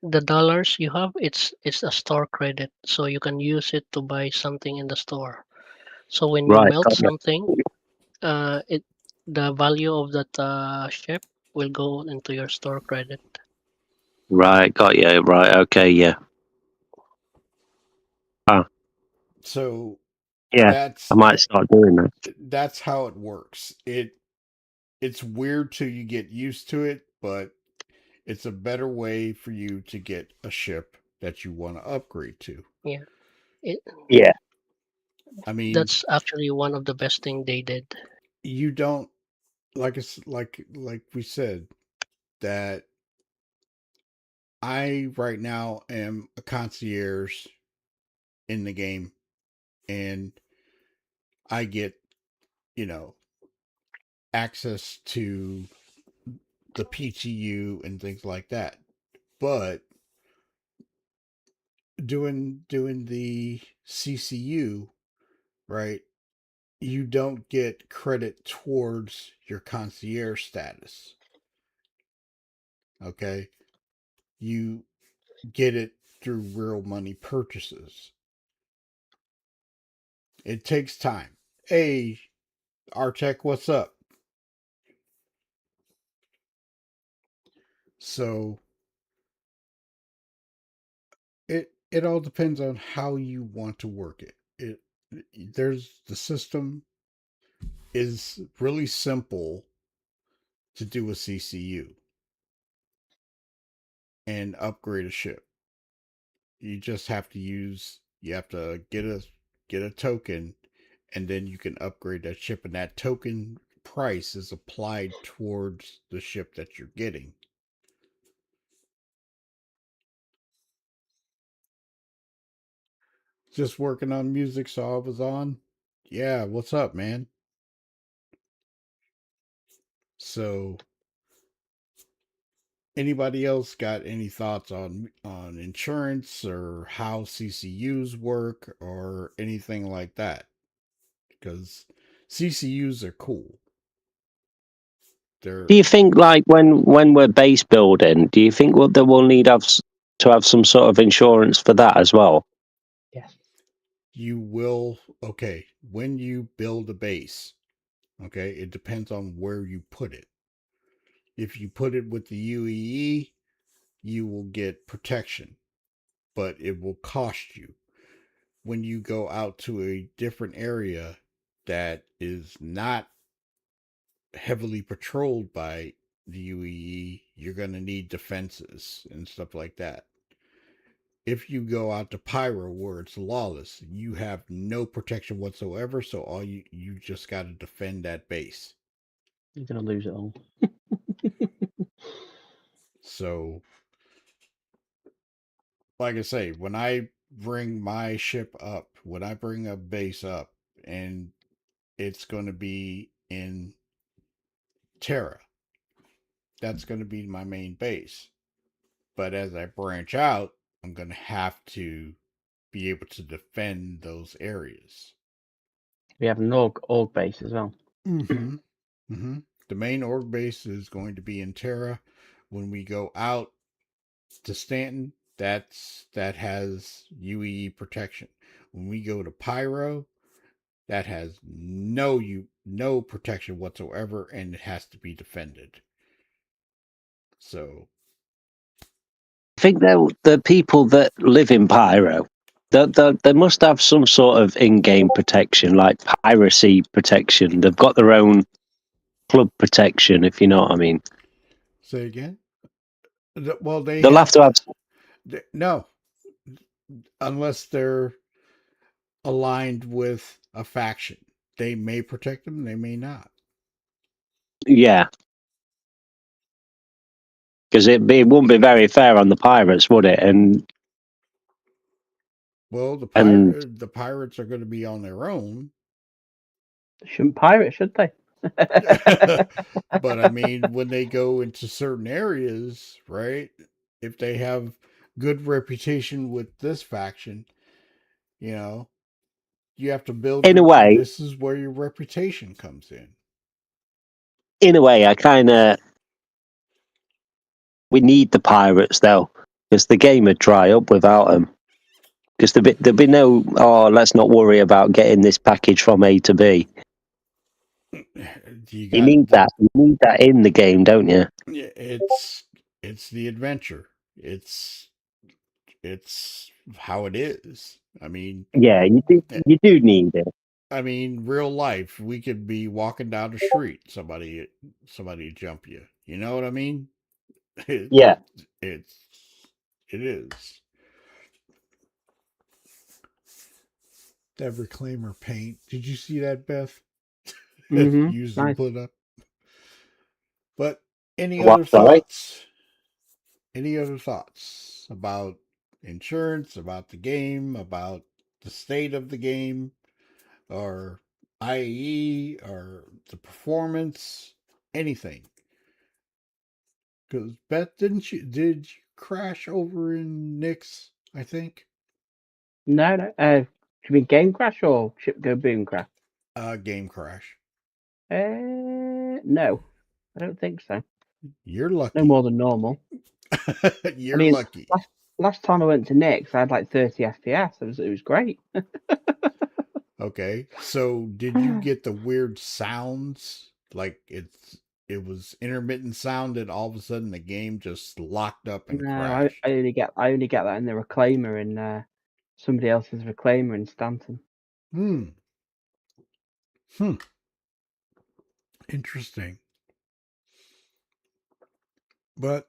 [SPEAKER 5] dollars you have, it's a store credit, so you can use it to buy something in the store. So when you melt something, the value of that ship will go into your store credit.
[SPEAKER 3] Right, got you. Right, okay, yeah.
[SPEAKER 1] So
[SPEAKER 3] Yeah,
[SPEAKER 1] that's
[SPEAKER 3] I might start doing that.
[SPEAKER 1] that's how it works. It's weird till you get used to it, but it's a better way for you to get a ship that you want to upgrade to.
[SPEAKER 5] Yeah, it,
[SPEAKER 3] Yeah.
[SPEAKER 1] I mean,
[SPEAKER 5] that's actually one of the best thing they did.
[SPEAKER 1] you don't like we said that I right now am a concierge in the game, and I get, you know, access to the PTU and things like that. But doing the CCU, right? You don't get credit towards your concierge status. Okay? You get it through real money purchases. It takes time. Hey, Artec, what's up? So it all depends on how you want to work it. There's the system is really simple to do a CCU and upgrade a ship. You just have to get a token, and then you can upgrade that ship, and that token price is applied towards the ship that you're getting. Just working on music, so I was on. Yeah, what's up, man? So anybody else got any thoughts on insurance or how CCUs work or anything like that? Because CCUs are cool. They're
[SPEAKER 3] Do you think, like, when we're base building, do you think that we'll need to have some sort of insurance for that as well?
[SPEAKER 4] Yes.
[SPEAKER 1] you will okay when you build a base. Okay, it depends on where you put it. If you put it with the UEE, you will get protection, but it will cost you. When you go out to a different area that is not heavily patrolled by the UEE, you're going to need defenses and stuff like that. If you go out to Pyro where it's lawless, you have no protection whatsoever, so all you just got to defend that base.
[SPEAKER 4] You're gonna lose it all.
[SPEAKER 1] So, like I say, when I bring my ship up, when I bring a base up, and it's going to be in Terra, that's going to be my main base. But as I branch out, I'm going to have to be able to defend those areas.
[SPEAKER 4] We have an org base as well.
[SPEAKER 1] Mm-hmm. Mm-hmm. The main org base is going to be in Terra. When we go out to Stanton, that has UEE protection. When we go to Pyro, that has no protection whatsoever, and it has to be defended. So
[SPEAKER 3] I think the people that live in Pyro, they must have some sort of in-game protection, like piracy protection. They've got their own club protection, if you know what I mean.
[SPEAKER 1] say again. Well,
[SPEAKER 3] They'll have to have.
[SPEAKER 1] no, unless they're aligned with a faction. They may protect them, they may not.
[SPEAKER 3] Yeah. Because it wouldn't be very fair on the pirates, would it? And
[SPEAKER 1] Well, the pirates are going to be on their own.
[SPEAKER 4] Shouldn't pirate, should they?
[SPEAKER 1] But I mean, when they go into certain areas, right? If they have good reputation with this faction, you know, you have to build
[SPEAKER 3] in a
[SPEAKER 1] your.
[SPEAKER 3] way,
[SPEAKER 1] This is where your reputation comes in.
[SPEAKER 3] I kind of we need the pirates though, because the game would dry up without them. Because there'd be no, let's not worry about getting this package from A to B.
[SPEAKER 1] You
[SPEAKER 3] You
[SPEAKER 1] got
[SPEAKER 3] need that. You need that in the game, don't you?
[SPEAKER 1] it's the adventure. It's how it is. I mean,
[SPEAKER 3] Yeah, you do. You do need it.
[SPEAKER 1] real life, we could be walking down the street, somebody jump you. You know what I mean? It,
[SPEAKER 3] Yeah.
[SPEAKER 1] it's it is. That reclaimer paint. Did you see that, Beth? Use and
[SPEAKER 4] Nice.
[SPEAKER 1] put up. But any
[SPEAKER 3] What,
[SPEAKER 1] other
[SPEAKER 3] sorry?
[SPEAKER 1] thoughts? Any other thoughts about insurance, about the game, about the state of the game, or IE, or the performance, anything? Because Beth, did you crash over in Nick's? I think
[SPEAKER 4] No. Should be game crash or ship go boom crash?
[SPEAKER 1] game crash.
[SPEAKER 4] No, I don't think so.
[SPEAKER 1] You're
[SPEAKER 4] No
[SPEAKER 1] lucky.
[SPEAKER 4] more than normal.
[SPEAKER 1] You're lucky.
[SPEAKER 4] Last time I went to Nick's, I had like 30 FPS. It was great.
[SPEAKER 1] Okay, so did you get the weird sounds? Like it was intermittent sound, and all of a sudden the game just locked up and
[SPEAKER 4] No,
[SPEAKER 1] crashed.
[SPEAKER 4] I only get that in the reclaimer in somebody else's reclaimer in Stanton.
[SPEAKER 1] Hmm. Interesting. But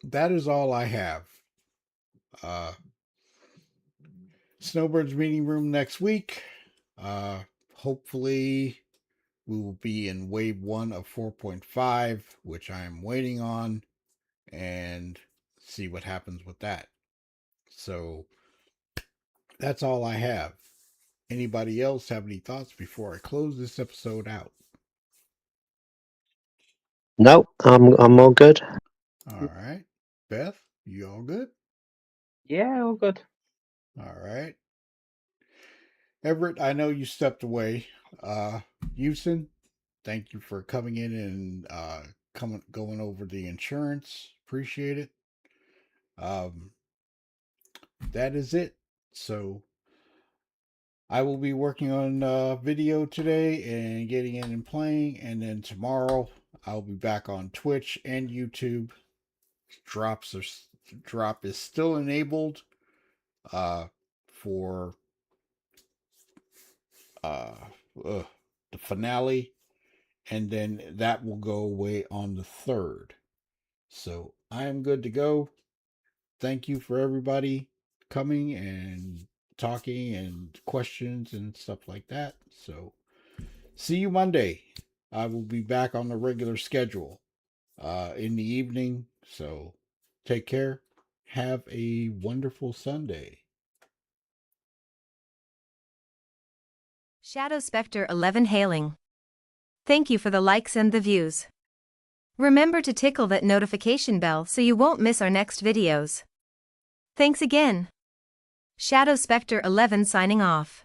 [SPEAKER 1] that is all I have. Snowbirds meeting room next week. Hopefully we will be in wave 1 of 4.5, which I am waiting on, and see what happens with that. So that's all I have. Anybody else have any thoughts before I close this episode out?
[SPEAKER 3] No, I'm all good.
[SPEAKER 1] All right. Beth, you all good?
[SPEAKER 4] Yeah, all good.
[SPEAKER 1] All right. Everett, I know you stepped away. Houston, thank you for coming in and going over the insurance. Appreciate it. That is it. So I will be working on video today and getting in and playing, and then tomorrow I'll be back on Twitch and YouTube. Drop is still enabled for the finale, and then that will go away on the 3rd. So I am good to go. Thank you for everybody coming and talking and questions and stuff like that. So see you Monday. I will be back on the regular schedule in the evening. So take care. Have a wonderful Sunday.
[SPEAKER 6] Shadow Spectre 11 hailing. Thank you for the likes and the views. Remember to tickle that notification bell so you won't miss our next videos. Thanks again. Shadow Spectre 11 signing off.